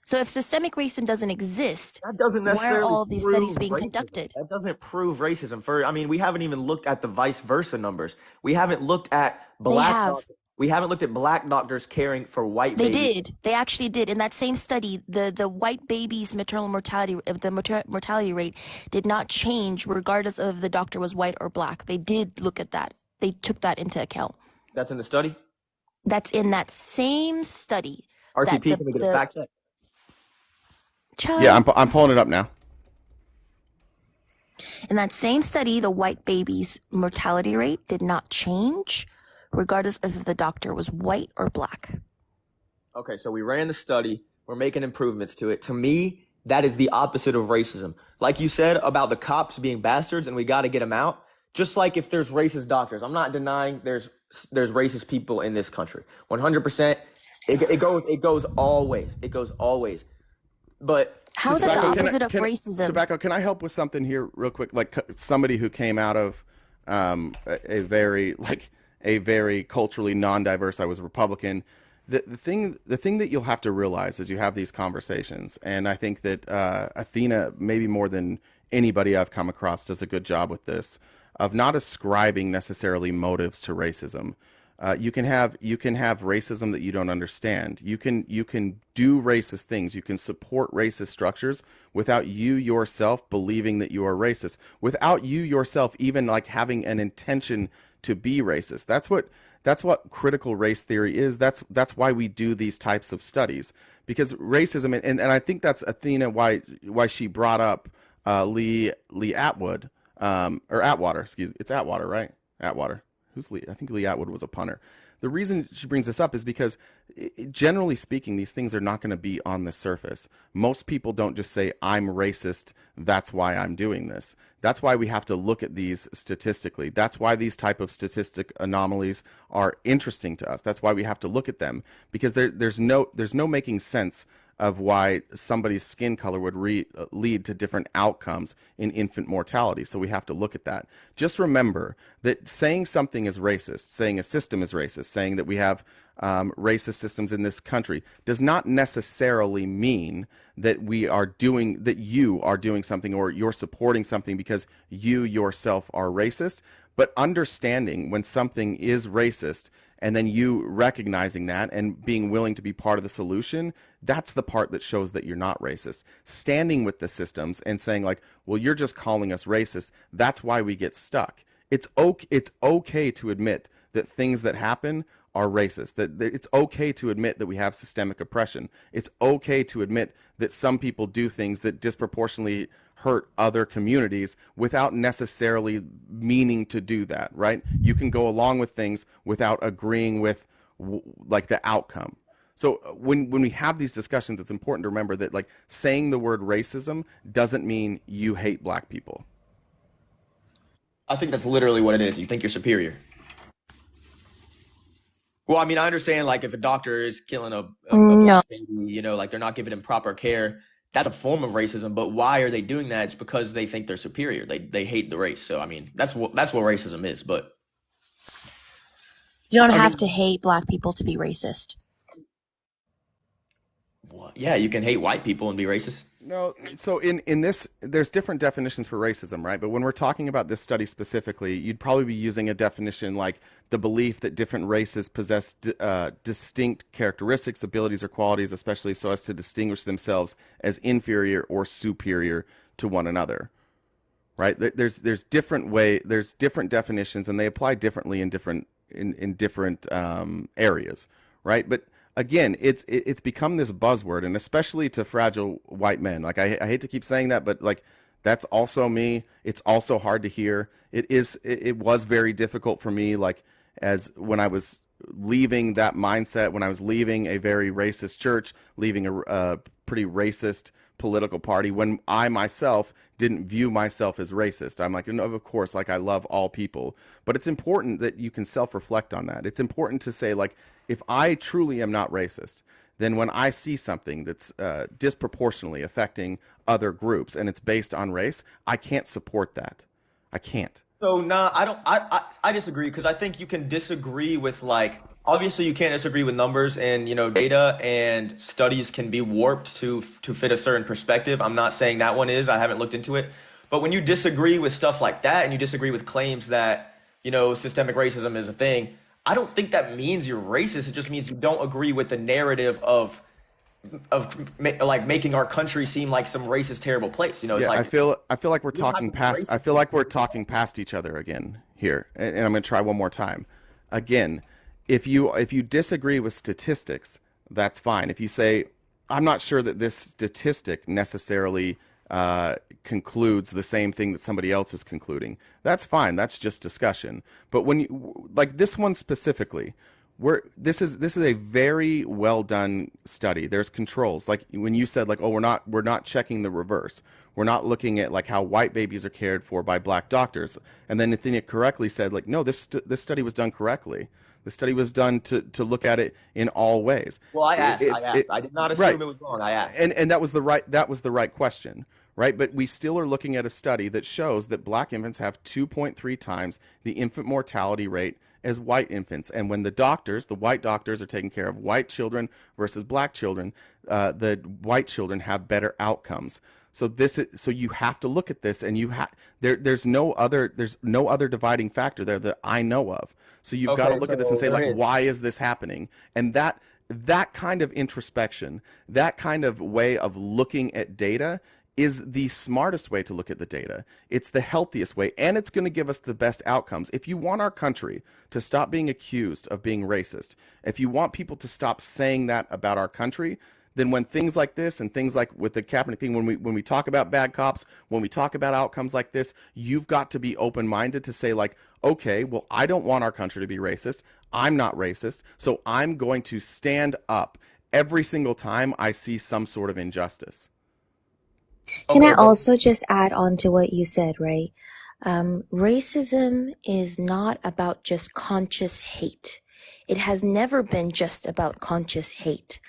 So if systemic racism doesn't exist, That doesn't why are necessarily all these studies prove being racism. conducted? That doesn't prove racism. We haven't even looked at the vice versa numbers. We haven't looked at have. We haven't looked at black doctors caring for white They babies. did. They actually did. In that same study, the white baby's maternal mortality, mortality rate did not change regardless of the doctor was white or black. They did look at that. They took that into account. That's in the study. That's in that same study. RTP, can we get a fact check? Child, Yeah, I'm pulling it up now. in that same study, the white baby's mortality rate did not change regardless of if the doctor was white or black. Okay, so we ran the study. We're making improvements to it. To me, that is the opposite of racism. Like you said about the cops being bastards and we got to get them out. Just like if there's racist doctors, I'm not denying there's racist people in this country. 100%. It goes all ways. It goes all ways. But How is that the Tobacco, opposite of racism? Tobacco, can I help with something here real quick? Like somebody who came out of a very culturally non-diverse, I was a Republican. The thing that you'll have to realize as you have these conversations, and I think that Athena, maybe more than anybody I've come across, does a good job with this, of not ascribing necessarily motives to racism. You can have racism that you don't understand. You can do racist things. You can support racist structures without you yourself believing that you are racist, without you yourself even like having an intention to be racist. That's what critical race theory is. That's why we do these types of studies, because racism, and I think that's Athena why she brought up Lee Atwood, or Atwater, excuse me. It's Atwater, right? Atwater. Who's Lee? I think Lee Atwood was a punter. The reason she brings this up is because, generally speaking, these things are not going to be on the surface. Most people don't just say, I'm racist, that's why I'm doing this. That's why we have to look at these statistically. That's why these type of statistic anomalies are interesting to us. That's why we have to look at them, because there's no making sense of why somebody's skin color would lead to different outcomes in infant mortality. So we have to look at that. Just remember that saying something is racist, saying a system is racist, saying that we have racist systems in this country does not necessarily mean that you are doing something or you're supporting something because you yourself are racist. But understanding when something is racist and then you recognizing that and being willing to be part of the solution, that's the part that shows that you're not racist. Standing with the systems and saying like, well, you're just calling us racist, that's why we get stuck. It's okay to admit that things that happen are racist, that it's okay to admit that we have systemic oppression. It's okay to admit that some people do things that disproportionately hurt other communities without necessarily meaning to do that, right? You can go along with things without agreeing with like the outcome. So when we have these discussions, it's important to remember that like saying the word racism doesn't mean you hate black people. I think that's literally what it is. You think you're superior. Well, I mean, I understand like if a doctor is killing a black baby, you know, like they're not giving him proper care. That's a form of racism, but why are they doing that? It's because they think they're superior. They hate the race. So I mean, that's what racism is. But You don't have to hate black people to be racist. yeah, you can hate white people and be racist. No, so in this, there's different definitions for racism, right? But when we're talking about this study specifically, you'd probably be using a definition like the belief that different races possess distinct characteristics, abilities, or qualities, especially so as to distinguish themselves as inferior or superior to one another, right? There's different definitions, and they apply differently in different areas, right? But again, it's become this buzzword, and especially to fragile white men. Like I hate to keep saying that, but like that's also me. It's also hard to hear. It was very difficult for me, like as when I was leaving that mindset, when I was leaving a very racist church, leaving a pretty racist political party when I myself didn't view myself as racist. I'm like, no, of course, like I love all people, but it's important that you can self-reflect on that. It's important to say, like, if I truly am not racist, then when I see something that's disproportionately affecting other groups and it's based on race, I can't support that. I can't. So nah, I don't. I disagree because I think you can disagree with, like, obviously you can't disagree with numbers, and data and studies can be warped to fit a certain perspective. I'm not saying that one is. I haven't looked into it, but when you disagree with stuff like that and you disagree with claims that systemic racism is a thing, I don't think that means you're racist. It just means you don't agree with the narrative of like making our country seem like some racist, terrible place. It's Yeah, like I feel like we're you don't have talking to be past. I racist. feel like we're talking past each other again here, and I'm going to try one more time. Again, if you disagree with statistics, that's fine. If you say, I'm not sure that this statistic necessarily concludes the same thing that somebody else is concluding, that's fine. That's just discussion. But when you, like this one specifically, this is a very well done study. There's controls. Like when you said, like, oh, we're not checking the reverse. We're not looking at like how white babies are cared for by black doctors. And then Athena correctly said, like, no, this study was done correctly. The study was done to look at it in all ways. Well, I asked. It- I asked. it- I did not assume right. it was wrong. I asked. And that was the right question, right? But we still are looking at a study that shows that black infants have 2.3 times the infant mortality rate as white infants. And when the white doctors are taking care of white children versus black children, the white children have better outcomes. So you have to look at this, and there's no other dividing factor there that I know of. So you've got to Okay, look at this and so say, there like, is. why is this happening? And that kind of introspection, that kind of way of looking at data is the smartest way to look at the data. It's the healthiest way, and it's going to give us the best outcomes. If you want our country to stop being accused of being racist, if you want people to stop saying that about our country, then when things like this and things like with the Kaepernick thing, when we talk about bad cops, when we talk about outcomes like this, you've got to be open-minded to say, like, okay, well, I don't want our country to be racist. I'm not racist, so I'm going to stand up every single time I see some sort of injustice. Can I Okay, but also just add on to what you said, right? Racism is not about just conscious hate. It has never been just about conscious hate.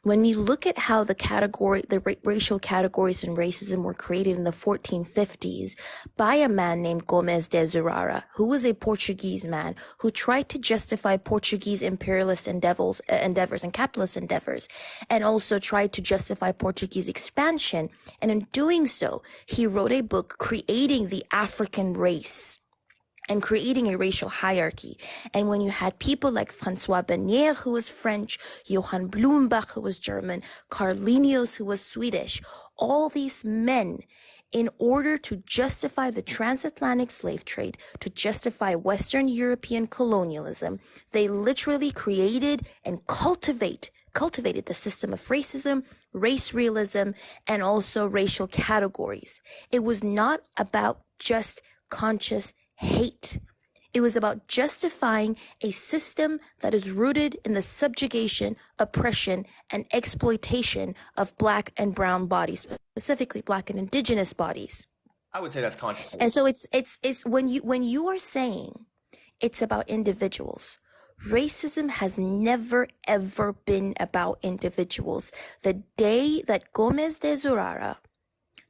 When we look at how the racial categories in racism were created in the 1450s by a man named Gomes de Zurara, who was a Portuguese man who tried to justify Portuguese imperialist endeavors and capitalist endeavors, and also tried to justify Portuguese expansion. And in doing so, he wrote a book creating the African race and creating a racial hierarchy. And when you had people like François Bernier, who was French, Johann Blumenbach, who was German, Carl Linnaeus, who was Swedish, all these men, in order to justify the transatlantic slave trade, to justify Western European colonialism, they literally created and cultivated the system of racism, race realism, and also racial categories. It was not about just conscious hate. It was about justifying a system that is rooted in the subjugation, oppression, and exploitation of black and brown bodies, specifically black and indigenous bodies. I would say that's conscious. And so it's when you are saying it's about individuals, racism has never ever been about individuals. The day that Gomes de Zurara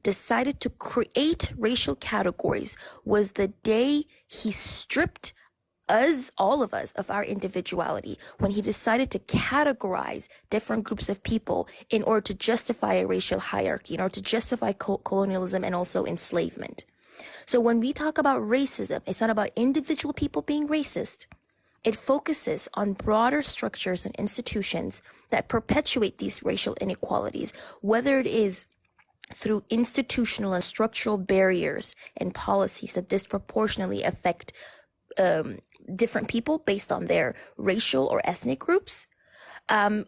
decided to create racial categories was the day he stripped all of us, of our individuality, when he decided to categorize different groups of people in order to justify a racial hierarchy, in order to justify colonialism and also enslavement. So when we talk about racism, it's not about individual people being racist. It focuses on broader structures and institutions that perpetuate these racial inequalities, whether it is through institutional and structural barriers and policies that disproportionately affect different people based on their racial or ethnic groups,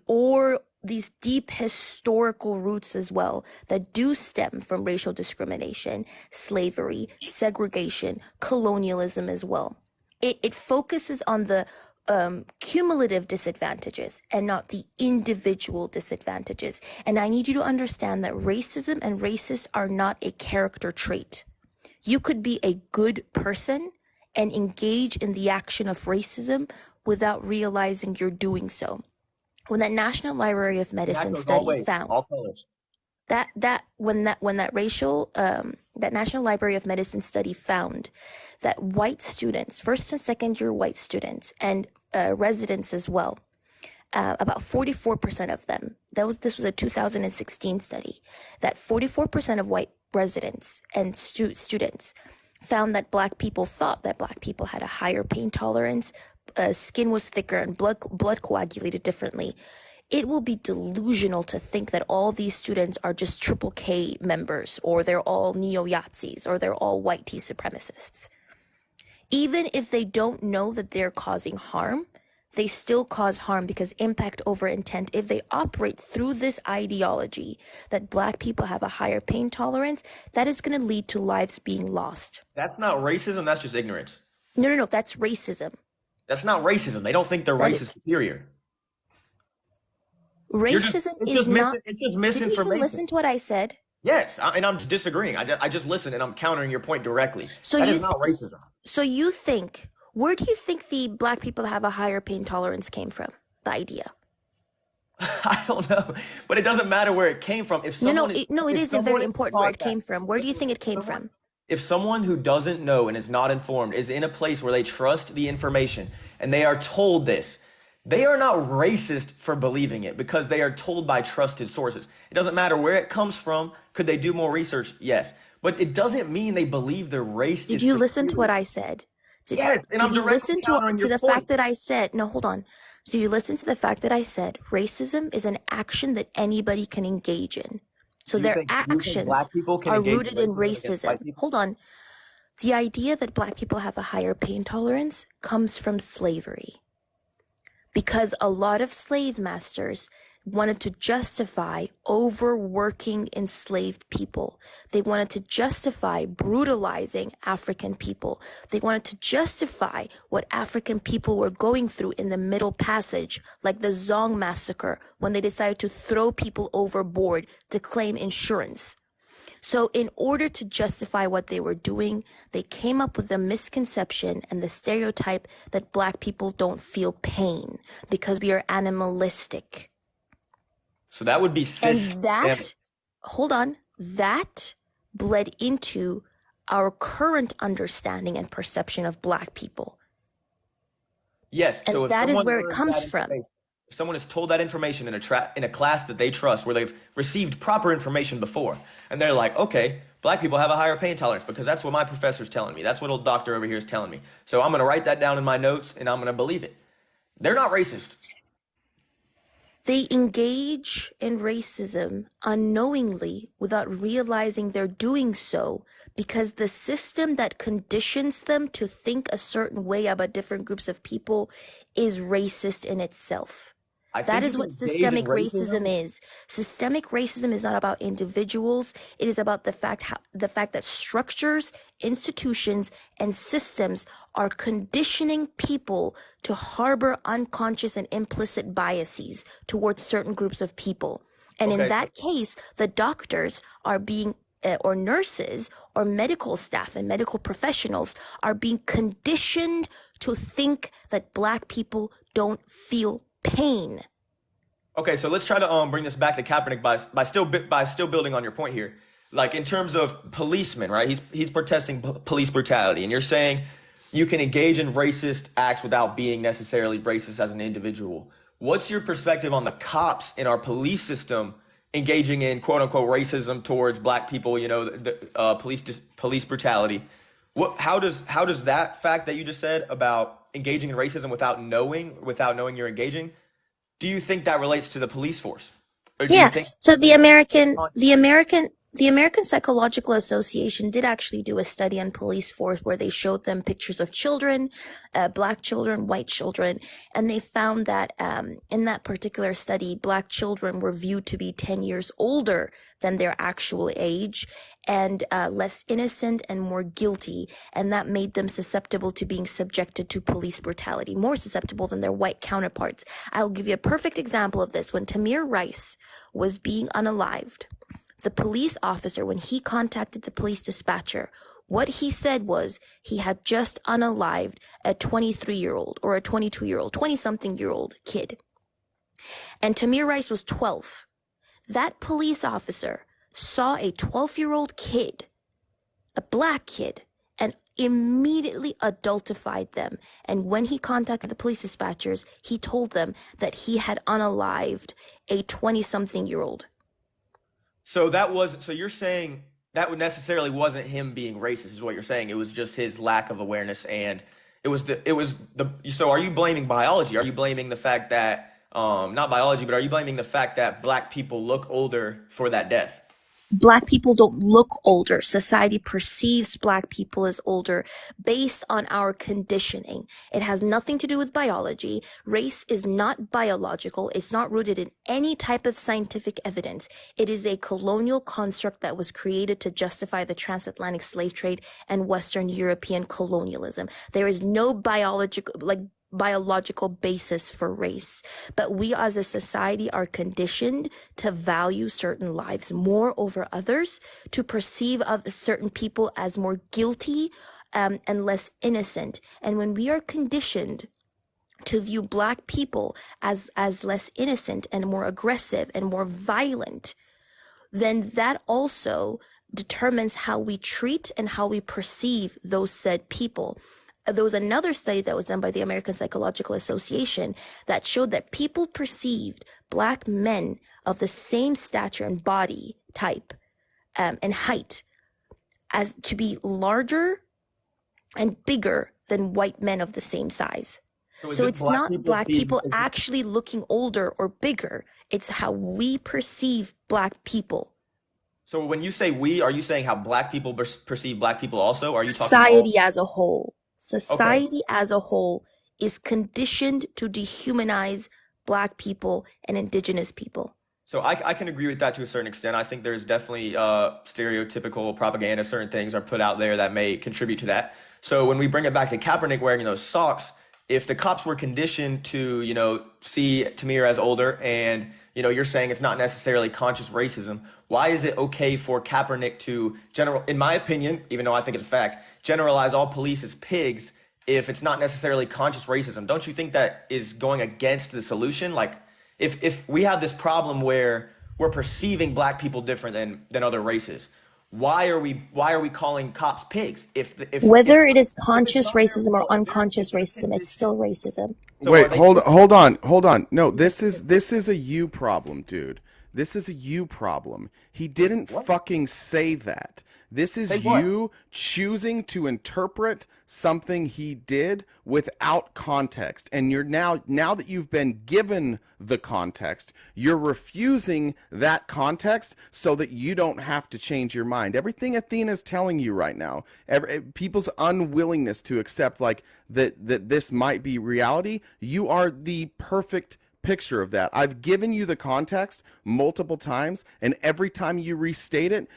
or these deep historical roots as well that do stem from racial discrimination, slavery, segregation, colonialism as well. It focuses on the cumulative disadvantages and not the individual disadvantages. And I need you to understand that racism and racist are not a character trait. You could be a good person and engage in the action of racism without realizing you're doing so. When that National Library of Medicine study found that National Library of Medicine study found that white students, first and second year white students, and residents as well, about 44% of them, this was a 2016 study, that 44% of white residents and students found that Black people thought that Black people had a higher pain tolerance, skin was thicker, and blood coagulated differently. It will be delusional to think that all these students are just Triple K members, or they're all neo-Yazis, or they're all white tea supremacists. Even if they don't know that they're causing harm, they still cause harm because impact over intent. If they operate through this ideology that Black people have a higher pain tolerance, that is going to lead to lives being lost. That's not racism. That's just ignorance. No, that's racism. That's not racism. They don't think their race is superior. Racism is not. It's just misinformation. Did you listen to what I said? Yes, and I'm disagreeing. I just listened and I'm countering your point directly. So that is not racism. So you think, where do you think the Black people have a higher pain tolerance came from? The idea. I don't know, but it doesn't matter where it came from. If someone it is very important where it came from. Where do you think it came from? If someone who doesn't know and is not informed is in a place where they trust the information and they are told this, they are not racist for believing it because they are told by trusted sources. It doesn't matter where it comes from. Could they do more research? Yes. But it doesn't mean they believe their race Did you listen to what I said? Yes, and I'm directly listen to the fact that I said, no, hold on. So you listen to the fact that I said racism is an action that anybody can engage in. So their actions are rooted in racism. Hold on. The idea that Black people have a higher pain tolerance comes from slavery. Because a lot of slave masters wanted to justify overworking enslaved people. They wanted to justify brutalizing African people. They wanted to justify what African people were going through in the Middle Passage, like the Zong massacre, when they decided to throw people overboard to claim insurance. So in order to justify what they were doing, they came up with the misconception and the stereotype that Black people don't feel pain because we are animalistic. So that would be that bled into our current understanding and perception of Black people. Yes, and so if that is where it comes from. If someone is told that information in a class that they trust, where they've received proper information before, and they're like, okay, Black people have a higher pain tolerance because that's what my professor's telling me. That's what old doctor over here is telling me. So I'm going to write that down in my notes and I'm going to believe it. They're not racist. They engage in racism unknowingly without realizing they're doing so because the system that conditions them to think a certain way about different groups of people is racist in itself. That is what systemic racism is. Systemic racism is not about individuals. It is about the fact that structures, institutions, and systems are conditioning people to harbor unconscious and implicit biases towards certain groups of people. And in that case, the doctors are being or nurses or medical staff and medical professionals are being conditioned to think that Black people don't feel pain. Okay, so let's try to bring this back to Kaepernick by still building on your point here. Like in terms of policemen, right? He's protesting police brutality, and you're saying you can engage in racist acts without being necessarily racist as an individual. What's your perspective on the cops in our police system engaging in quote unquote racism towards Black people? You know, the police brutality. How does that fact that you just said about engaging in racism without knowing you're engaging? Do you think that relates to the police force? Yeah. So the American The American Psychological Association did actually do a study on police force where they showed them pictures of children, black children, white children, and they found that in that particular study, black children were viewed to be 10 years older than their actual age and less innocent and more guilty, and that made them susceptible to being subjected to police brutality, more susceptible than their white counterparts. I'll give you a perfect example of this. When Tamir Rice was being unalived, the police officer, when he contacted the police dispatcher, what he said was he had just unalived a 23-year-old or a 22-year-old, 20-something-year-old kid. And Tamir Rice was 12. That police officer saw a 12-year-old kid, a black kid, and immediately adultified them. And when he contacted the police dispatchers, he told them that he had unalived a 20-something-year-old. So you're saying that necessarily wasn't him being racist, is what you're saying. It was just his lack of awareness, and so are you blaming biology? Are you blaming the fact that, not biology, but are you blaming the fact that black people look older for that death? Black people don't look older. Society perceives black people as older based on our conditioning. It has nothing to do with biology. Race is not biological. It's not rooted in any type of scientific evidence. It is a colonial construct that was created to justify the transatlantic slave trade and Western European colonialism. There is no biological basis for race, but we as a society are conditioned to value certain lives more over others, to perceive of certain people as more guilty and less innocent. And when we are conditioned to view black people as less innocent and more aggressive and more violent, then that also determines how we treat and how we perceive those said people. There was another study that was done by the American Psychological Association that showed that people perceived black men of the same stature and body type and height as to be larger and bigger than white men of the same size. So it's not black people actually looking older or bigger. It's how we perceive black people. So when you say we, are you saying how black people perceive black people also? Are you talking society as a whole? Society as a whole is conditioned to dehumanize black people and indigenous people. So I can agree with that to a certain extent. I think there's definitely stereotypical propaganda. Certain things are put out there that may contribute to that. So when we bring it back to Kaepernick wearing those socks, if the cops were conditioned to, see Tamir as older and, you're saying it's not necessarily conscious racism, why is it okay for Kaepernick to in my opinion, even though I think it's a fact, generalize all police as pigs if it's not necessarily conscious racism? Don't you think that is going against the solution? Like if we have this problem where we're perceiving black people different than other races, why are we calling cops pigs? Whether it is conscious racism or unconscious racism, it's still racism. So wait, hold on. No, this is a you problem, dude. This is a you problem. He didn't fucking say that. This is you choosing to interpret something he did without context. And you're now that you've been given the context, you're refusing that context so that you don't have to change your mind. Everything Athena's telling you right now, people's unwillingness to accept that this might be reality, you are the perfect picture of that. I've given you the context multiple times, and every time you restate it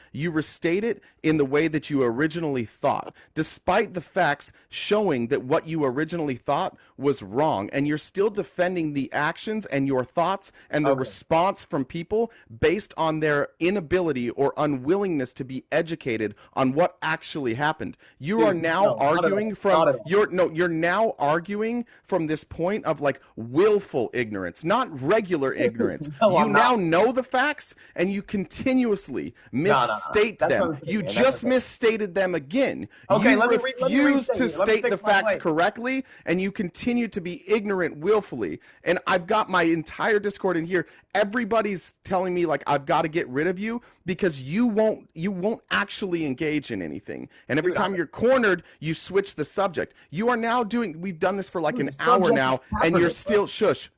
in the way that you originally thought, despite the facts showing that what you originally thought was wrong, and you're still defending the actions and your thoughts and the response from people based on their inability or unwillingness to be educated on what actually happened. You're now arguing from this point of willful ignorance, not regular ignorance. You now know the facts and you continuously misstate them. You just misstated them again. You refuse to state the facts correctly, and you continue to be ignorant willfully. And I've got my entire Discord in here. Everybody's telling me I've got to get rid of you because you won't actually engage in anything. And every time you're cornered, you switch the subject. You are now we've done this for an hour now, and you're still shush.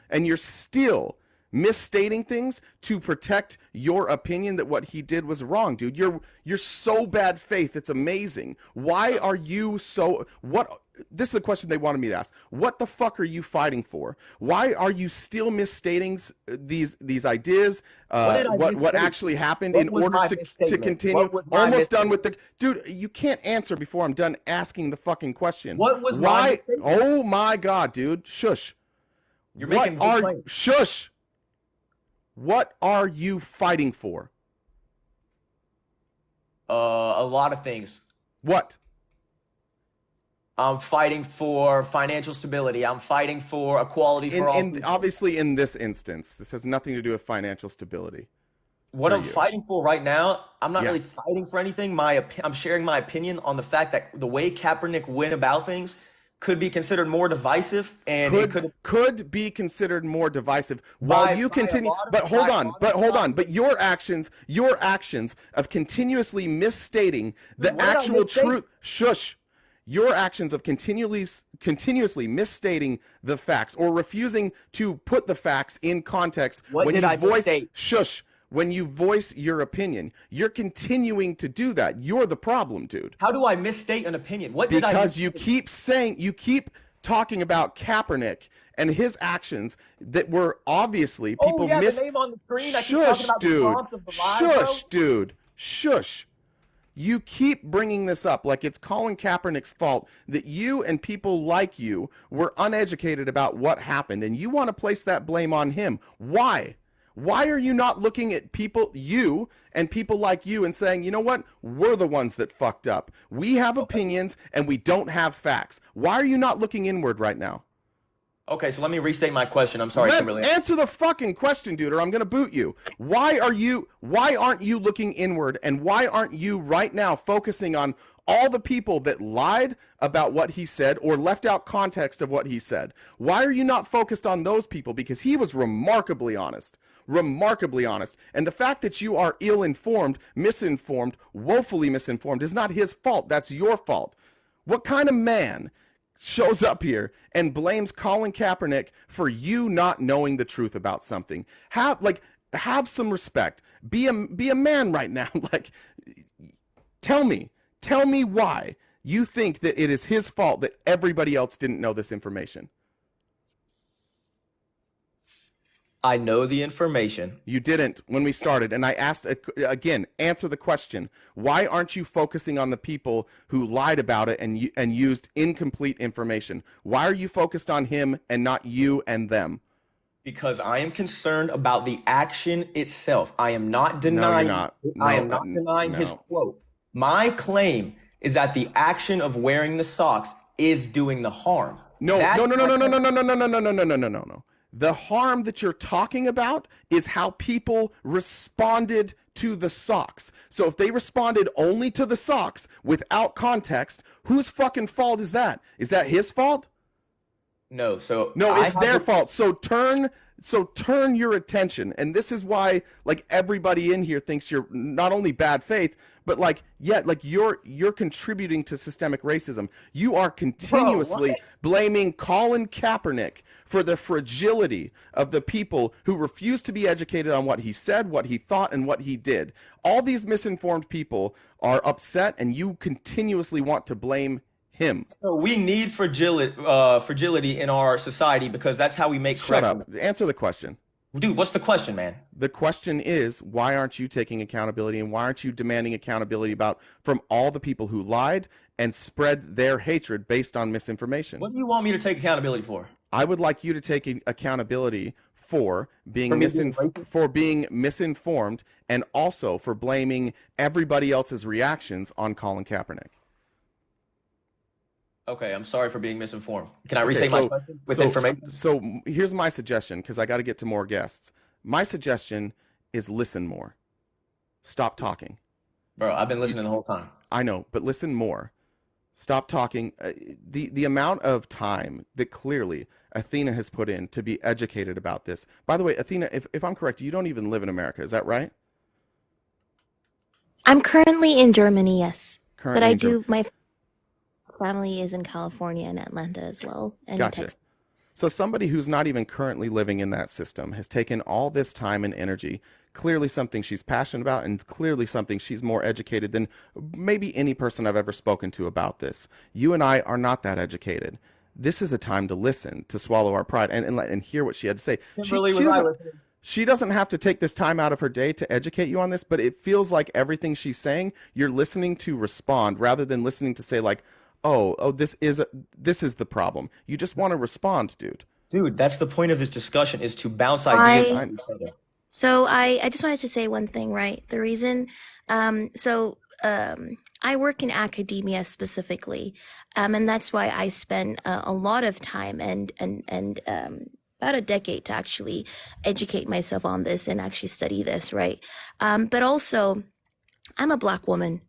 And you're still misstating things to protect your opinion that what he did was wrong, dude. You're so bad faith. It's amazing. Why are you so what this is the question they wanted me to ask. What the fuck are you fighting for? Why are you still misstating these ideas? What actually happened in order to continue? Almost done with the dude. You can't answer before I'm done asking the fucking question. What was my mistake? Oh my god, dude! Shush. You're making big claims. Shush. What are you fighting for? A lot of things. What? I'm fighting for financial stability. I'm fighting for equality for all people. Obviously, in this instance, this has nothing to do with financial stability. What I'm fighting for right now, I'm not really fighting for anything. I'm sharing my opinion on the fact that the way Kaepernick went about things could be considered more divisive, and could be considered more divisive while you continue. But hold on. But your actions of continuously misstating the actual truth. Shush. Your actions of continuously misstating the facts or refusing to put the facts in context. What did I misstate? Shush. When you voice your opinion, you're continuing to do that. You're the problem, dude. How do I misstate an opinion? Because you keep talking about Kaepernick and his actions that were obviously people the name on the screen. I keep talking about the prompt of the live, Shush, dude. Shush. You keep bringing this up like it's Colin Kaepernick's fault that you and people like you were uneducated about what happened, and you want to place that blame on him. Why? Why are you not looking at you and people like you and saying, you know what? We're the ones that fucked up. We have opinions and we don't have facts. Why are you not looking inward right now? Okay, so let me restate my question. I'm sorry, Kimberly. Answer the fucking question, dude, or I'm gonna boot you. Why aren't you looking inward, and why aren't you right now focusing on all the people that lied about what he said or left out context of what he said? Why are you not focused on those people? Because he was remarkably honest. And the fact that you are ill-informed, misinformed, woefully misinformed is not his fault. That's your fault. What kind of man shows up here and blames Colin Kaepernick for you not knowing the truth about something? Have some respect. Be a man right now. Tell me why you think that it is his fault that everybody else didn't know this information. I know the information. You didn't when we started, and I asked again. Answer the question: why aren't you focusing on the people who lied about it and used incomplete information? Why are you focused on him and not you and them? Because I am concerned about the action itself. I am not denying. I am not denying his quote. My claim is that the action of wearing the socks is doing the harm. No. The harm that you're talking about is how people responded to the socks. So if they responded only to the socks without context, whose fucking fault is that? Is that his fault? No. No, it's their fault. So turn your attention. And this is why everybody in here thinks you're not only bad faith, but you're contributing to systemic racism. You are continuously blaming Colin Kaepernick for the fragility of the people who refuse to be educated on what he said, what he thought, and what he did. All these misinformed people are upset, and you continuously want to blame him. So we need fragility in our society because that's how we make corrections. Shut up. Answer the question. Dude, what's the question, man? The question is, why aren't you taking accountability, and why aren't you demanding accountability from all the people who lied and spread their hatred based on misinformation? What do you want me to take accountability for? I would like you to take accountability for being misinformed and also for blaming everybody else's reactions on Colin Kaepernick. Okay, I'm sorry for being misinformed. Can I restate my question with information? So here's my suggestion, because I got to get to more guests. My suggestion is listen more. Stop talking. Bro, I've been listening the whole time. I know, but listen more. Stop talking. The amount of time that clearly Athena has put in to be educated about this. By the way, Athena, if I'm correct, you don't even live in America. Is that right? I'm currently in Germany, yes. Currently but I do, my family is in California and Atlanta as well. And Gotcha. So somebody who's not even currently living in that system has taken all this time and energy, clearly something she's passionate about, and clearly something she's more educated than maybe any person I've ever spoken to about this. You and I are not that educated. This is a time to listen, to swallow our pride, and hear what she had to say. Kimberly, was I listening? She doesn't have to take this time out of her day to educate you on this, but it feels like everything she's saying, you're listening to respond rather than listening to say like, oh, this is the problem. You just want to respond, dude. Dude, that's the point of this discussion, is to bounce ideas off each other. So I just wanted to say one thing, right? The reason, I work in academia specifically, and that's why I spend a lot of time and about a decade to actually educate myself on this and actually study this, right? But also, I'm a Black woman,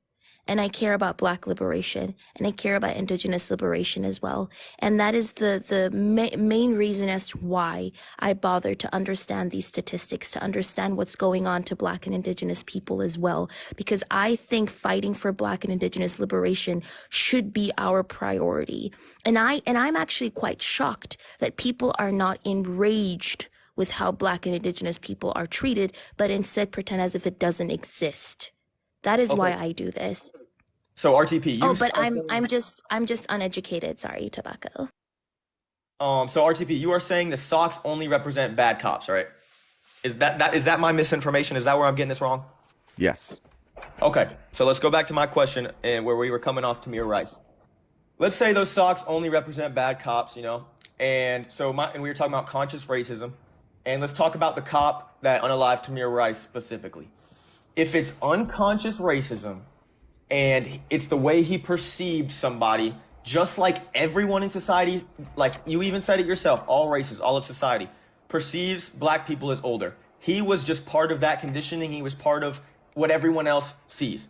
and I care about Black liberation, and I care about Indigenous liberation as well. And that is the main reason as to why I bother to understand these statistics, to understand what's going on to Black and Indigenous people as well. Because I think fighting for Black and Indigenous liberation should be our priority. And I'm actually quite shocked that people are not enraged with how Black and Indigenous people are treated, but instead pretend as if it doesn't exist. That is why I do this. So RTP, I'm just uneducated. Sorry, Tobacco. So RTP, you are saying the socks only represent bad cops, right? Is that my misinformation? Is that where I'm getting this wrong? Yes. Okay, so let's go back to my question and where we were coming off Tamir Rice. Let's say those socks only represent bad cops, and we were talking about conscious racism, and let's talk about the cop that unalived Tamir Rice specifically. If it's unconscious racism and it's the way he perceived somebody, just like everyone in society, like you even said it yourself, all races, all of society, perceives Black people as older. He was just part of that conditioning. He was part of what everyone else sees.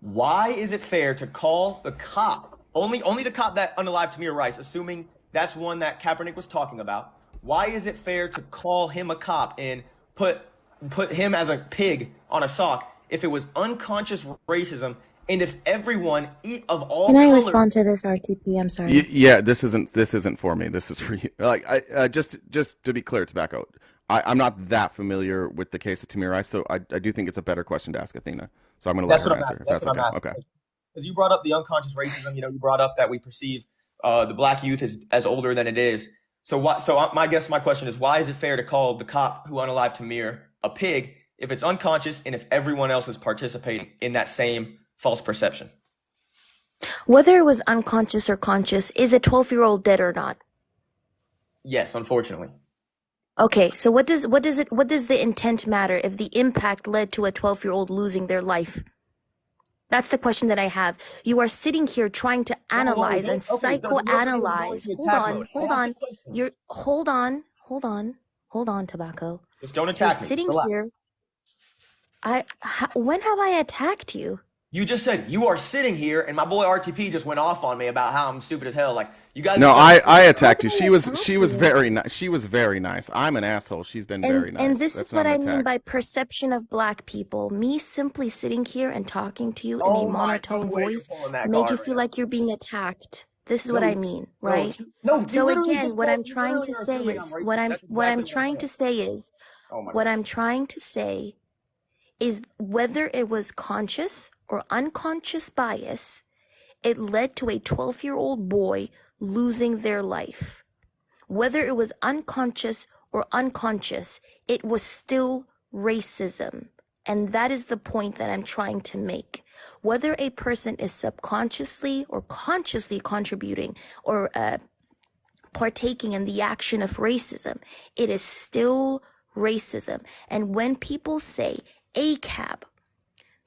Why is it fair to call the cop, only the cop that unalived Tamir Rice, assuming that's one that Kaepernick was talking about, why is it fair to call him a cop and put him as a pig on a sock if it was unconscious racism, and if everyone of all Can I colors... respond to this, RTP? I'm sorry. Yeah, this isn't for me. This is for you. Like, just to be clear, Tobacco, I'm not that familiar with the case of Tamir Rice, so I do think it's a better question to ask Athena. So I'm going to let her answer. That's what I'm asking. Okay. Because you brought up the unconscious racism. You brought up that we perceive the Black youth as older than it is. So my question is, why is it fair to call the cop who unalived Tamir a pig if it's unconscious and if everyone else is participating in that same false perception? Whether it was unconscious or conscious, is a 12-year-old dead or not? Yes, unfortunately. Okay, so what does the intent matter if the impact led to a 12-year-old losing their life? That's the question that I have. You are sitting here trying to analyze and psychoanalyze. Hold on, Tobacco. Just don't attack me. You're sitting Relax. here. When have I attacked you? You just said you are sitting here, and my boy RTP just went off on me about how I'm stupid as hell. Like, you guys. No, I attacked you. She was very nice. She was very nice. I'm an asshole. She's been very nice. And this is what I mean by perception of Black people. Me simply sitting here and talking to you in a monotone voice made you feel like you're being attacked. This is what I mean, right? So again, what I'm trying to say is whether it was conscious or unconscious bias, it led to a 12-year-old boy losing their life. Whether it was unconscious or unconscious, it was still racism. And that is the point that I'm trying to make. Whether a person is subconsciously or consciously contributing or partaking in the action of racism, it is still racism. And when people say ACAB,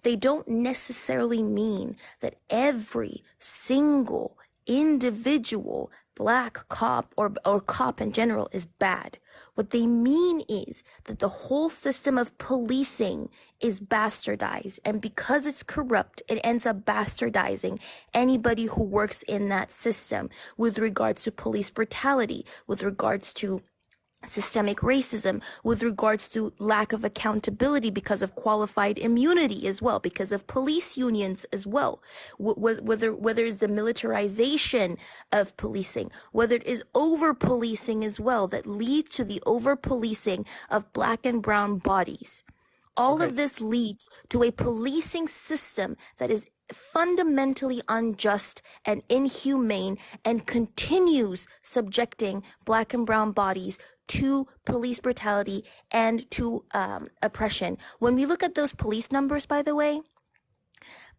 they don't necessarily mean that every single individual Black cop or cop in general is bad. What they mean is that the whole system of policing is bastardized, and because it's corrupt, it ends up bastardizing anybody who works in that system with regards to police brutality, with regards to systemic racism, with regards to lack of accountability because of qualified immunity as well, because of police unions as well, whether it's the militarization of policing, whether it is over policing as well that leads to the over policing of black and brown bodies. All of this leads to a policing system that is fundamentally unjust and inhumane and continues subjecting black and brown bodies to police brutality and to oppression. When we look at those police numbers, by the way,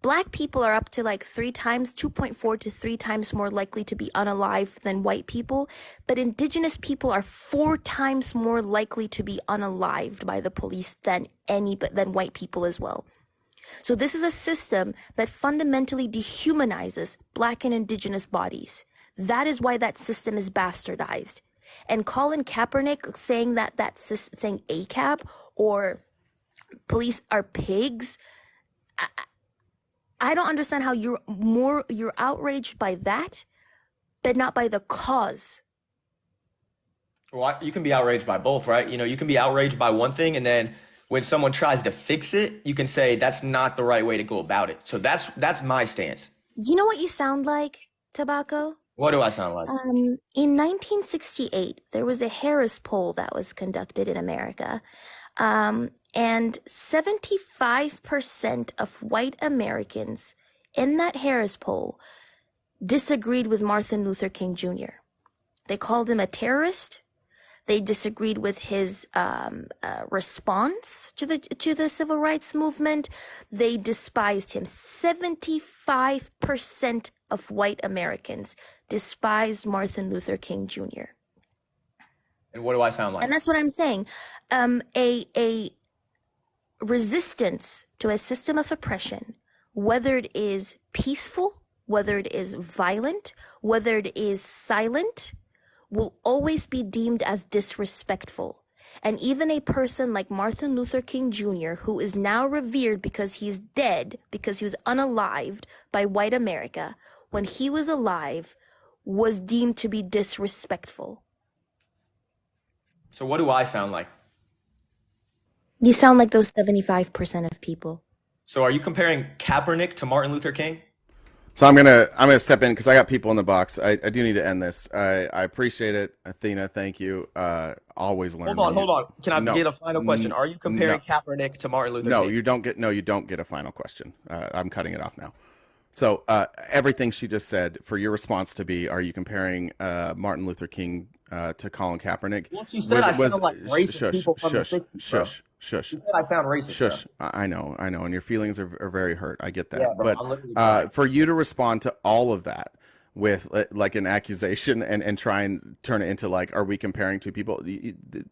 black people are up to like 2.4 to 3 times more likely to be unalive than white people, but indigenous people are 4 times more likely to be unalived by the police than white people as well. So this is a system that fundamentally dehumanizes black and indigenous bodies. That is why that system is bastardized. And Colin Kaepernick saying saying ACAB or police are pigs, I don't understand how you're outraged by that, but not by the cause. Well, you can be outraged by both, right? You can be outraged by one thing, and then when someone tries to fix it, you can say that's not the right way to go about it. So that's my stance. You know what you sound like, Tobacco? What do I sound like? In 1968, there was a Harris poll that was conducted in America. And 75% of white Americans in that Harris poll disagreed with Martin Luther King Jr. They called him a terrorist. They disagreed with his response to the civil rights movement. They despised him. 75% of white Americans despised Martin Luther King Jr. And what do I sound like? And that's what I'm saying. A resistance to a system of oppression, whether it is peaceful, whether it is violent, whether it is silent, will always be deemed as disrespectful. And even a person like Martin Luther King Jr., who is now revered because he's dead, because he was unalived by white America, when he was alive, was deemed to be disrespectful. So what do I sound like? You sound like those 75% of people. So are you comparing Kaepernick to Martin Luther King? So I'm gonna step in because I got people in the box. I do need to end this. I appreciate it, Athena. Thank you. Always learn. Hold on. Can I get a final question? Are you comparing Kaepernick to Martin Luther King? You don't get a final question. I'm cutting it off now. So everything she just said for your response to be, are you comparing Martin Luther King to Colin Kaepernick? Well, she said I sound like racist people from the 60s, bro. Shush. She said I sound racist. Shush. Bro. I know, and your feelings are very hurt. I get that. Yeah, bro, but for you to respond to all of that with like an accusation and try and turn it into like, are we comparing two people?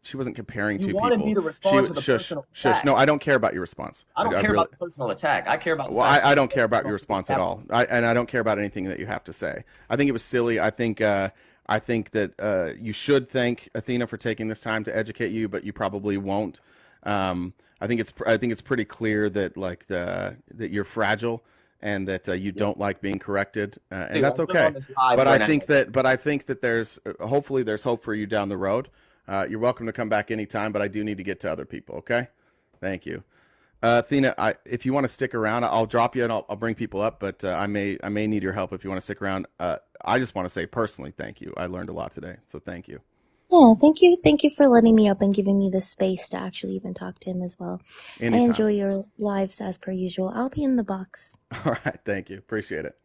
She wasn't comparing two people. You wanted me to respond to the personal attack. No, I don't care about your response. I don't care about the personal attack. I care about the I don't care about your response at all. I don't care about anything that you have to say. I think it was silly. I think that you should thank Athena for taking this time to educate you, but you probably won't. I think it's pretty clear that that you're fragile and that you don't like being corrected, and that's okay. But I think that there's hopefully there's hope for you down the road. You're welcome to come back anytime, but I do need to get to other people. Okay, thank you, Athena. If you want to stick around, I'll drop you and I'll bring people up. But I may need your help if you want to stick around. I just want to say personally, thank you. I learned a lot today, so thank you. Yeah, thank you. Thank you for letting me up and giving me the space to actually even talk to him as well. Anytime. I enjoy your lives as per usual. I'll be in the box. All right. Thank you. Appreciate it.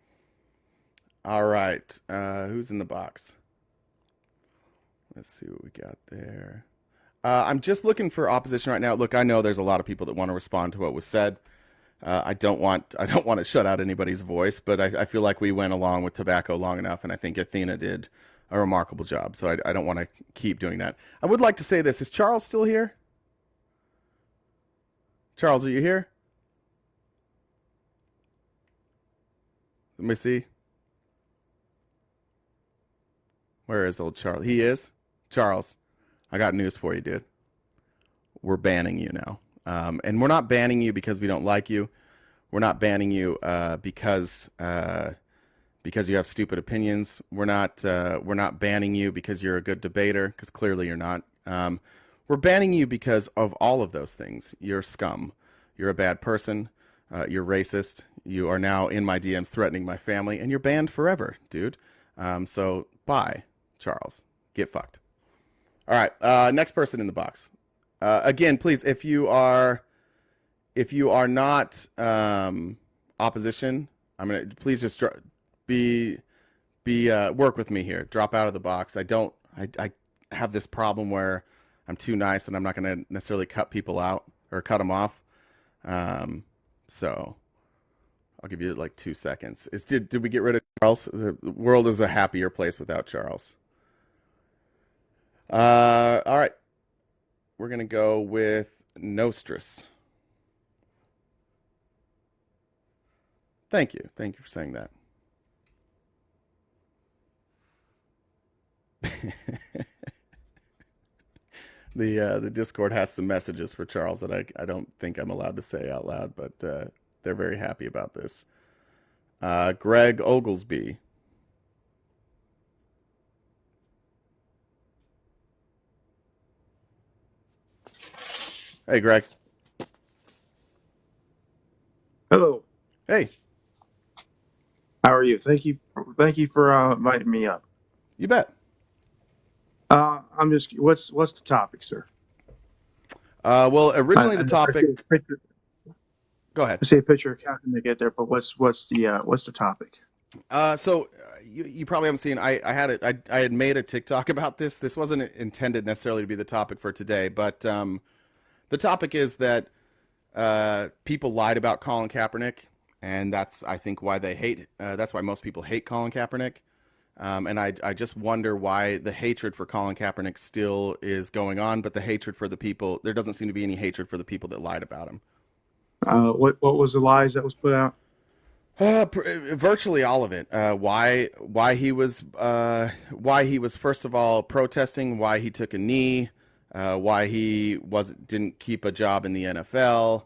All right. Who's in the box? Let's see what we got there. I'm just looking for opposition right now. Look, I know there's a lot of people that want to respond to what was said. I don't want to shut out anybody's voice, but I feel like we went along with tobacco long enough, and I think Athena did a remarkable job. So I don't want to keep doing that. I would like to say this. Is Charles still here? Charles, are you here? Let me see. Where is old Charles? He is? Charles, I got news for you, dude. We're banning you now. And we're not banning you because we don't like you. We're not banning you because you have stupid opinions. We're not banning you because you're a good debater, because clearly you're not. We're banning you because of all of those things. You're scum. You're a bad person. You're racist. You are now in my DMs threatening my family, and you're banned forever, dude. So bye, Charles. Get fucked. All right. Next person in the box. Again, please, if you are not opposition, please just work with me here. Drop out of the box. I have this problem where I'm too nice and I'm not going to necessarily cut people out or cut them off. So I'll give you like 2 seconds. Did we get rid of Charles? The world is a happier place without Charles. All right. We're going to go with Nostrus. Thank you. Thank you for saying that. The Discord has some messages for Charles that I don't think I'm allowed to say out loud, but they're very happy about this. Greg Oglesby. Hey, Greg. Hello. Hey. How are you? Thank you for inviting me up. You bet. I'm just. What's the topic, sir? Well, originally the topic. I see a picture, Go ahead. I see a picture of Captain to get there, but what's the topic? So you probably haven't seen. I had made a TikTok about this. This wasn't intended necessarily to be the topic for today, but the topic is that people lied about Colin Kaepernick, and that's I think why they hate. That's why most people hate Colin Kaepernick. And I just wonder why the hatred for Colin Kaepernick still is going on, but the hatred for the people, there doesn't seem to be any hatred for the people that lied about him. What was the lies that was put out? Virtually all of it. Why he was first of all protesting, why he took a knee, why he didn't keep a job in the NFL,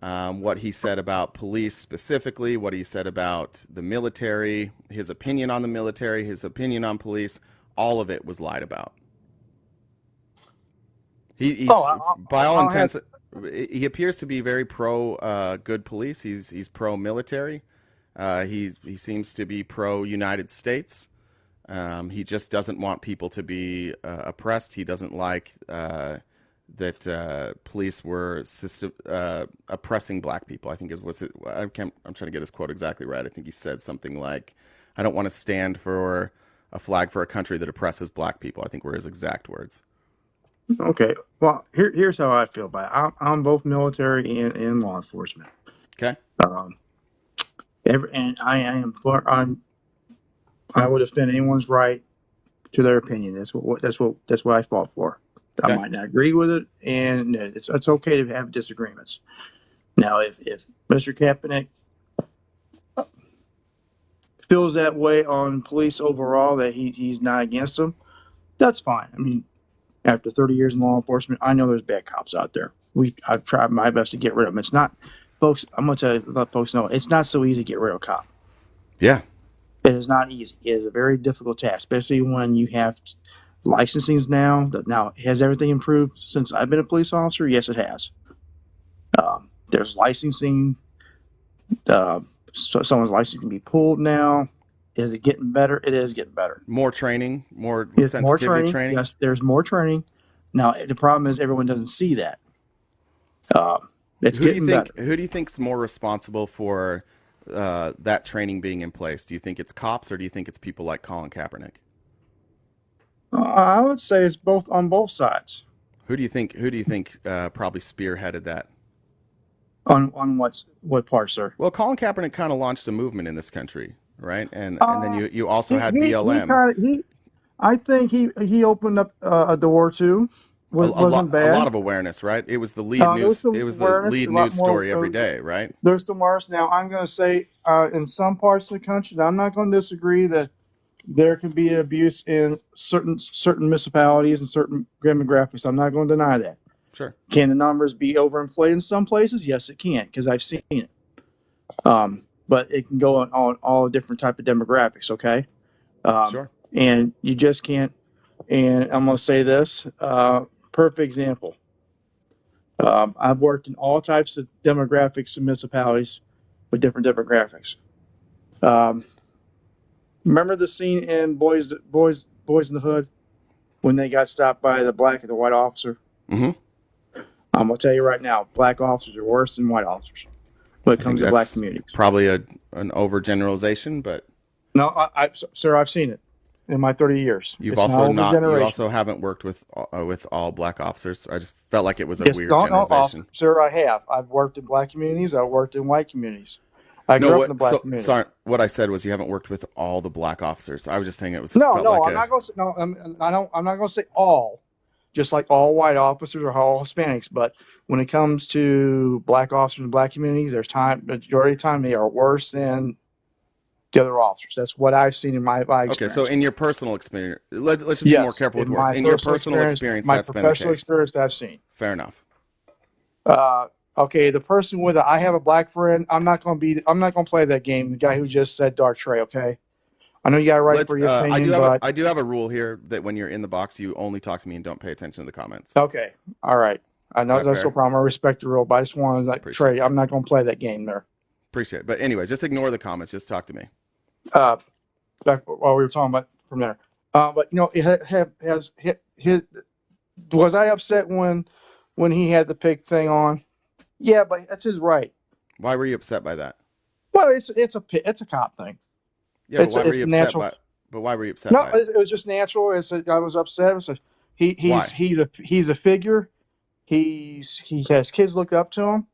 what he said about police specifically, what he said about the military, his opinion on the military, his opinion on police, all of it was lied about. By all intents, he appears to be very pro good police. He's pro military. He seems to be pro United States. He just doesn't want people to be oppressed. He doesn't like that police were oppressing black people. I think I'm trying to get his quote exactly right. I think he said something like, "I don't want to stand for a flag for a country that oppresses black people." I think were his exact words. Okay. Well, here's how I feel about it. I'm both military and law enforcement. Okay. And I would defend anyone's right to their opinion. That's what I fought for. Okay. I might not agree with it, and it's okay to have disagreements. Now, if Mr. Kaepernick feels that way on police overall, that he's not against them, that's fine. I mean, after 30 years in law enforcement, I know there's bad cops out there. I've tried my best to get rid of them. It's not, folks. I'm going to let folks know it's not so easy to get rid of a cop. Yeah. It is not easy. It is a very difficult task, especially when you have licensings now. Now, has everything improved since I've been a police officer? Yes, it has. There's licensing. So someone's license can be pulled now. Is it getting better? It is getting better. More training, more It's sensitivity training. Yes, there's more training. Now, the problem is everyone doesn't see that. It's getting better. Who do you think's more responsible for that training being in place? Do you think it's cops, or do you think it's people like Colin Kaepernick? I would say it's both on both sides. Who do you think probably spearheaded that? On what part, sir? Well, Colin Kaepernick kind of launched a movement in this country, right? And then you also had BLM. I think he opened up a door too. Wasn't bad. A lot of awareness, right? It was the lead news. It was the lead news story every day, right? There's some awareness. Now, I'm going to say in some parts of the country, I'm not going to disagree that there can be abuse in certain municipalities and certain demographics. I'm not going to deny that. Sure. Can the numbers be overinflated in some places? Yes, it can, because I've seen it. But it can go on all different type of demographics. Okay. Sure. And you just can't and I'm going to say this, perfect example. I've worked in all types of demographics and municipalities with different demographics. Remember the scene in Boys in the Hood when they got stopped by the black and the white officer? Mm-hmm. I'm going to tell you right now, black officers are worse than white officers when it comes to black communities. Probably an overgeneralization, but no, sir, I've seen it in my 30 years. You also haven't worked with all black officers. I just felt like it was a weird generalization. Sir, I have. I've worked in black communities. I've worked in white communities. I grew up in the black community. Sorry, what I said was you haven't worked with all the black officers. I was just saying it was. I'm not going to. No, I'm not going to say all, just like all white officers or all Hispanics. But when it comes to black officers in black communities, majority of the time they are worse than the other officers. That's what I've seen in my experience. Okay, so in your personal experience, let's just be more careful with words. In your personal experience, that's been the case. My professional experience, I've seen. Fair enough. Okay, the person with I have a black friend. I'm not going to play that game. The guy who just said Dark Trey. Okay, I know you got a right for your opinion, I do have a rule here that when you're in the box, you only talk to me and don't pay attention to the comments. Okay, all right. I know that's no problem. I respect the rule, but I just wanted to Trey. I'm not going to play that game there. Appreciate it, but anyway, just ignore the comments. Just talk to me. Back while we were talking about from there, but was I upset when he had the pig thing on? Yeah, but that's his right. Why were you upset by that? Well, it's a cop thing. Yeah, but why were you upset? But why were you upset? No, it was just natural. I was upset. He's a figure. He has kids look up to him.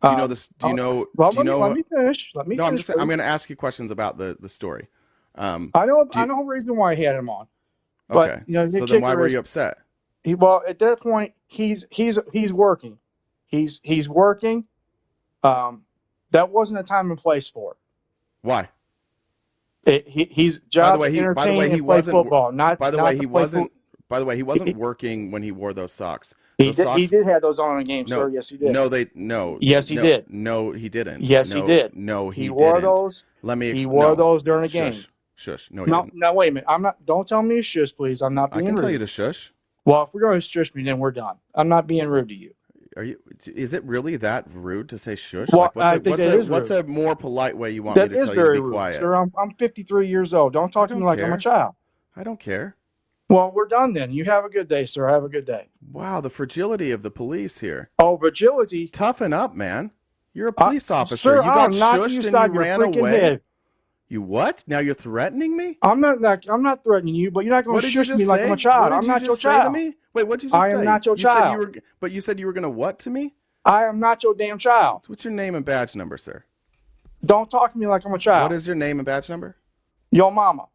Do you know this? Let me finish. I'm going to ask you questions about the story. I know the reason why he had him on. Okay. But, so then why were you upset? At that point, he's working. He's working. That wasn't a time and place for it. Why? He's job to entertain and play football. By the way, he wasn't working when he wore those socks. He did have those on in a game, sir. Yes, he did. Yes, he did. No, he didn't. Yes, he did. No, he wore those. He wore those during a game. Shush. No, wait a minute. I'm not. Don't tell me to shush, please. I'm not being rude. I can tell you to shush. Well, if we're going to shush me, then we're done. I'm not being rude to you. Is it really that rude to say shush? Well, what's a more polite way you want me to tell you to be quiet? Sir, I'm 53 years old. Don't talk to me like I'm a child. I don't care. Well, we're done then. You have a good day, sir. Have a good day. Wow, the fragility of the police here. Oh, fragility? Toughen up, man. You're a police officer. Sir, you got shushed and you ran away. Head. You what? Now you're threatening me? I'm not threatening you, but you're not going to shush me like I'm a child. I'm not your child. To me? Wait, what did you just say? I am not your child. But you said you were going to what to me? I am not your damn child. What's your name and badge number, sir? Don't talk to me like I'm a child. What is your name and badge number? Your mama.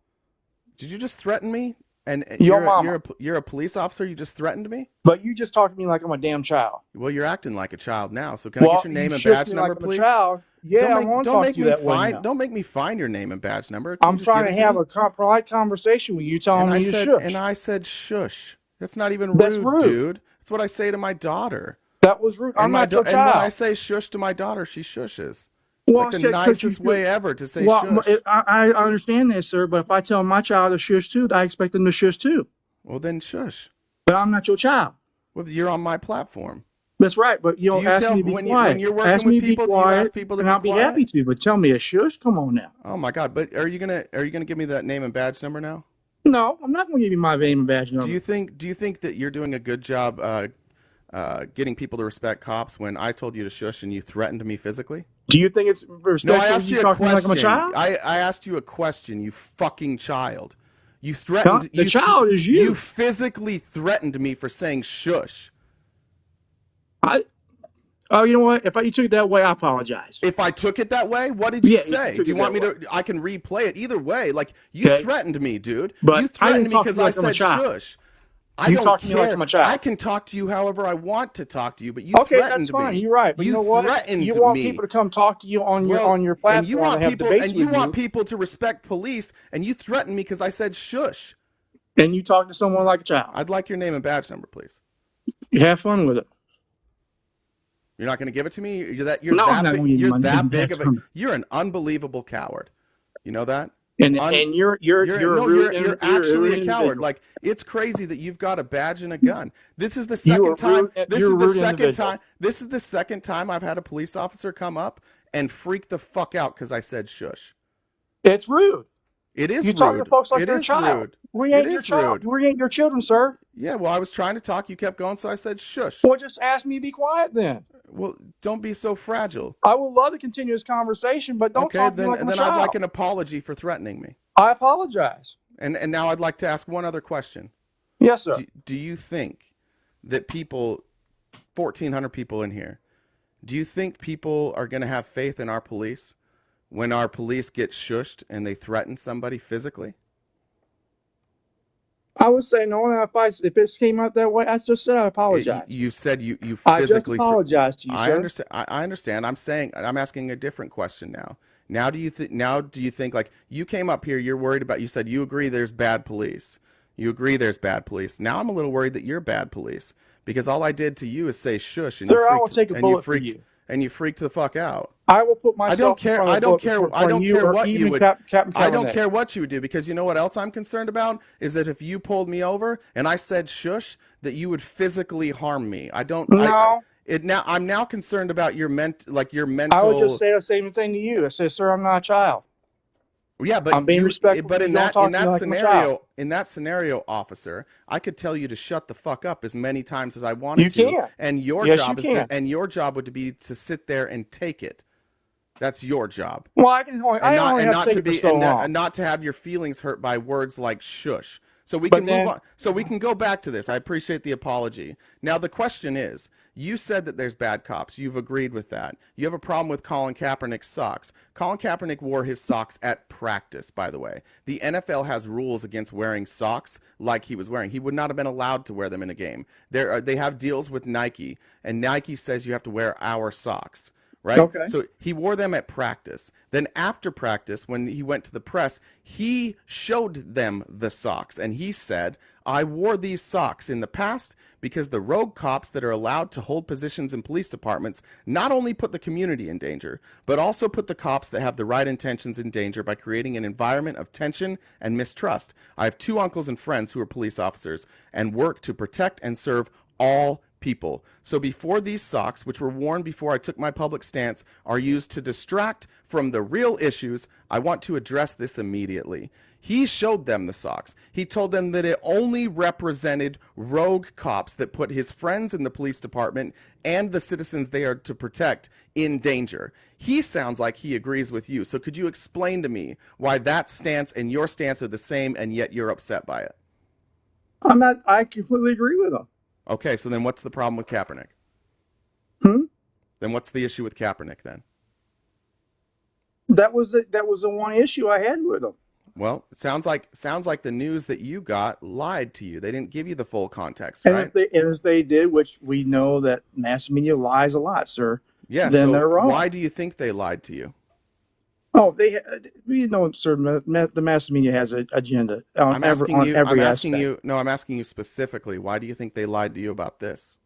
Did you just threaten me? And your mama. You're a police officer? You just threatened me? But you just talked to me like I'm a damn child. Well, you're acting like a child now. So can I get your name and badge number, please? Child. Yeah, I want to talk to you that way now. Don't make me find your name and badge number. I'm trying to have a polite conversation with you, telling me to shush. And I said shush. That's not even rude, dude. That's what I say to my daughter. That was rude. I'm not your child. And when I say shush to my daughter, she shushes. It's like the nicest way ever to say shush. I understand that, sir, but if I tell my child to shush too, I expect them to shush too. Well, then shush. But I'm not your child. Well, you're on my platform. That's right, but you don't ask me to be quiet. When you're working with people, do you ask people to be quiet? And I'll be happy to, but tell me a shush? Come on now. Oh, my God. But are you gonna give me that name and badge number now? No, I'm not going to give you my name and badge number. Do you think that you're doing a good job getting people to respect cops when I told you to shush and you threatened me physically? Do you think it's respectful? No, I asked you a question. Like I'm a child? I asked you a question, you fucking child. You threatened. The child is you. You physically threatened me for saying shush. You know what? If you took it that way, I apologize. If I took it that way, what did you say? Do you want me to? I can replay it either way. Like you threatened me, dude. But you threatened me because I said shush. I don't talk to me like I'm a child. I can talk to you however I want to talk to you, but you threatened me. Okay, that's fine. You're right. But you know what? You want people to come talk to you on your platform and you want people to respect police, and you threatened me because I said shush. And you talk to someone like a child. I'd like your name and badge number, please. You have fun with it. You're not going to give it to me? You're that big of a. You're an unbelievable coward. You know that? And Un- and you're no, rude, you're you're a actually rude a coward. individual. Like, it's crazy that you've got a badge and a gun. This is the You second are time. rude. This You're is a the rude second individual. time. This is the second time I've had a police officer come up and freak the fuck out because I said shush. It's rude. It is You rude. talk to folks like It they're a is child. rude. We It ain't your is child. rude. We ain't your children, sir. Yeah, well, I was trying to talk. You kept going, so I said shush. Well, just ask me to be quiet then. Well, don't be so fragile. I would love to continue this conversation, but don't Okay, talk to me then like I'm a then I'd like child. an apology for threatening me. I apologize. And now I'd like to ask one other question. Yes, sir. Do you think that people, 1,400 people in here, do you think people are going to have faith in our police when our police get shushed and they threaten somebody physically? I would say no. And if it came out that way, I just said I apologize. You said you I just physically. apologize to you, I sir. understand. I understand. I'm asking a different question now. Now do you think like you came up here? You're worried about. You said you agree there's bad police. You agree there's bad police. Now I'm a little worried that you're bad police because all I did to you is say shush, and Sir, I you will freaked, take a and bullet for freaked, you. And you freaked the fuck out. I will put myself. care- in front of I don't both- care- for- I don't from you care or what you even would- Captain I don't Cabernet. care what you would do because you know what else I'm concerned about is that if you pulled me over and I said shush, that you would physically harm me. I don't. No. I'm now concerned about your mental. I would just say the same thing to you. I say, sir, I'm not a child. Yeah, but I'm being respectful. But You in don't that talk to me like I'm a child. scenario, officer, I could tell you to shut the fuck up as many times as I wanted You to. can. And your Yes, job you can. and your job would be to sit there and take it. That's your job. Well, I only have to take it for so long. And not to have your feelings hurt by words like shush. So we But can then- move on. So we can go back to this. I appreciate the apology. Now the question is, you said that there's bad cops. You've agreed with that. You have a problem with Colin Kaepernick's socks. Colin Kaepernick wore his socks at practice, by the way. The NFL has rules against wearing socks like he was wearing. He would not have been allowed to wear them in a game. They have deals with Nike, and Nike says you have to wear our socks. Right? Okay. So he wore them at practice. Then after practice, when he went to the press, he showed them the socks. And he said, I wore these socks in the past because the rogue cops that are allowed to hold positions in police departments not only put the community in danger, but also put the cops that have the right intentions in danger by creating an environment of tension and mistrust. I have 2 uncles and friends who are police officers and work to protect and serve all people. So before these socks, which were worn before I took my public stance, are used to distract from the real issues, I want to address this immediately. He showed them the socks. He told them that it only represented rogue cops that put his friends in the police department and the citizens they are to protect in danger. He sounds like he agrees with you. So could you explain to me why that stance and your stance are the same and yet you're upset by it? I'm not. I completely agree with him. Okay, so then what's the problem with Kaepernick? Then what's the issue with Kaepernick then? That was the one issue I had with him. Well, it sounds like the news that you got lied to you. They didn't give you the full context, And right? as they did, which we know that mass media lies a lot, sir. Yeah, then so they're wrong. why do you think they lied to you? Oh, we know, sir. The mass media has an agenda on I'm every aspect. I'm asking you specifically, why do you think they lied to you about this?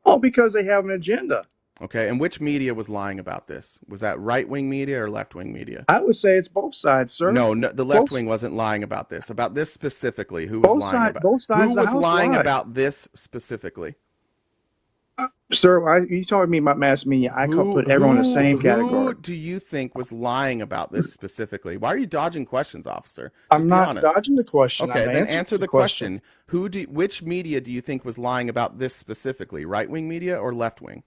Oh, because they have an agenda. Okay, and which media was lying about this? Was that right-wing media or left-wing media? I would say it's both sides, sir. No, the left wing wasn't lying about this. About this specifically, who was lying about? Both sides Who of the was house lying lied. about this specifically? Sir, you talking to me about mass media? I could put everyone in the same category. Who do you think was lying about this specifically? Why are you dodging questions, officer? I'm Just be not honest. dodging the question. Okay, I'm then answering answer the question. Which media do you think was lying about this specifically? Right-wing media or left-wing?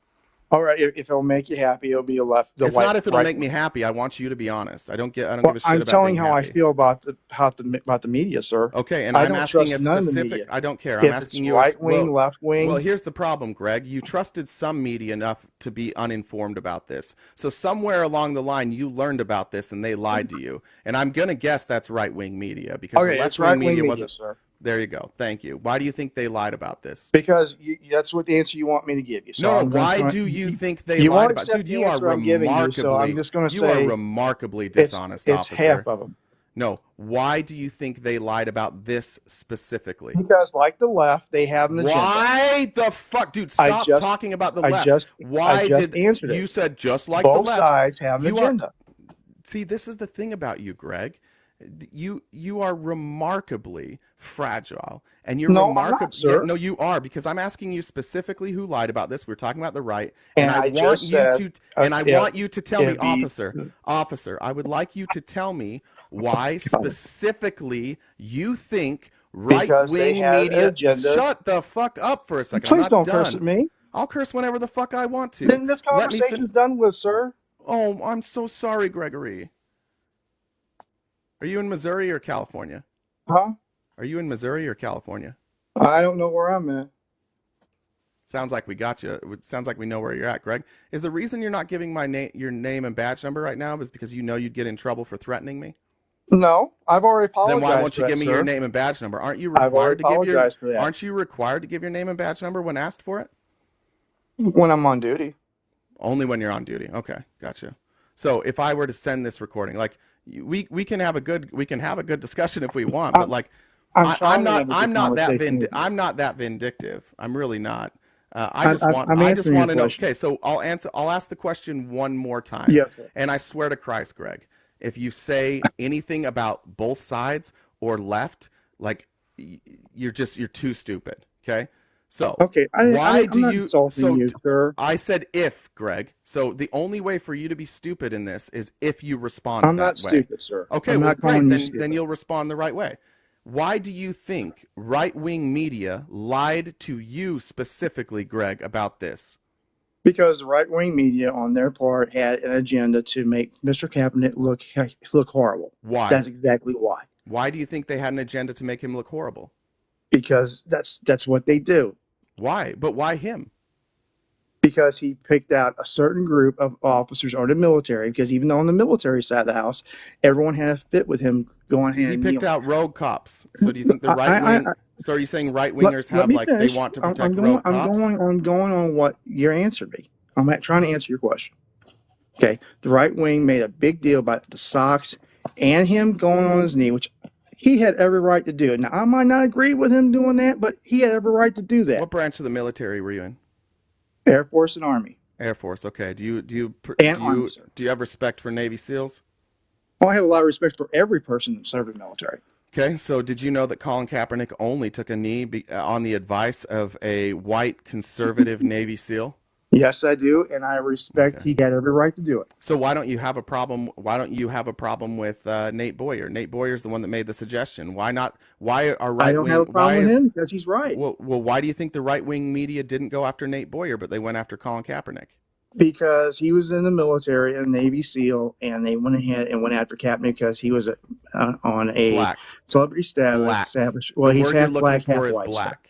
All right, if it'll make you happy, it'll be a left. It's not if it'll make me happy. I want you to be honest. I don't give a shit I'm about telling being how happy. I feel about the media, sir. Okay, and I I'm don't asking a trust none of the specific. media. I don't care. I'm If asking it's you. right wing, left wing. Well, here's the problem, Greg. You trusted some media enough to be uninformed about this. So somewhere along the line, you learned about this and they lied to you. And I'm gonna guess that's right-wing media because Okay, the it's left-wing right-wing media media, wasn't. sir. There you go. Thank you. Why do you think they lied about this? Because that's what the answer you want me to give you. So No, I'm gonna why try- do you think they you lied won't about? accept Dude, the you are answer I'm giving you, remarkably. so I'm just gonna you say are remarkably it's dishonest, half officer. of them. No, why do you think they lied about this specifically? Because, like the left, they have an agenda. Why the fuck, dude? I Stop just- talking about the I left. just- Why I just did answered it. you said just like Both the left? sides have an You are- agenda. See, this is the thing about you, Greg. You are remarkably fragile, and you're No, I'm remarkable. not, sir. No, you are, because I'm asking you specifically who lied about this. We're talking about the right, And and I I want just you said, to and I want you to tell me, it'd be officer, I would like you to tell me why specifically you think because they right-wing had an media. agenda. Shut the fuck up for a second. Please I'm don't not curse at done. me. I'll curse whenever the fuck I want to. Then this Let me conversation's done with, sir. Oh, I'm so sorry, Gregory. Are you in Missouri or California? Huh? Are you in Missouri or California? I don't know where I'm at. Sounds like we got you. It sounds like we know where you're at, Greg. Is the reason you're not giving your name and badge number right now is because you know you'd get in trouble for threatening me? No, I've already apologized. Then why won't you for give that, me your sir. name and badge number? Aren't you I've already required to give your apologized for that. Aren't you required to give your name and badge number when asked for it? When I'm on duty. Only when you're on duty. Okay, gotcha. So if I were to send this recording, like we can have a good discussion if we want, but like I'm not that vindictive. I'm really not. I just want to know. Okay, so I'll ask the question one more time. Yes, sir. And I swear to Christ, Greg, if you say anything about both sides or left, like you're too stupid. Okay. So okay, I'm not insulting you, sir. I said if, Greg. So the only way for you to be stupid in this is if you respond I'm that not way. stupid, sir. Okay, I'm well, not calling great. you Then you'll respond the right way. Why do you think right-wing media lied to you specifically, Greg, about this? Because the right-wing media, on their part, had an agenda to make Mr. Kaepernick look horrible. Why? That's exactly why. Why do you think they had an agenda to make him look horrible? Because that's what they do. Why? But why him? Because he picked out a certain group of officers or the military, because even though on the military side of the house, everyone had a fit with him going hand in hand. He picked out rogue cops. So do you think the right wing? So are you saying right wingers have they want to protect rogue cops? I'm going on what you answered me. I'm trying to answer your question. Okay, the right wing made a big deal about the socks and him going on his knee, which he had every right to do. Now I might not agree with him doing that, but he had every right to do that. What branch of the military were you in? Air Force and Army. Air Force. Okay. Do you have respect for Navy SEALs? Well, I have a lot of respect for every person that served in the military. Okay. So did you know that Colin Kaepernick only took a knee on the advice of a white conservative Navy SEAL? Yes, I do, and I respect he had every right to do it. So why don't you have a problem? Why don't you have a problem with Nate Boyer? Nate Boyer's the one that made the suggestion. Why not? Why are right? I don't have a problem with him because he's right. Well, why do you think the right wing media didn't go after Nate Boyer, but they went after Colin Kaepernick? Because he was in the military and Navy SEAL, and they went ahead and went after Kaepernick because he was on a black. Celebrity status. Well, he's half black, half white. Black.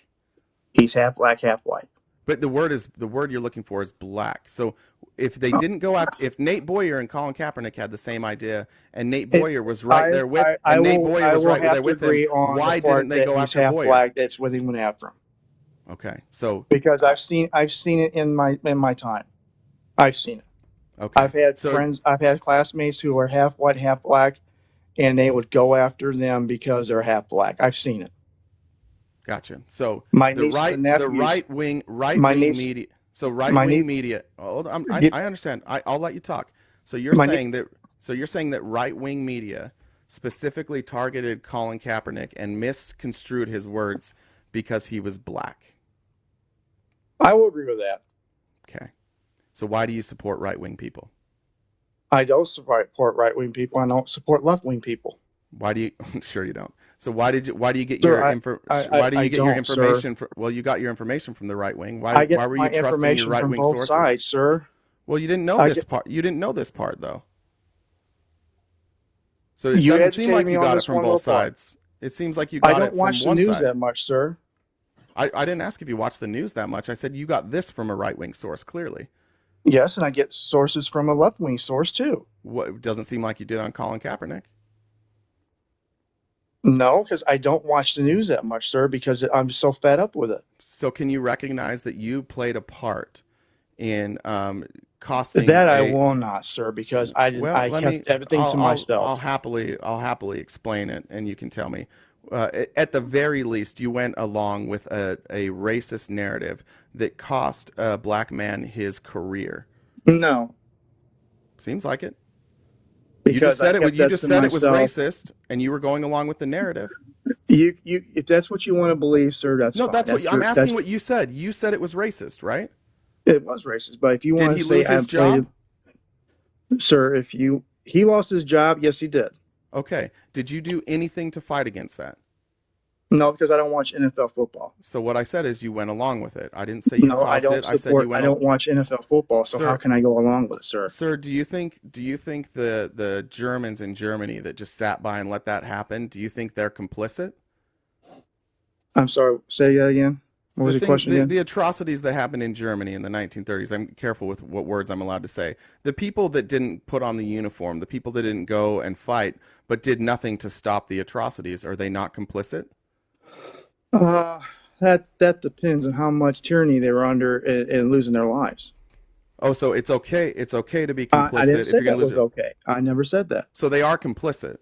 He's half black, half white. But the word you're looking for is black. So if they didn't go after, if Nate Boyer and Colin Kaepernick had the same idea, and Nate Boyer was right there with, Nate Boyer was right there with him, why didn't they go after Boyer? Black, that's what they went after him. Okay, so because I've seen it in my time. I've seen it. Okay, I've had friends, I've had classmates who are half white, half black, and they would go after them because they're half black. I've seen it. Gotcha. So the right wing media. So right wing media. I understand. I'll let you talk. So you're saying that right wing media specifically targeted Colin Kaepernick and misconstrued his words because he was black. I will agree with that. Okay. So why do you support right wing people? I don't support right wing people. I don't support left wing people. Why do you? Sure, you don't. So why do you get your information? Well, you got your information from the right wing. Why were you trusting your right wing sources? Sides, sir. Well, you didn't know this part. You didn't know this part though. So it doesn't seem like you got it from both sides. It seems like you got it from one side. I don't watch the news that much, sir. I didn't ask if you watch the news that much. I said you got this from a right wing source, clearly. Yes, and I get sources from a left wing source too. What doesn't seem like you did on Colin Kaepernick? No, because I don't watch the news that much, sir, because I'm so fed up with it. So can you recognize that you played a part in costing? That I will not, sir, because I kept everything to myself. I'll happily explain it, and you can tell me. At the very least, you went along with a racist narrative that cost a black man his career. No. Seems like it. You just because I said it. kept You that just to said it was myself. racist, and you were going along with the narrative. You, if that's what you want to believe, sir, that's No, fine. that's what That's I'm your, asking. that's, What you said. You said it was racist, right? it was racist. But if you Did want he to say lose I his played, job? sir, he lost his job, yes, he did. Okay. Did you do anything to fight against that? No, because I don't watch NFL football. So what I said is you went along with it. I didn't say you No, I caused don't it. I said you support. I went. don't watch NFL football, so how Sir, can I go along with it, sir? sir, do you think the Germans in Germany that just sat by and let that happen, do you think they're complicit? I'm sorry. Say that again. What was your question again? The atrocities that happened in Germany in the 1930s. I'm careful with what words I'm allowed to say. The people that didn't put on the uniform, the people that didn't go and fight, but did nothing to stop the atrocities, are they not complicit? That depends on how much tyranny they were under and losing their lives. Oh, so it's okay. It's okay to be I complicit didn't if say you're going that to lose was it. okay. I never said that. So they are complicit.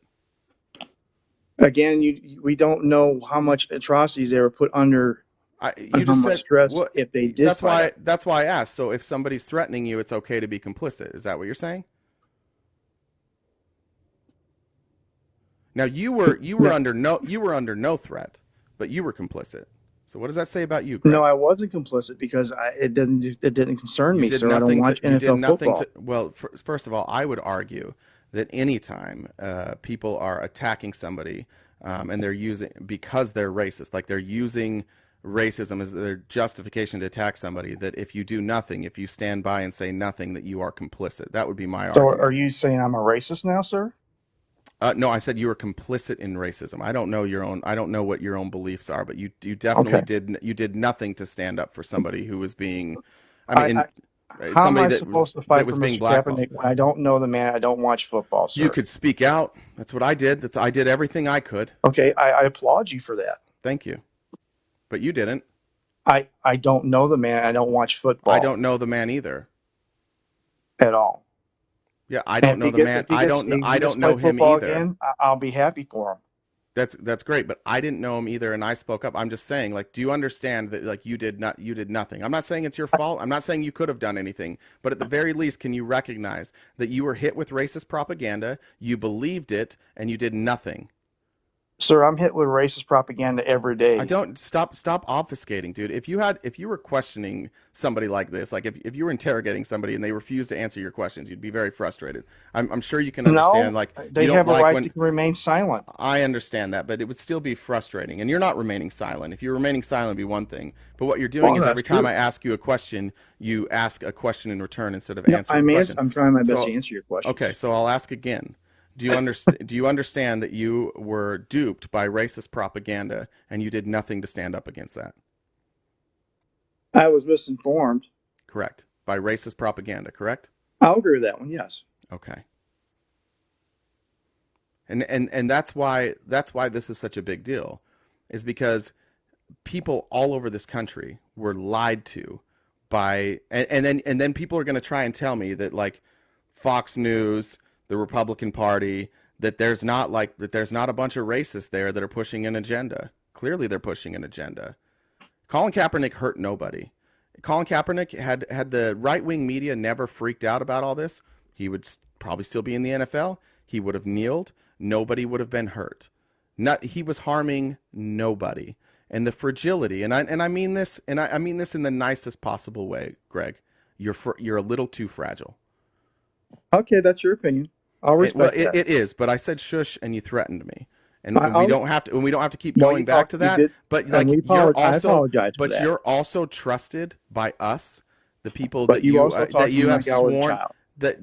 Again, we don't know how much atrocities they were put under You and how just much said stress what, if they did fight it. that's why I asked. So if somebody's threatening you, it's okay to be complicit. Is that what you're saying? Now you were under no threat, but you were complicit. So what does that say about you, Greg? No, I wasn't complicit because it didn't concern You me, did sir. I don't nothing watch to, you did NFL nothing football. to, well, first of all, I would argue that anytime people are attacking somebody and they're using, because they're racist, like they're using racism as their justification to attack somebody, that if you do nothing, if you stand by and say nothing, that you are complicit. That would be my So argument. are you saying I'm a racist now, sir? No, I said you were complicit in racism. I don't know what your own beliefs are, but you definitely Okay. did nothing to stand up for somebody who was being, I mean, How am somebody I supposed to that fight was for being Mr. blackballed. Kaepernick when I don't know the man? I don't watch football, You sir. could speak out. That's what I did. I did everything I could. Okay, I applaud you for that. Thank you. But you didn't. I don't know the man. I don't watch I football don't know the man either. at all. Yeah, I And don't know the man. I don't play know him football either. again, I'll be happy for him. That's great, but I didn't know him either, and I spoke up. I'm just saying, like, do you understand that, like, you did nothing? I'm not saying it's your fault. I'm not saying you could have done anything, but at the very least, can you recognize that you were hit with racist propaganda, you believed it, and you did nothing? Sir, I'm hit with racist propaganda every day. I don't stop obfuscating, dude. If you were questioning somebody like this, like if you were interrogating somebody and they refused to answer your questions, you'd be very frustrated. I'm sure you can understand. No, Like, they you don't have a like right when to remain silent. I understand that, but it would still be frustrating. And you're not remaining silent. If you're remaining silent, it'd be one thing. But what you're doing Well, is that's every time good. I ask you a question, you ask a question in return instead of No, answering the question. I'm trying my best So, to answer your questions. okay, so I'll ask again. Do you understand? Do you understand that you were duped by racist propaganda and you did nothing to stand up against that? I was misinformed. Correct. By racist propaganda, correct? I'll agree with that one, yes. Okay. And that's why this is such a big deal, is because people all over this country were lied to by and then people are going to try and tell me that, like, Fox News, the Republican Party, that there's not a bunch of racists there that are pushing an agenda. Clearly they're pushing an agenda. Colin Kaepernick hurt nobody. Colin Kaepernick, had the right-wing media never freaked out about all this, he would probably still be in the NFL. He would have kneeled. Nobody would have been hurt. He was harming nobody. And the fragility, and I mean this, and I mean this in the nicest possible way, Greg. You're a little too fragile. Okay, that's your opinion. I'll respect that. It is, but I said shush, and you threatened me, and I'll- we don't have to keep Well, going you back talked- to you that. did- But and like, we you're I also, apologize for but that. you're also trusted by us, the people But that you you also talked that you to me have like I was a sworn child. that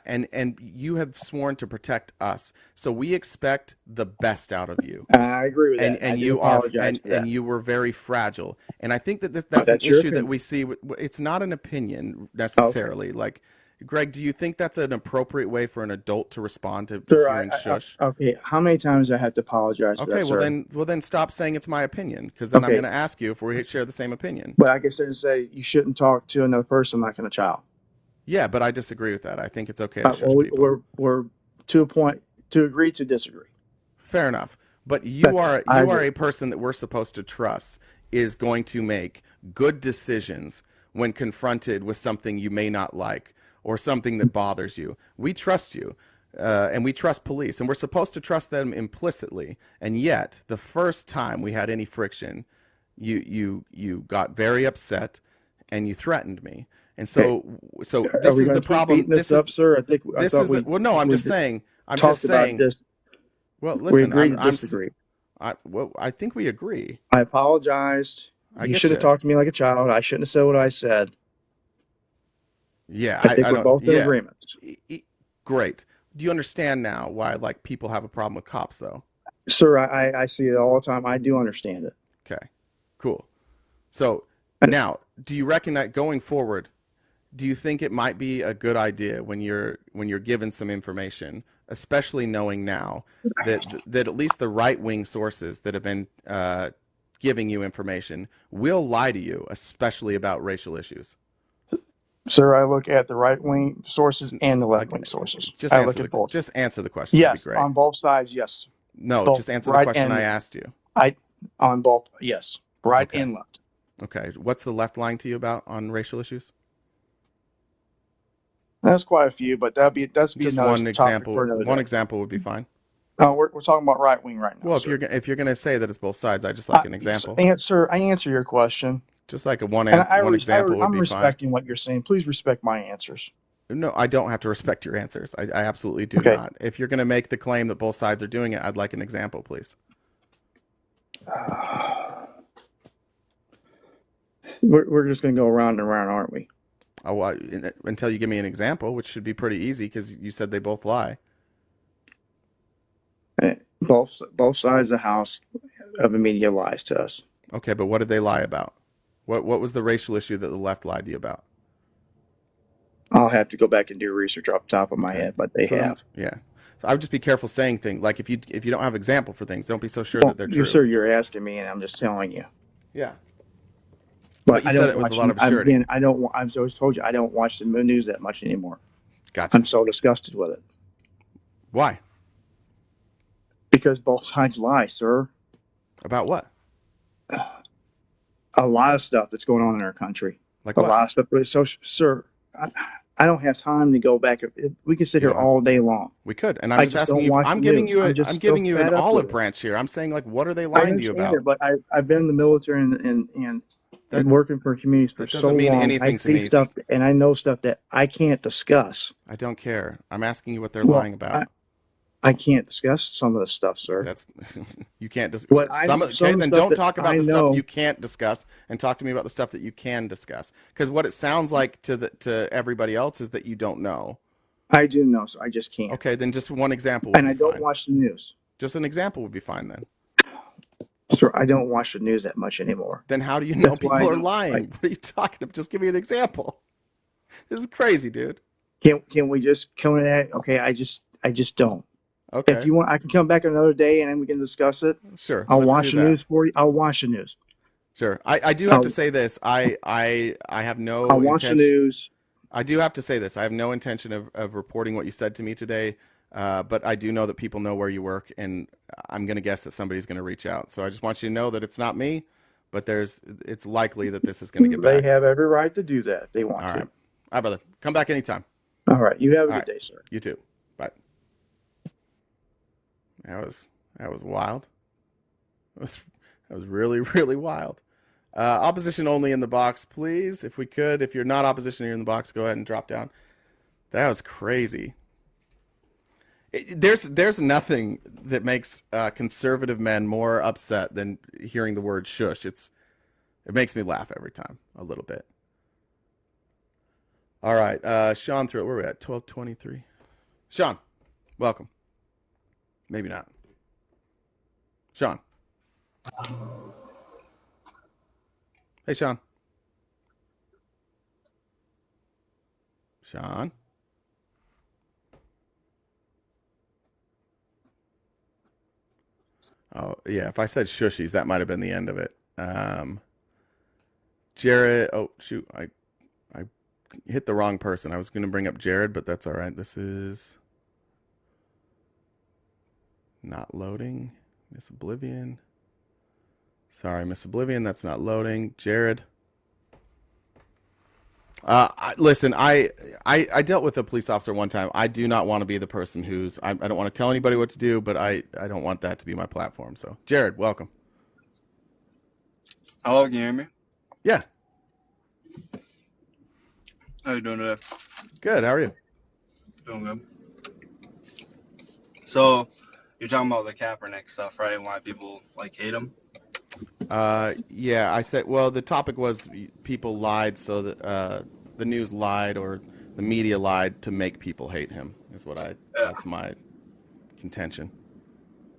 and you have sworn to protect us. So we expect the best out of you. I agree with that. And I do you are apologize for that. and you were very fragile. And I think that that's an That's your issue that opinion. we see. It's not an opinion necessarily. Like, Greg, do you think that's an appropriate way for an adult to respond to Sir, hearing shush? okay, how many times do I have to apologize for Okay, that, well sir? then stop saying it's my opinion, because then I'm Okay. going to ask you if we share the same opinion. But I guess I say you shouldn't talk to another person like a child. Yeah, but I disagree with that. I think it's okay to shush Well, people. we're to a point to agree to disagree. Fair enough. But you I are agree. a person that we're supposed to trust is going to make good decisions when confronted with something you may not like or something that bothers you. We trust you. and we trust police, and we're supposed to trust them implicitly. And yet, the first time we had any friction, you got very upset, and you threatened me. And so Are this we is going the to keep problem. beating this up, sir? I This thought is we well, no, I'm we just saying. I'm talked just about saying. this. Well, We listen, agreed to disagree. I think we agree. I apologized. I You get should have you. talked to me like a child. I shouldn't have said what I said. Yeah, I think I we're don't. both in Yeah, agreement. great. Do you understand now why like people have a problem with cops though? Sir, I see it all the time. I do understand it. Okay, cool. So And now, do you recognize going forward? Do you think it might be a good idea when you're given some information, especially knowing now that at least the right wing sources that have been giving you information will lie to you, especially about racial issues? Sir, I look at the right wing sources and the left Like, wing sources. just I answer look at both. just answer the question. That'd be Yes, great. on both sides, yes. No, Both just answer the right question I and asked you. on both, yes, right Okay. and left. Okay. What's the left lying to you about on racial issues? That's quite a few, but that's Just another one topic example. for another One day. example would be fine. No, we're talking about right wing right now, Well, sir. if you're gonna say that it's both sides, I just like an example. Sir, I answer your question, Just like and one example would I'm be fine. respecting what you're saying. Please respect my answers. No, I don't have to respect your answers. I absolutely do Okay. not. If you're gonna make the claim that both sides are doing it, I'd like an example, please. We're just going to go around and around, aren't we? Oh, well, until you give me an example, which should be pretty easy because you said they both lie. Both sides of the house of the media lies to us. Okay, but what did they lie about? What was the racial issue that the left lied to you about? I'll have to go back and do research off the top of my head, but they have. Yeah. So I would just be careful saying things. Like if you don't have example for things, don't be so sure Well, that they're true. sir, you're asking me, and I'm just telling you. Yeah. But you I said don't it with watch. a lot of surety. Again, I've always told you I don't watch the news that much anymore. Gotcha. I'm so disgusted with it Why? because both sides lie, sir. About what? A lot of stuff that's going on in our country. Like A what? lot of stuff. But so, sir, I don't have time to go back. We can sit here Yeah. all day long. We could, and I'm I just just asking don't you. watch I'm the giving news. you. I'm I'm just giving so you an fed up olive with it. branch here. I'm saying like, what are they I lying to you understand about? it, but I've been in the military and That- working for communities for that so doesn't mean long. anything I to see me. stuff and I know stuff that I can't discuss. I don't care. I'm asking you what they're Well, lying about. I can't discuss some of this stuff, sir. That's you can't discuss. What I- Okay, some then stuff don't that talk about I the know- stuff you can't discuss, and talk to me about the stuff that you can discuss. Because what it sounds like to everybody else is that you don't know. I do know, so I just can't. Okay, then just one example would And be I don't fine. watch the news. Just an example would be fine then. Sir, I don't watch the news that much anymore. Then how do you know That's why people I are know, lying? like- What are you talking about? Just give me an example. This is crazy, dude. Can we just come in at okay, I just don't. Okay, If you want I can come back another day and then we can discuss it. sure. I'll let's watch do the that. news for you. I'll watch the news. Sure. I do have I'll- to say this. I have no I'll watch the intention. news. I do have to say this. I have no intention of reporting what you said to me today, but I do know that people know where you work, and I'm going to guess that somebody's going to reach out. So I just want you to know that it's not me, but it's likely that this is going to get They back. have every right to do that if they want All to. right. All right, brother. Come back anytime. All right. You have a All good right. day, sir. You too. Bye. That was wild. That was really, really wild. Opposition only in the box, please. If we could. If you're not opposition here in the box, go ahead and drop down. That was crazy. There's nothing that makes conservative men more upset than hearing the word shush. It makes me laugh every time, a little bit. All right, Sean through it. Where are we at? 12:23. Sean, welcome. Maybe not. Sean. Hey, Sean. Sean. Oh, yeah, if I said shushies, that might have been the end of it. Jared, oh, shoot, I hit the wrong person. I was going to bring up Jared, but that's all right. This is not loading. Miss Oblivion. Sorry, Miss Oblivion, that's not loading. Jared. Listen, I dealt with a police officer one time. I do not want to be the person who's. I don't want to tell anybody what to do, but I don't want that to be my platform. So, Jared, welcome. Hello, can you hear me? Yeah. How you doing today? Good. How are you? Doing good. So, you're talking about the Kaepernick stuff, right? And why people hate him? Yeah. I said. Well, the topic was people lied, so that the news lied or the media lied to make people hate him. Is what That's my contention.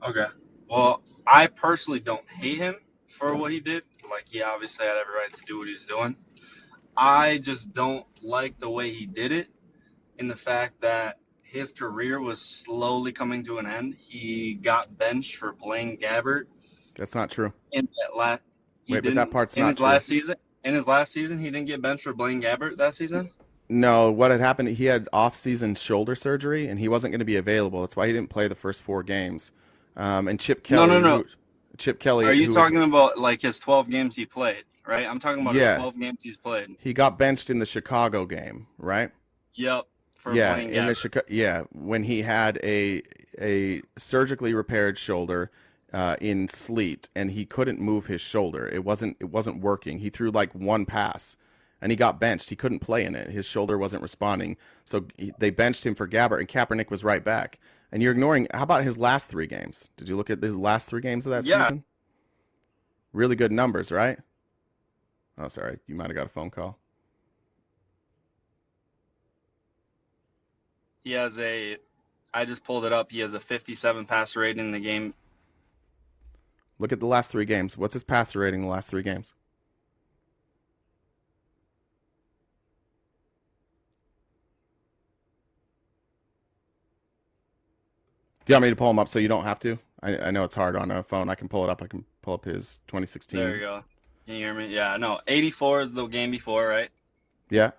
Okay. Well, I personally don't hate him for what he did. He obviously had every right to do what he was doing. I just don't like the way he did it, in the fact that his career was slowly coming to an end. He got benched for Blaine Gabbert. That's not true. In that last, but that part's not true. In his last season, he didn't get benched for Blaine Gabbert that season. No, what had happened? He had off-season shoulder surgery, and he wasn't going to be available. That's why he didn't play the first 4 games. And Chip Kelly. No. Chip Kelly. Are you talking about his 12 games he played? Right, I'm talking about his 12 games he's played. He got benched in the Chicago game, right? Yep. When he had a surgically repaired shoulder in sleet, and he couldn't move his shoulder. It wasn't working. He threw one pass, and he got benched. He couldn't play in it. His shoulder wasn't responding, so they benched him for Gabbert, and Kaepernick was right back. And you're ignoring. How about his last 3 games? Did you look at the last 3 games of that season? Really good numbers, right? Oh, sorry. You might have got a phone call. He has I just pulled it up. He has a 57 passer rating in the game. Look at the last 3 games. What's his passer rating in the last 3 games? Do you want me to pull him up so you don't have to? I know it's hard on a phone. I can pull it up. I can pull up his 2016. There you go. Can you hear me? Yeah, no. 84 is the game before, right? Yeah.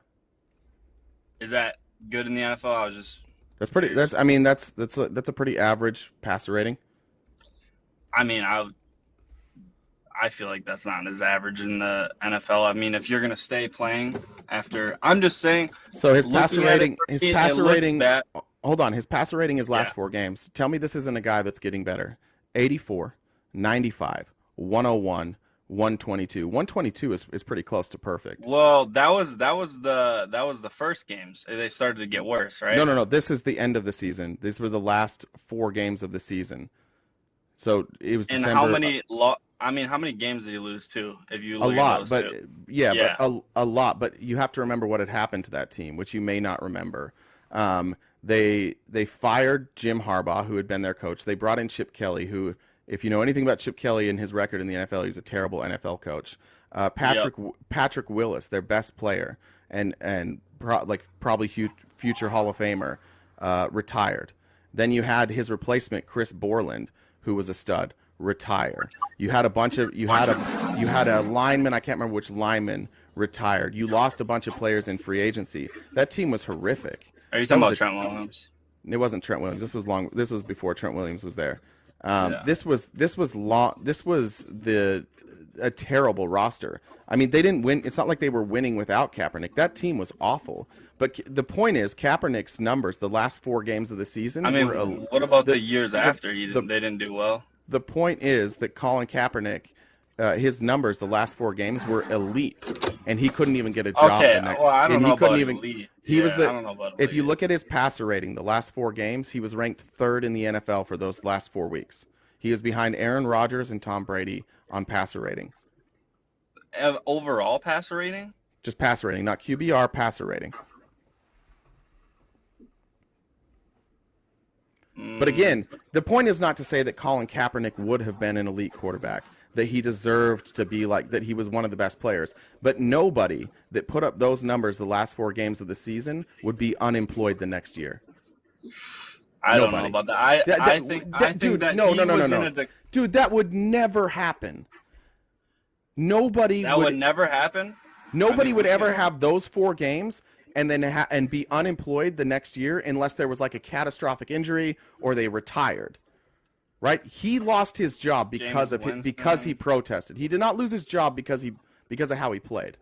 Is that good in the NFL? I was just. That's pretty. Curious. That's a pretty average passer rating. I mean, I feel like that's not as average in the NFL. I mean, if you're gonna stay playing after, I'm just saying. So his passer rating. Bad. Hold on. His passer rating his last 4 games. Tell me this isn't a guy that's getting better. 84, 95, 101. 122. 122 is pretty close to perfect. Well, that was the first games. They started to get worse, right? No. This is the end of the season. These were the last 4 games of the season. So it was December. And how many games did he lose to? If you look a lot, at those but two? But a lot. But you have to remember what had happened to that team, which you may not remember. They fired Jim Harbaugh, who had been their coach. They brought in Chip Kelly, who. If you know anything about Chip Kelly and his record in the NFL, he's a terrible NFL coach. Patrick Willis, their best player, and probably future Hall of Famer, retired. Then you had his replacement, Chris Borland, who was a stud, retire. You had a lineman, I can't remember which lineman, retired. You lost a bunch of players in free agency. That team was horrific. Are you talking about Trent Williams? It wasn't Trent Williams. This was before Trent Williams was there. This was a terrible roster. I mean, they didn't win. It's not like they were winning without Kaepernick. That team was awful. But the point is, Kaepernick's numbers, the last 4 games of the season. I mean, what about the years after they didn't do well? The point is that Colin Kaepernick, his numbers, the last 4 games were elite, and he couldn't even get a job. Okay, well, I don't know about elite. I don't know about if you look at his passer rating, the last 4 games, he was ranked 3rd in the NFL for those last 4 weeks. He is behind Aaron Rodgers and Tom Brady on passer rating. Overall passer rating? Just passer rating, not QBR, passer rating. But again, the point is not to say that Colin Kaepernick would have been an elite quarterback, that he deserved to be that he was one of the best players. But nobody that put up those numbers the last 4 games of the season would be unemployed the next year. I don't know about that. I think No. Dude, that would never happen. That would never happen? Nobody would ever have those 4 games and then and be unemployed the next year unless there was a catastrophic injury or they retired. Right? He lost his job because he protested. He did not lose his job because of how he played.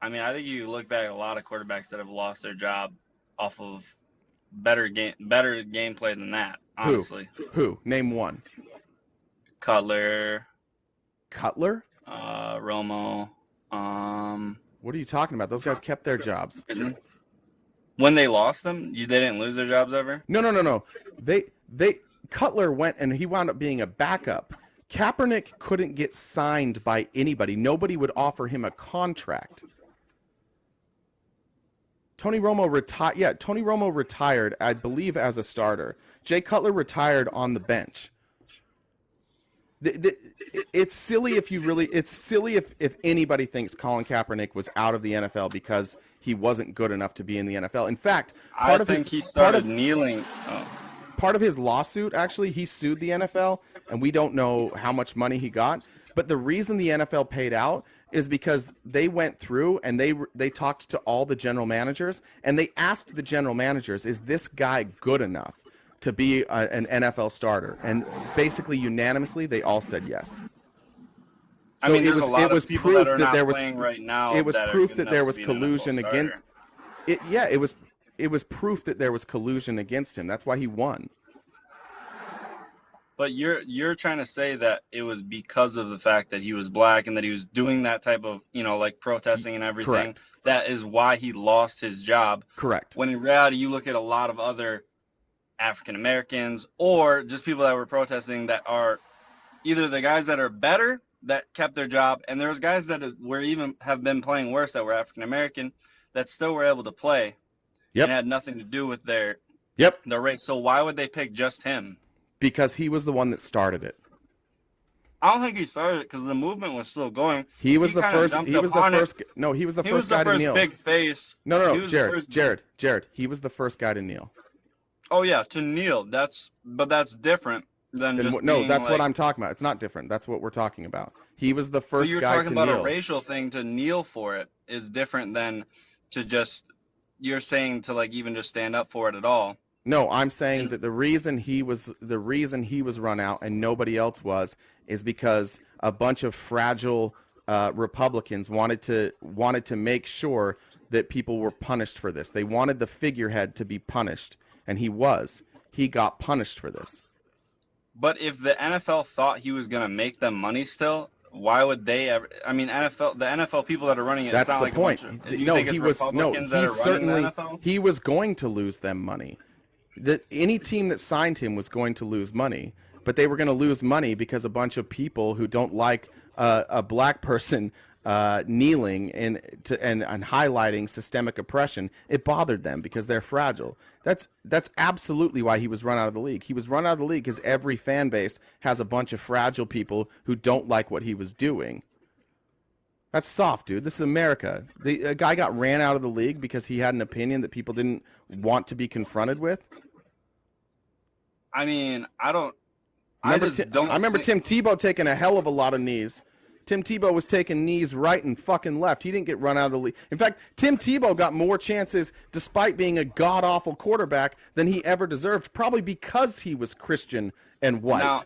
I mean, I think you look back at a lot of quarterbacks that have lost their job off of better gameplay than that. Honestly, Who? Name one. Cutler, Romo. What are you talking about? Those guys kept their jobs. When they lost them, they didn't lose their jobs ever? No. Cutler went and he wound up being a backup. Kaepernick couldn't get signed by anybody. Nobody would offer him a contract. Tony Romo retired. Yeah, Tony Romo retired, I believe, as a starter. Jay Cutler retired on the bench. It's silly if anybody thinks Colin Kaepernick was out of the NFL because he wasn't good enough to be in the NFL. In fact, he started kneeling. Part of his lawsuit, actually, he sued the NFL, and we don't know how much money he got. But the reason the NFL paid out is because they went through and they talked to all the general managers, and they asked the general managers, is this guy good enough to be an NFL starter? And basically unanimously, they all said yes. So I mean, there's a lot of people that are not playing right now. It was proof that there was collusion against. It was proof that there was collusion against him. That's why he won. But you're trying to say that it was because of the fact that he was black and that he was doing that type of, like protesting and everything. Correct. That is why he lost his job. Correct. When in reality, you look at a lot of other African Americans or just people that were protesting that are either the guys that are better that kept their job, and there's guys that have been playing worse that were African American that still were able to play. Yep. And had nothing to do with their race. So why would they pick just him? Because he was the one that started it. I don't think he started it because the movement was still going. He was the first. He was the first. No, he was the first guy to kneel. He was the first big face. No, Jared. He was the first guy to kneel. Oh yeah, to kneel. That's different than just. No, that's what I'm talking about. It's not different. That's what we're talking about. He was the first guy to kneel. You're talking about a racial thing. To kneel for it is different than to just. You're saying to even just stand up for it at all. No, I'm saying that the reason he was run out and nobody else was is because a bunch of fragile Republicans wanted to make sure that people were punished for this. They wanted the figurehead to be punished, and he was. He got punished for this. But if the NFL thought he was going to make them money still, why would they ever? I mean, the NFL people that are running it. That's it's not the like point. He was going to lose them money. Any team that signed him was going to lose money, but they were going to lose money because a bunch of people who don't like a black person kneeling and highlighting systemic oppression, it bothered them because they're fragile. That's absolutely why he was run out of the league. He was run out of the league because every fan base has a bunch of fragile people who don't like what he was doing. That's soft, dude. This is America. A guy got ran out of the league because he had an opinion that people didn't want to be confronted with. I mean, I remember Tim Tebow taking a hell of a lot of knees. Tim Tebow was taking knees right and fucking left. He didn't get run out of the league. In fact, Tim Tebow got more chances despite being a god-awful quarterback than he ever deserved, probably because he was Christian and white. Now,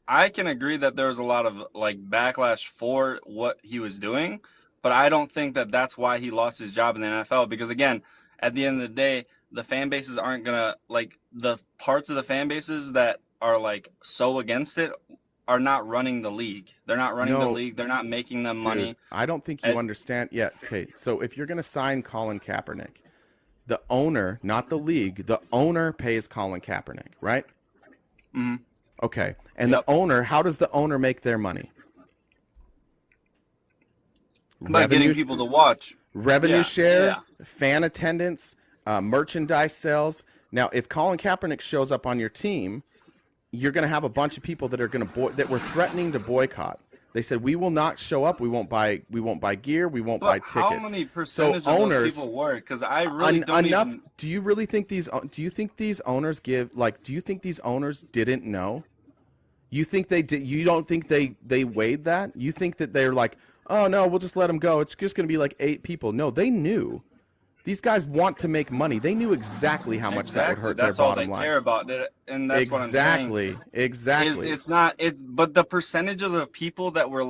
I can agree that there was a lot of backlash for what he was doing, but I don't think that that's why he lost his job in the NFL because, again, at the end of the day, the fan bases aren't going to, the parts of the fan bases that are, so against it are not running the league. They're not running the league. They're not making them money. Dude, I don't think you understand yet. Okay, so if you're going to sign Colin Kaepernick, the owner, not the league, the owner pays Colin Kaepernick, right? Mm-hmm. Okay, and the owner, how does the owner make their money? By getting people to watch. Revenue share, fan attendance, merchandise sales. Now, if Colin Kaepernick shows up on your team, you're going to have a bunch of people that are going to that were threatening to boycott. They said we will not show up. We won't buy gear. We won't buy tickets. How many percentage of those people were? Because I really don't even. Do you really think these? Do you think these owners give do you think these owners didn't know? You think they did? You don't think they weighed that? You think that they're like, oh no, we'll just let them go. It's just going to be 8 people. No, they knew. These guys want to make money. They knew exactly how much that would hurt their bottom line. That's all they care about, and that's what I'm saying. Exactly. But the percentages of people that were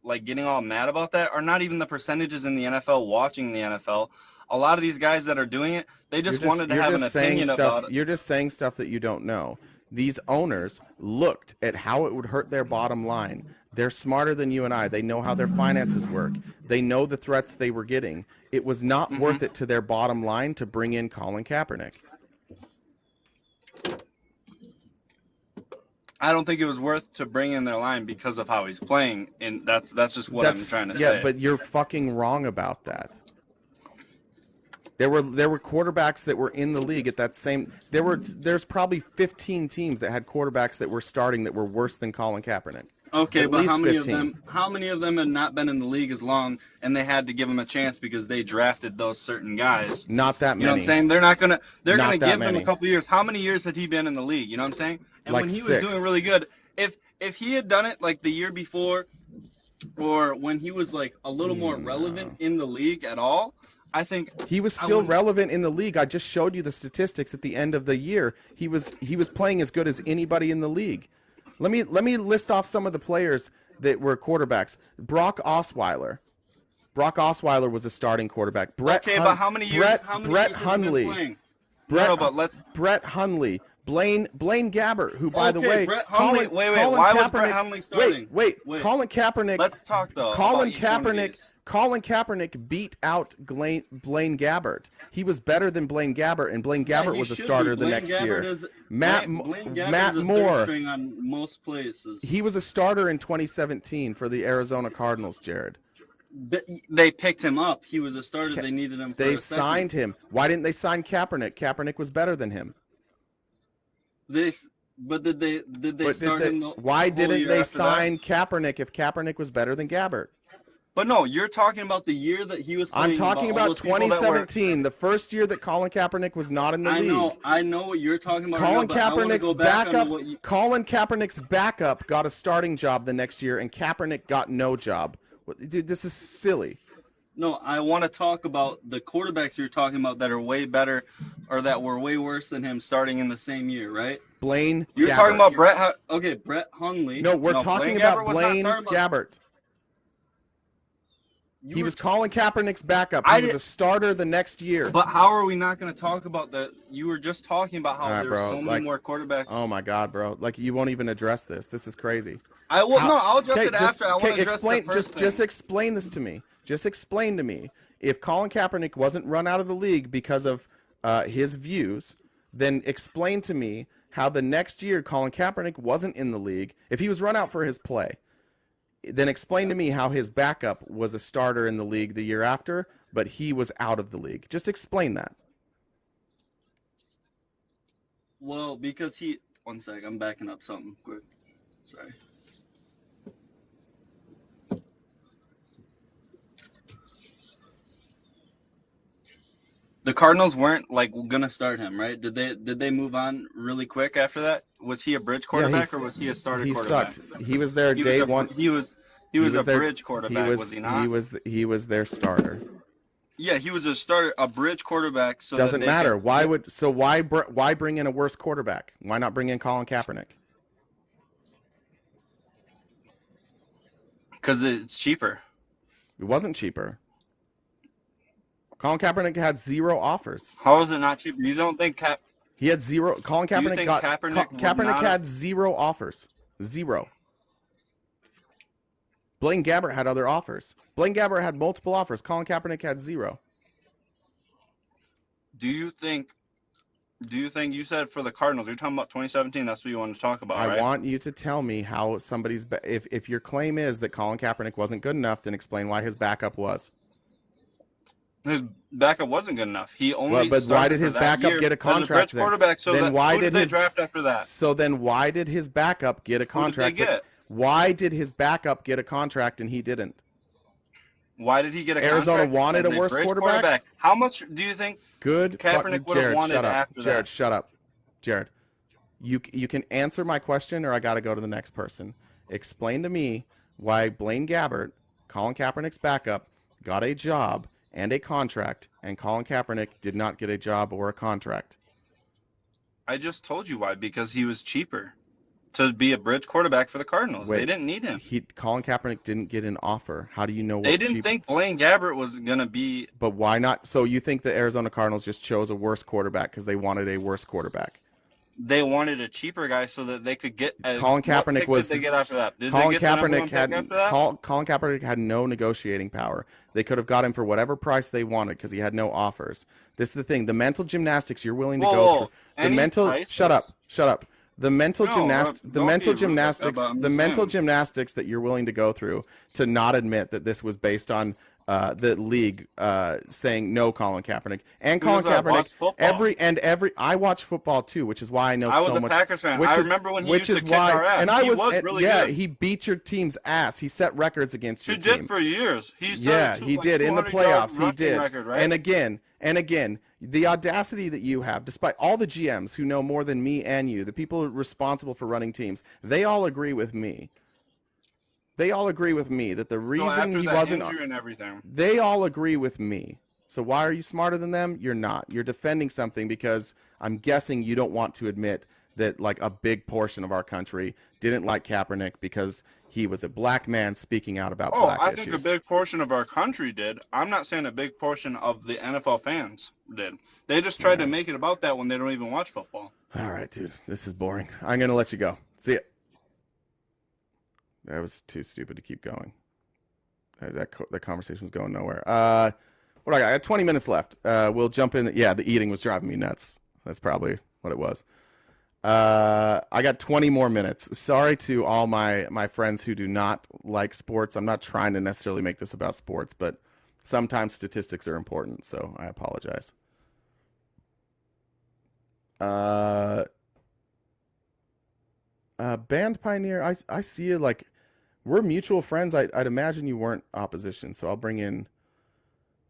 like getting all mad about that are not even the percentages in the NFL watching the NFL. A lot of these guys that are doing it, they just wanted to have an opinion about it. You're just saying stuff that you don't know. These owners looked at how it would hurt their bottom line. They're smarter than you and I. They know how their finances work. They know the threats they were getting. It was not worth it to their bottom line to bring in Colin Kaepernick. I don't think it was worth to bring in their line because of how he's playing, and that's just what I'm trying to say. Yeah, but you're fucking wrong about that. There were quarterbacks that were in the league at that same. There's probably 15 teams that had quarterbacks that were starting that were worse than Colin Kaepernick. Okay, At but least how many 15. of them? How many of them had not been in the league as long, and they had to give them a chance because they drafted those certain guys? Not that many. You know what I'm saying? They're gonna Not give that them many. a couple years. How many years had he been in the league? You know what I'm saying? And Like when he was 6. doing really good, if he had done it like the year before, or when he was like a little more relevant in the league at all, I think He was still relevant in the league. I just showed you the statistics at the end of the year. He was playing as good as anybody in the league. Let me list off some of the players that were quarterbacks. Brock Osweiler. Brock Osweiler was a starting quarterback. but how many years? How many Brett years had he been Hundley. playing? Brett, No, but let's. Brett Hundley. Blaine Gabbert, who, by the way, Brett Hundley. Colin Why was Brett Kaepernick- Hundley starting? Wait. Colin Kaepernick. Let's talk though. Colin about each one of Kaepernick. these. Colin Kaepernick beat out Blaine Gabbert. He was better than Blaine Gabbert, and Blaine Gabbert he was a should starter be. the Blaine next Gabbert year. is- Matt Blaine Gabbert Matt is a Moore. third string on most places. He was a starter in 2017 for the Arizona Cardinals, Jared. They picked him up. He was a starter. They needed him. For They a second. signed him. Why didn't they sign Kaepernick? Kaepernick was better than him. But did they start him? Why whole didn't year they after sign that? Kaepernick if Kaepernick was better than Gabbert? But no, you're talking about the year that he was playing. I'm talking all about those people that were- 2017, the first year that Colin Kaepernick was not in the league. I know what you're talking about. Colin right now, but I wanna Kaepernick's go back on backup. what you- Colin Kaepernick's backup got a starting job the next year, and Kaepernick got no job. Dude, this is silly. No, I want to talk about the quarterbacks you're talking about that are way better, or that were way worse than him starting in the same year, right? Blaine. You're Gabbert. talking about Brett Hundley. No, we're talking about Gabbert was not Blaine starting about- Gabbert. You He were was t- Colin Kaepernick's backup. I He was did- a starter the next year. But how are we not going to talk about that? You were just talking about how All right, there were bro, so many like- more quarterbacks. Oh my God, bro! Like you won't even address this. This is crazy. I will. No, I'll address Okay, it after. I want to address explain. the first Just thing. explain this to me. Just explain to me. If Colin Kaepernick wasn't run out of the league because of his views, then explain to me how the next year Colin Kaepernick wasn't in the league. If he was run out for his play, then explain to me how his backup was a starter in the league the year after, but he was out of the league. Just explain that. Well, because he. One sec, I'm backing up something quick. Sorry. The Cardinals weren't like gonna start him, right? Did they move on really quick after that? Was he a bridge quarterback or was he a starter He quarterback? sucked. He was there day one. He was a their- bridge quarterback, was he not? He was their starter. Yeah, he was a bridge quarterback. So Doesn't that they matter. could- Why bring in a worse quarterback? Why not bring in Colin Kaepernick? Because it's cheaper. It wasn't cheaper. Colin Kaepernick had 0 offers. How is it not cheaper? You don't think He had 0. Colin Do you Kaepernick think got Kaepernick would Kaepernick not had 0 offers. 0. Blaine Gabbert had other offers. Blaine Gabbert had multiple offers. Colin Kaepernick had 0. Do you think you said for the Cardinals? You're talking about 2017. That's what you want to talk about, right? I want you to tell me how somebody's if your claim is that Colin Kaepernick wasn't good enough, then explain why his backup was. His backup wasn't good enough. He only. But why started did for his that backup year get a as contract bridge quarterback? So then that, why who did they his draft after that? So then why did his backup get a contract? Who did they get? Why did his backup get a contract and he didn't? Why did he get a Arizona contract wanted as a worse bridge quarterback? How much do you think Good. Kaepernick would have Jared, wanted shut up. after Jared, that? shut up. Jared, you can answer my question, or I got to go to the next person. Explain to me why Blaine Gabbert, Colin Kaepernick's backup, got a job and a contract, and Colin Kaepernick did not get a job or a contract. I just told you why. Because he was cheaper. to be a bridge quarterback for the Cardinals. Wait, they didn't need him. Colin Kaepernick didn't get an offer. How do you know what They didn't think Blaine Gabbert was going to be. But why not? So you think the Arizona Cardinals just chose a worse quarterback because they wanted a worse quarterback? They wanted a cheaper guy so that they could get. Colin Kaepernick was. Did they get after that? Did Colin they get Kaepernick had after that? Colin Kaepernick had no negotiating power. They could have got him for whatever price they wanted because he had no offers. This is the thing: the mental gymnastics you're willing to go through. The mental. Prices? Shut up. The mental No, gymnastics. The don't mental be rude gymnastics. about me The mental saying. gymnastics that you're willing to go through to not admit that this was based on the league saying no, Colin Kaepernick and Colin Because I watch Kaepernick. football. I watch football too, which is why I know I was so a much. Packers fan. Which I is- remember when he which used to is kick why- our ass. And I He was really yeah, good. he beat your team's ass. He set records against your He team. did for years. He Yeah, set a he like did in the 200-yard playoffs. He rushing did. Record, right? And again, the audacity that you have, despite all the GMs who know more than me and you, the people responsible for running teams, they all agree with me. They all agree with me that the So reason after he that wasn't. injury and everything. They all agree with me. So why are you smarter than them? You're not. You're defending something because I'm guessing you don't want to admit that like a big portion of our country didn't like Kaepernick because he was a black man speaking out about Oh, black I issues. think a big portion of our country did. I'm not saying a big portion of the NFL fans did. They just tried to make it about that when they don't even watch football. All right, dude. This is boring. I'm going to let you go. See ya. That was too stupid to keep going. That conversation was going nowhere. What I got 20 minutes left. We'll jump in. Yeah, the eating was driving me nuts. That's probably what it was. I got 20 more minutes. Sorry to all my friends who do not like sports. I'm not trying to necessarily make this about sports, but sometimes statistics are important, so I apologize. Band Pioneer, I see you like we're mutual friends. I'd imagine you weren't opposition, so I'll bring in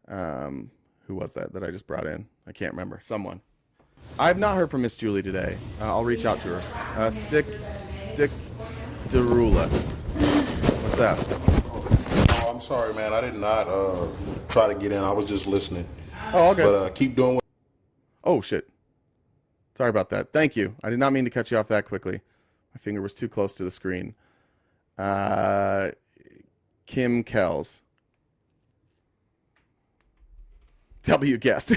who was that I just brought in? I can't remember. Someone. I've not heard from Miss Julie today. I'll reach out to her. Stick Derula. What's up? Oh, I'm sorry, man. I did not try to get in. I was just listening. Oh, okay. But keep doing what. Oh, shit. Sorry about that. Thank you. I did not mean to cut you off that quickly. My finger was too close to the screen. Kim Kells. W guessed.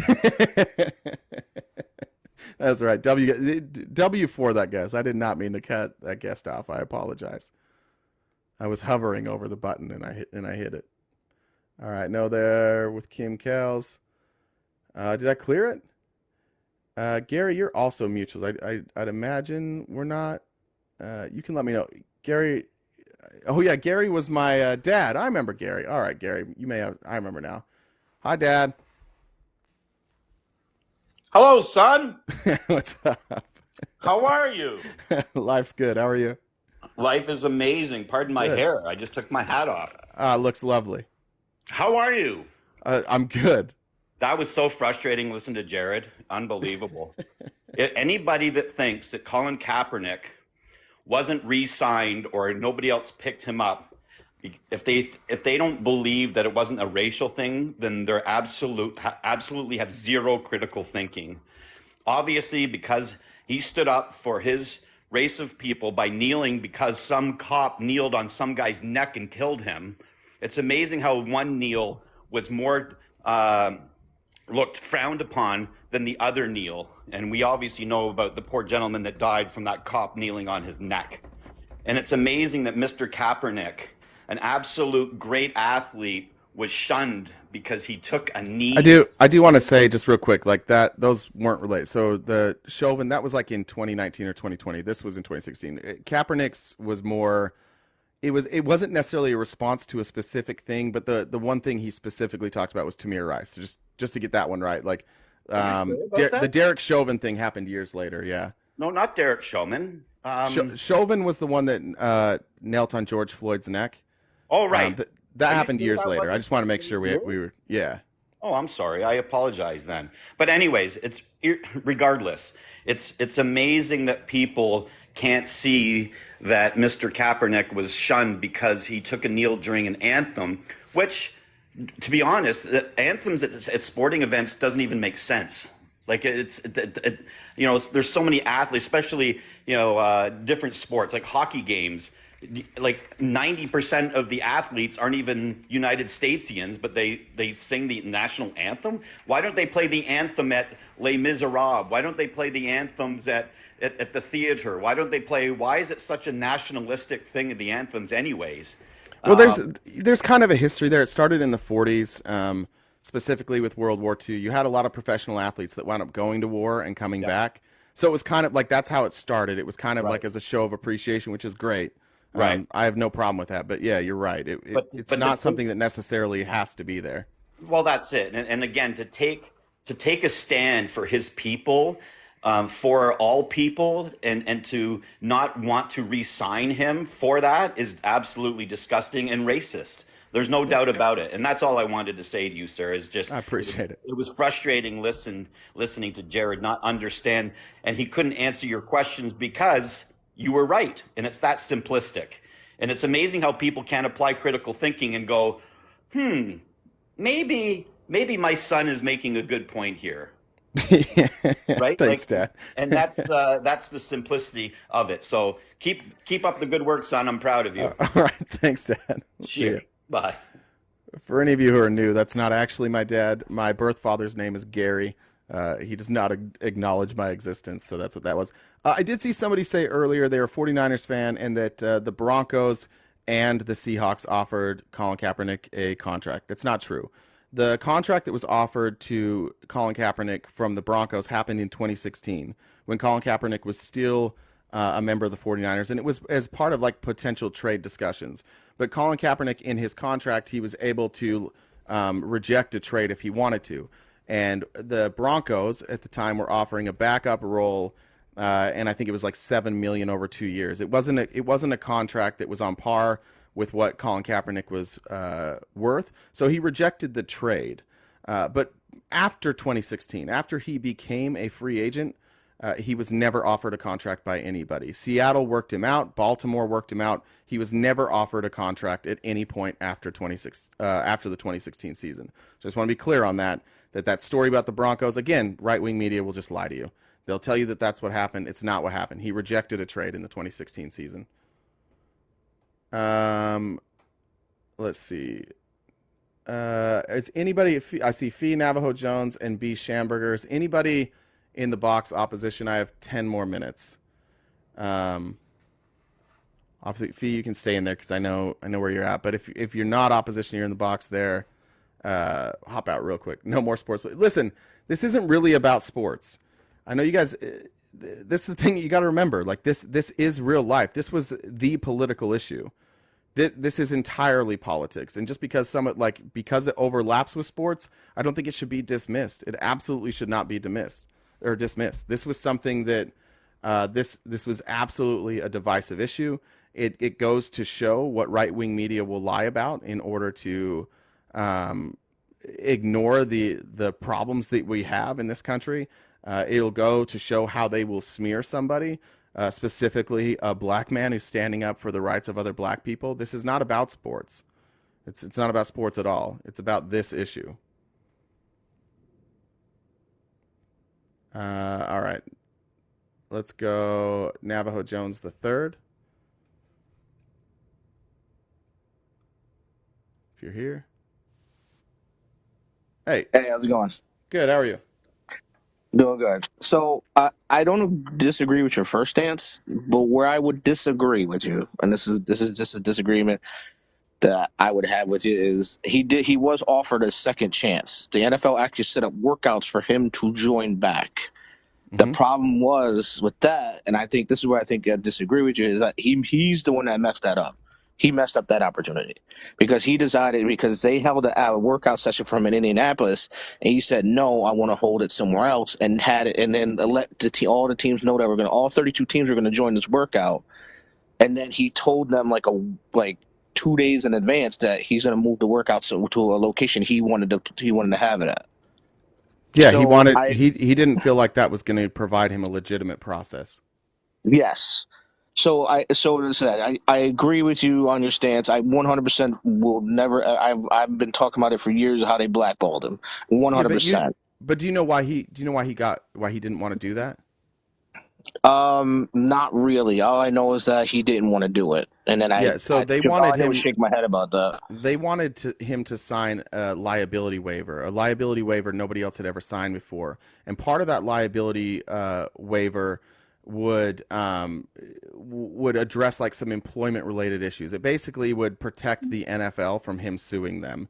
That's right. W for that guess. I did not mean to cut that guest off. I apologize. I was hovering over the button and I hit it. All right, no there with Kim Kells. Did I clear it? Gary, you're also mutuals. I'd imagine we're not. You can let me know. Gary. Oh yeah, Gary was my dad. I remember Gary. All right, Gary. You may have. I remember now. Hi, Dad. Hello, son. What's up? How are you? Life's good. How are you? Life is amazing. Pardon my Good. hair. I just took my hat off. Looks lovely. How are you? I'm good. That was so frustrating. Listen to Jared. Unbelievable. Anybody that thinks that Colin Kaepernick wasn't re-signed or nobody else picked him up, if they don't believe that it wasn't a racial thing, then they're absolutely have zero critical thinking. Obviously, because he stood up for his race of people by kneeling because some cop kneeled on some guy's neck and killed him. It's amazing how one kneel was more looked frowned upon than the other kneel. And we obviously know about the poor gentleman that died from that cop kneeling on his neck. And it's amazing that Mr. Kaepernick, an absolute great athlete, was shunned because he took a knee. I do want to say just real quick, like that, those weren't related. So the Chauvin, that was like in 2019 or 2020. This was in 2016. Kaepernick's was more, it wasn't necessarily a response to a specific thing, but the one thing he specifically talked about was Tamir Rice. So just to get that one right, like the Derek Chauvin thing happened years later. Yeah. No, not Derek Chauvin. Chauvin was the one that knelt on George Floyd's neck. Oh, right. That happened years later. I just want to make sure we were, yeah. Oh, I'm sorry. I apologize then. But anyways, regardless, it's amazing that people can't see that Mr. Kaepernick was shunned because he took a kneel during an anthem, which, to be honest, the anthems at sporting events doesn't even make sense. Like there's so many athletes, especially different sports like hockey games. Like 90% of the athletes aren't even United Statesians, but they sing the national anthem. Why don't they play the anthem at Les Miserables? Why don't they play the anthems at the theater? Why is it such a nationalistic thing of the anthems anyways? Well, there's kind of a history there. It started in the 40s, specifically with World War II. You had a lot of professional athletes that wound up going to war and coming back. So it was kind of like that's how it started. It was kind of like as a show of appreciation, which is great. Right. I have no problem with that. But yeah, you're right. It's not something that necessarily has to be there. Well, that's it. And again, to take a stand for his people, for all people, and to not want to re-sign him for that is absolutely disgusting and racist. There's no doubt about it. And that's all I wanted to say to you, sir, is just I appreciate it. It was frustrating listening to Jared not understand, and he couldn't answer your questions because you were right. And it's that simplistic. And it's amazing how people can't apply critical thinking and go, maybe my son is making a good point here. Right? Thanks, Dad. And that's the simplicity of it. So keep up the good work, son. I'm proud of you. All right. Thanks, Dad. See ya. Bye. For any of you who are new, that's not actually my dad. My birth father's name is Gary. He does not acknowledge my existence, so that's what that was. I did see somebody say earlier they were a 49ers fan and that the Broncos and the Seahawks offered Colin Kaepernick a contract. That's not true. The contract that was offered to Colin Kaepernick from the Broncos happened in 2016 when Colin Kaepernick was still a member of the 49ers, and it was as part of like potential trade discussions. But Colin Kaepernick, in his contract, he was able to reject a trade if he wanted to. And the Broncos at the time were offering a backup role, and I think it was like $7 million over 2 years. It wasn't a contract that was on par with what Colin Kaepernick was worth, so he rejected the trade. But after 2016, after he became a free agent, he was never offered a contract by anybody. Seattle worked him out. Baltimore worked him out. He was never offered a contract at any point after the 2016 season. So I just want to be clear on that story about the Broncos, again, right-wing media will just lie to you. They'll tell you that that's what happened. It's not what happened. He rejected a trade in the 2016 season. Let's see. Is anybody, I see Fee Navajo Jones and B Schamberger. Is anybody in the box opposition? I have 10 more minutes. Obviously, Fee, you can stay in there because I know where you're at. But if you're not opposition, you're in the box there. Hop out real quick. No more sports. But listen, this isn't really about sports. I know you guys. This is the thing you got to remember. Like this is real life. This was the political issue. This is entirely politics, and just because because it overlaps with sports, I don't think it should be dismissed. It absolutely should not be dismissed. This was something that this was absolutely a divisive issue. It goes to show what right-wing media will lie about in order to ignore the problems that we have in this country. It'll go to show how they will smear somebody, specifically a black man who's standing up for the rights of other black people. This is not about sports. It's not about sports at all. It's about this issue. All right. Let's go Navajo Jones the third. If you're here. Hey, how's it going? Good. How are you? Doing good. So I don't disagree with your first stance, but where I would disagree with you, and this is just a disagreement that I would have with you, is he was offered a second chance. The NFL actually set up workouts for him to join back. The problem was with that, and I think this is where I think I disagree with you, is that he's the one that messed that up. He messed up that opportunity because they held a workout session for him in Indianapolis, and he said, no, I want to hold it somewhere else, and had it, and then let all the teams know that all 32 teams are going to join this workout. And then he told them like 2 days in advance that he's going to move the workout to a location he wanted to have it at. Yeah, so he didn't feel like that was going to provide him a legitimate process. Yes. So I agree with you on your stance. I 100% will never. I've been talking about it for years how they blackballed him. 100%. But do you know why he didn't want to do that? Not really. All I know is that he didn't want to do it, and then Yeah, so I they all wanted I did was him. shake my head about that. They wanted him to sign a liability waiver nobody else had ever signed before. And part of that liability waiver would address like some employment related issues. It basically would protect the NFL from him suing them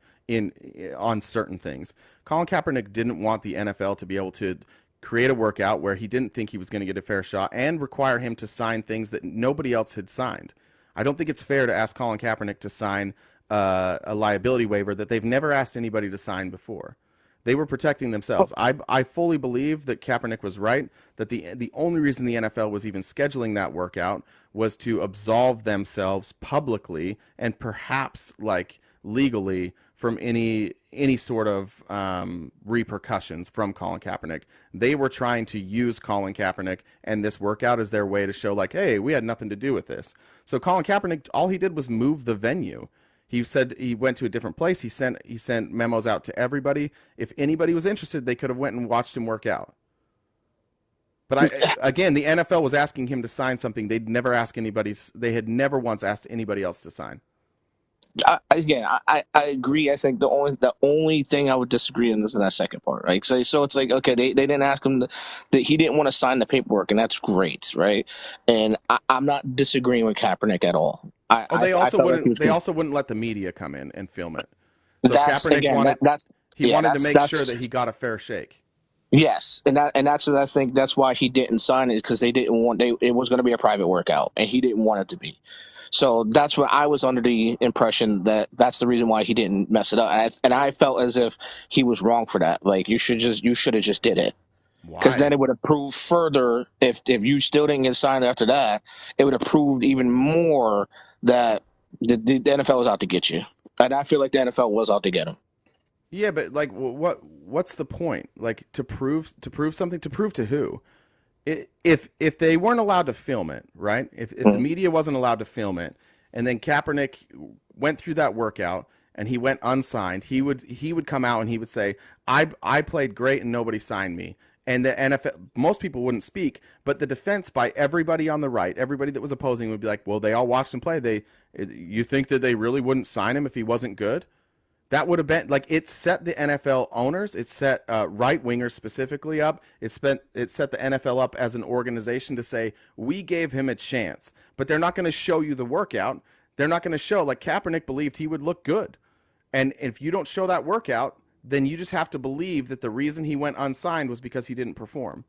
on certain things. Colin Kaepernick didn't want the NFL to be able to create a workout where he didn't think he was going to get a fair shot and require him to sign things that nobody else had signed. I don't think it's fair to ask Colin Kaepernick to sign a liability waiver that they've never asked anybody to sign before. They were protecting themselves. I fully believe that Kaepernick was right, that the only reason the NFL was even scheduling that workout was to absolve themselves publicly and perhaps like legally from any sort of repercussions from Colin Kaepernick. They were trying to use Colin Kaepernick and this workout as their way to show like, hey, we had nothing to do with this. So Colin Kaepernick, all he did was move the venue. He said he went to a different place. He sent memos out to everybody. If anybody was interested, they could have went and watched him work out. But again, the NFL was asking him to sign something they'd never asked anybody. They had never once asked anybody else to sign. I agree. I think the only thing I would disagree in is that second part, right? So it's like, okay, they didn't ask him that he didn't want to sign the paperwork, and that's great, right? And I'm not disagreeing with Kaepernick at all. They also wouldn't let the media come in and film it. So Kaepernick wanted to make sure that he got a fair shake. Yes, and that's what I think. That's why he didn't sign it, because it was going to be a private workout, and he didn't want it to be. So that's what I was under the impression that's the reason why he didn't mess it up, and I felt as if he was wrong for that. Like you should have just did it, because then it would have proved further. If you still didn't get signed after that, it would have proved even more that the NFL was out to get you, and I feel like the NFL was out to get him. Yeah, but like, what's the point? Like to prove something, to prove to who? If they weren't allowed to film it, right? If the media wasn't allowed to film it, and then Kaepernick went through that workout and he went unsigned, he would come out and he would say, I played great and nobody signed me. And the NFL, most people wouldn't speak, but the defense by everybody on the right, everybody that was opposing would be like, well, they all watched him play. You think that they really wouldn't sign him if he wasn't good? That would have been like, it set the NFL owners, it set right wingers specifically up. It set the NFL up as an organization to say, we gave him a chance, but they're not going to show you the workout. They're not going to show, like Kaepernick believed he would look good. And if you don't show that workout, then you just have to believe that the reason he went unsigned was because he didn't perform.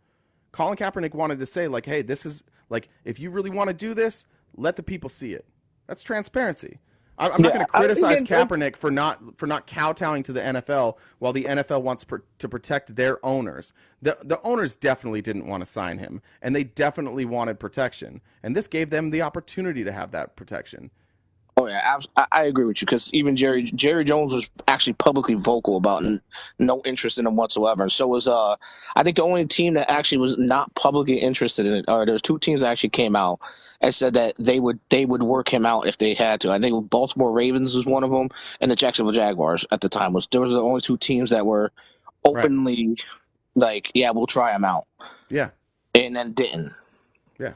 Colin Kaepernick wanted to say like, hey, this is like, if you really want to do this, let the people see it. That's transparency. I'm not going to criticize Kaepernick for not kowtowing to the NFL while the NFL wants to protect their owners. The owners definitely didn't want to sign him, and they definitely wanted protection. And this gave them the opportunity to have that protection. Oh yeah, I agree with you, because even Jerry Jones was actually publicly vocal about no interest in him whatsoever, and so was I think the only team that actually was not publicly interested in it, or there was two teams that actually came out and said that they would work him out if they had to. I think Baltimore Ravens was one of them, and the Jacksonville Jaguars at the time was the only two teams that were openly like, yeah, we'll try him out. Yeah, and then didn't. Yeah.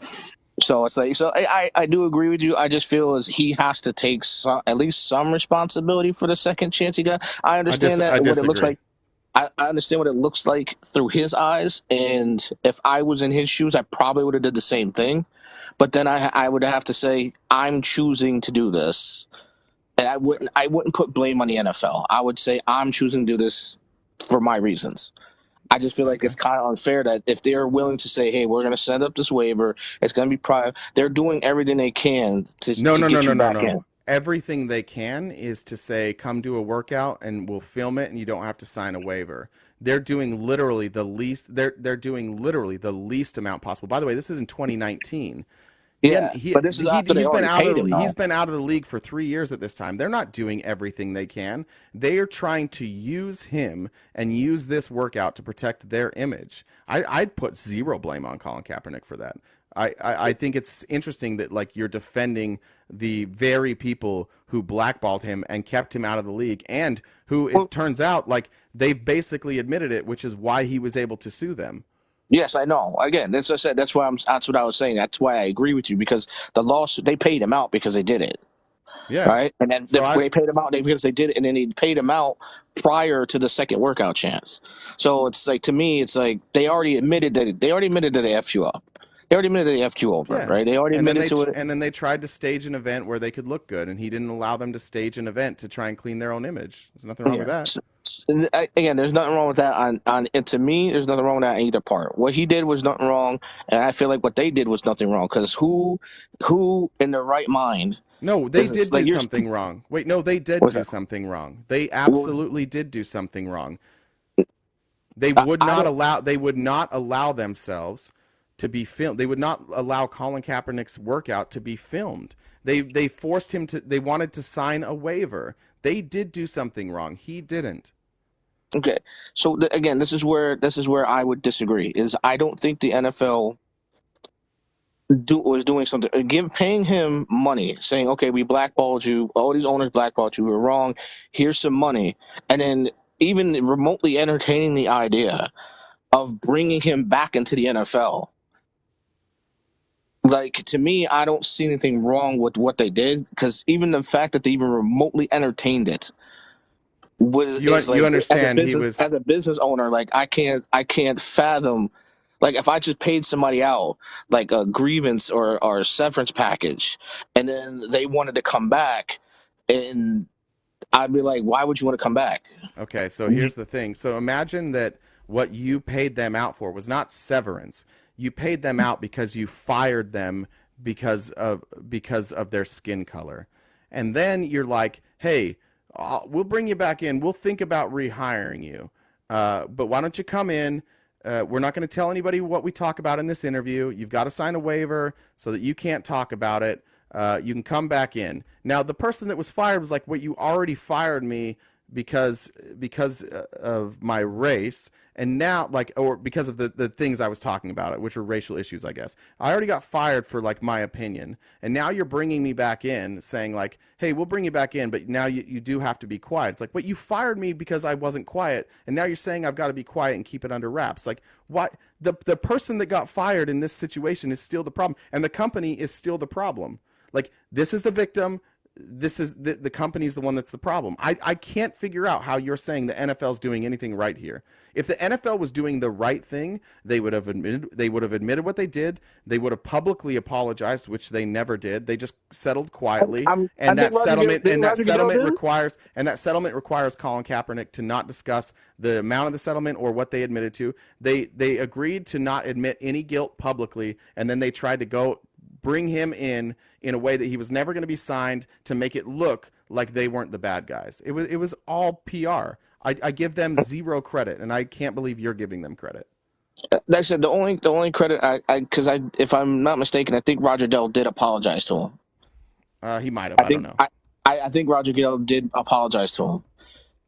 So it's like, so I do agree with you. I just feel as he has to take at least some responsibility for the second chance he got. I understand what it looks like. I understand what it looks like through his eyes, and if I was in his shoes, I probably would have did the same thing. But then I would have to say, I'm choosing to do this, and I wouldn't put blame on the NFL. I would say I'm choosing to do this for my reasons. I just feel like it's kind of unfair that if they're willing to say, hey, we're going to send up this waiver, it's going to be private. They're doing everything they can to get you back in. Everything they can is to say, come do a workout and we'll film it and you don't have to sign a waiver. They're doing literally the least. They're doing literally the least amount possible. By the way, this is in 2019. Yeah, but this is after they already paid him. He's been out of the league for 3 years at this time. They're not doing everything they can. They are trying to use him and use this workout to protect their image. I'd put zero blame on Colin Kaepernick for that. I think it's interesting that like you're defending the very people who blackballed him and kept him out of the league, and who it turns out like they've basically admitted it, which is why he was able to sue them. Yes, I know. Again, that's what I said. That's what I was saying. That's why I agree with you, because the lawsuit, they paid him out because they did it. Yeah. Right. And then So they paid him out because they did it, and then they paid him out prior to the second workout chance. So it's like, to me, it's like they already admitted that they effed you up. They already admitted they effed you over, Yeah. right? They already And then admitted to it. and then they tried to stage an event where they could look good, and he didn't allow them to stage an event to try and clean their own image. There's nothing wrong with that. Again, there's nothing wrong with that and to me, there's nothing wrong with that on either part. What he did was nothing wrong, and I feel like what they did was nothing wrong, because who in their right mind? No, they did like, do something wrong. Wait, no, they did do something wrong. They absolutely did do something wrong. They would not allow themselves to be filmed. They would not allow Colin Kaepernick's workout to be filmed. They forced him to. They wanted to sign a waiver. They did do something wrong. He didn't. Okay, so again, this is where I would disagree. Is I don't think the NFL was doing something. Again, paying him money, saying, "Okay, we blackballed you. All these owners blackballed you. We're wrong. Here's some money," and then even remotely entertaining the idea of bringing him back into the NFL. Like, to me, I don't see anything wrong with what they did, because even the fact that they even remotely entertained it was You understand as a business owner, like I can't fathom, like, if I just paid somebody out like a grievance or a severance package, and then they wanted to come back, and I'd be like, why would you want to come back? Okay, so here's the thing. So imagine that what you paid them out for was not severance. You paid them out because you fired them because of their skin color. And then you're like, "Hey, we'll bring you back in. We'll think about rehiring you. But why don't you come in? We're not going to tell anybody what we talk about in this interview. You've got to sign a waiver so that you can't talk about it. You can come back in." Now, the person that was fired was like, "Well, you already fired me because of my race, and now, like, or because of the things I was talking about, which were racial issues, I guess. I already got fired for like my opinion, and now you're bringing me back in, saying like, hey, we'll bring you back in, but now you do have to be quiet." It's like, "But you fired me because I wasn't quiet, and now you're saying I've got to be quiet and keep it under wraps." Like, why? The person that got fired in this situation is still the problem, and the company is still the problem. Like, this is the victim. This is the company's the one that's the problem. I can't figure out how you're saying the NFL's doing anything right here. If the NFL was doing the right thing, they would have admitted what they did. They would have publicly apologized, which they never did. They just settled quietly, and that settlement requires Colin Kaepernick to not discuss the amount of the settlement or what they admitted to. They agreed to not admit any guilt publicly, and then they tried to go bring him in a way that he was never going to be signed, to make it look like they weren't the bad guys. It was all PR. I give them zero credit, and I can't believe you're giving them credit. Like I said, the only credit because if I'm not mistaken, I think Roger Goodell did apologize to him. He might have. I don't know. I think Roger Goodell did apologize to him,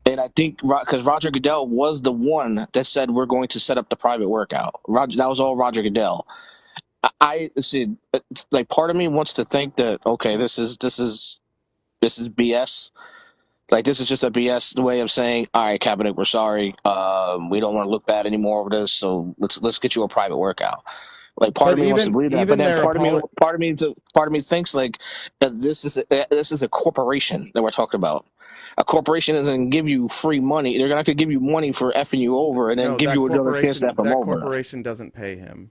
and I think because Roger Goodell was the one that said we're going to set up the private workout. That was all Roger Goodell. I see. Like, part of me wants to think that, okay, this is BS. Like, this is just a BS way of saying, all right, Kaepernick, we're sorry. We don't want to look bad anymore over this, so let's get you a private workout. Like, part of me wants to believe that, but then part of me thinks like this is a corporation that we're talking about. A corporation isn't going to give you free money. They're not going to give you money for effing you over and then give you another chance to F them over. That corporation doesn't pay him.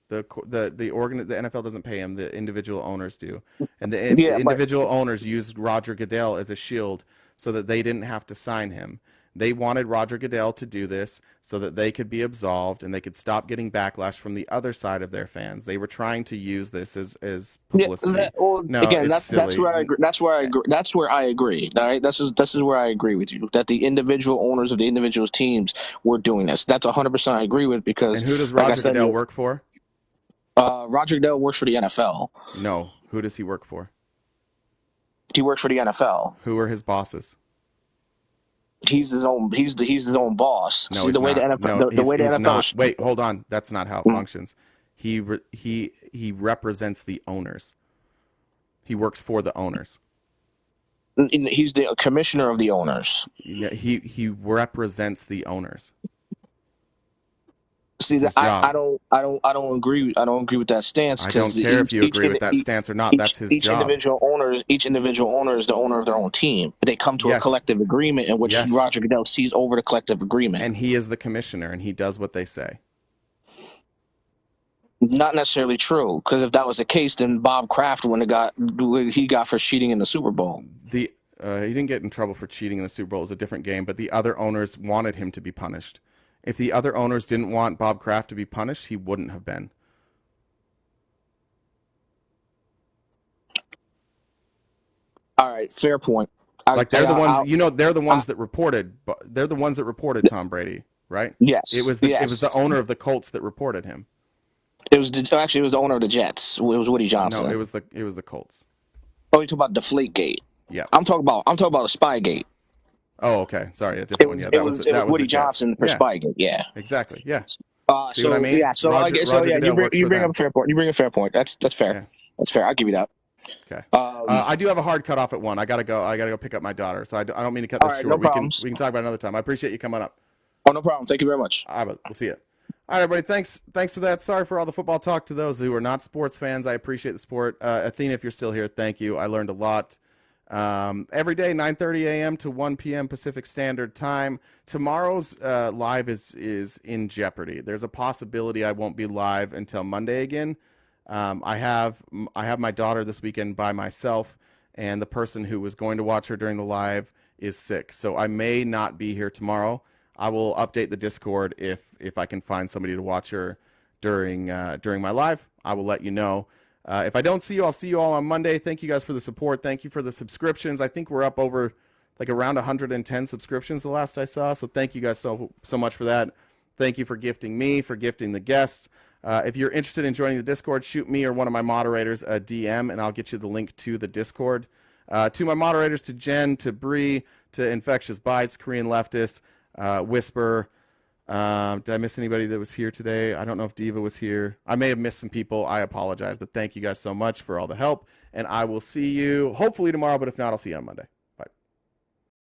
The NFL doesn't pay him. The individual owners do, and the individual owners used Roger Goodell as a shield so that they didn't have to sign him. They wanted Roger Goodell to do this so that they could be absolved and they could stop getting backlash from the other side of their fans. They were trying to use this as publicity. That's where I agree. That's where I agree. All right, this is where I agree with you, that the individual owners of the individual teams were doing this. That's 100% I agree with, because. And who does Roger Goodell work for? Roger Goodell works for the NFL. No, who does he work for? He works for the NFL. Who are his bosses? He's his own. He's his own boss. No, See, the way not. the NFL. The way the NFL. Wait, hold on. That's not how it functions. He represents the owners. He works for the owners. He's the commissioner of the owners. Yeah, he represents the owners. See, It's his job. I don't agree with that stance. I don't care if you agree with that stance or not. That's his job. Each individual owner is the owner of their own team. They come to a collective agreement in which Roger Goodell sees over the collective agreement. And he is the commissioner, and he does what they say. Not necessarily true, because if that was the case, then Bob Kraft wouldn't have got what he got for cheating in the Super Bowl. He didn't get in trouble for cheating in the Super Bowl. It was a different game, but the other owners wanted him to be punished. If the other owners didn't want Bob Kraft to be punished, he wouldn't have been. All right, fair point. They're the ones that reported. They're the ones that reported Tom Brady, right? Yes. It was the owner of the Colts that reported him. It was the owner of the Jets. It was Woody Johnson. No, it was the Colts. Oh, you talking about Deflategate? Yeah. I'm talking about Spygate. Oh, okay. Sorry, a different one. Yeah, that was Woody Johnson for Spygate. Yeah. Exactly. Yeah. See what I mean? Yeah. So you bring up a fair point. You bring a fair point. That's fair. Yeah. That's fair. I'll give you that. Okay. I do have a hard cutoff at 1. I gotta go pick up my daughter. So I don't mean to cut this short. No we can talk about it another time. I appreciate you coming up. Oh, no problem. Thank you very much. All right, we'll see you. All right, everybody. Thanks for that. Sorry for all the football talk. To those who are not sports fans, I appreciate the sport. Athena, if you're still here, thank you. I learned a lot. Every day, 9:30 a.m. to 1 p.m. Pacific Standard Time. Tomorrow's live is in jeopardy. There's a possibility I won't be live until Monday again. I have my daughter this weekend by myself, and the person who was going to watch her during the live is sick, so I may not be here tomorrow. I will update the Discord if I can find somebody to watch her during my live. I will let you know. If I don't see you, I'll see you all on Monday. Thank you guys for the support. Thank you for the subscriptions. I think we're up over around 110 subscriptions the last I saw. So thank you guys so much for that. Thank you for gifting me, for gifting the guests. If you're interested in joining the Discord, shoot me or one of my moderators a DM, and I'll get you the link to the Discord. To my moderators, to Jen, to Bree, to Infectious Bites, Korean Leftist, Whisper. Did I miss anybody that was here today? I don't know if Diva was here. I may have missed some people. I apologize, but thank you guys so much for all the help, and I will see you hopefully tomorrow, but if not, I'll see you on Monday.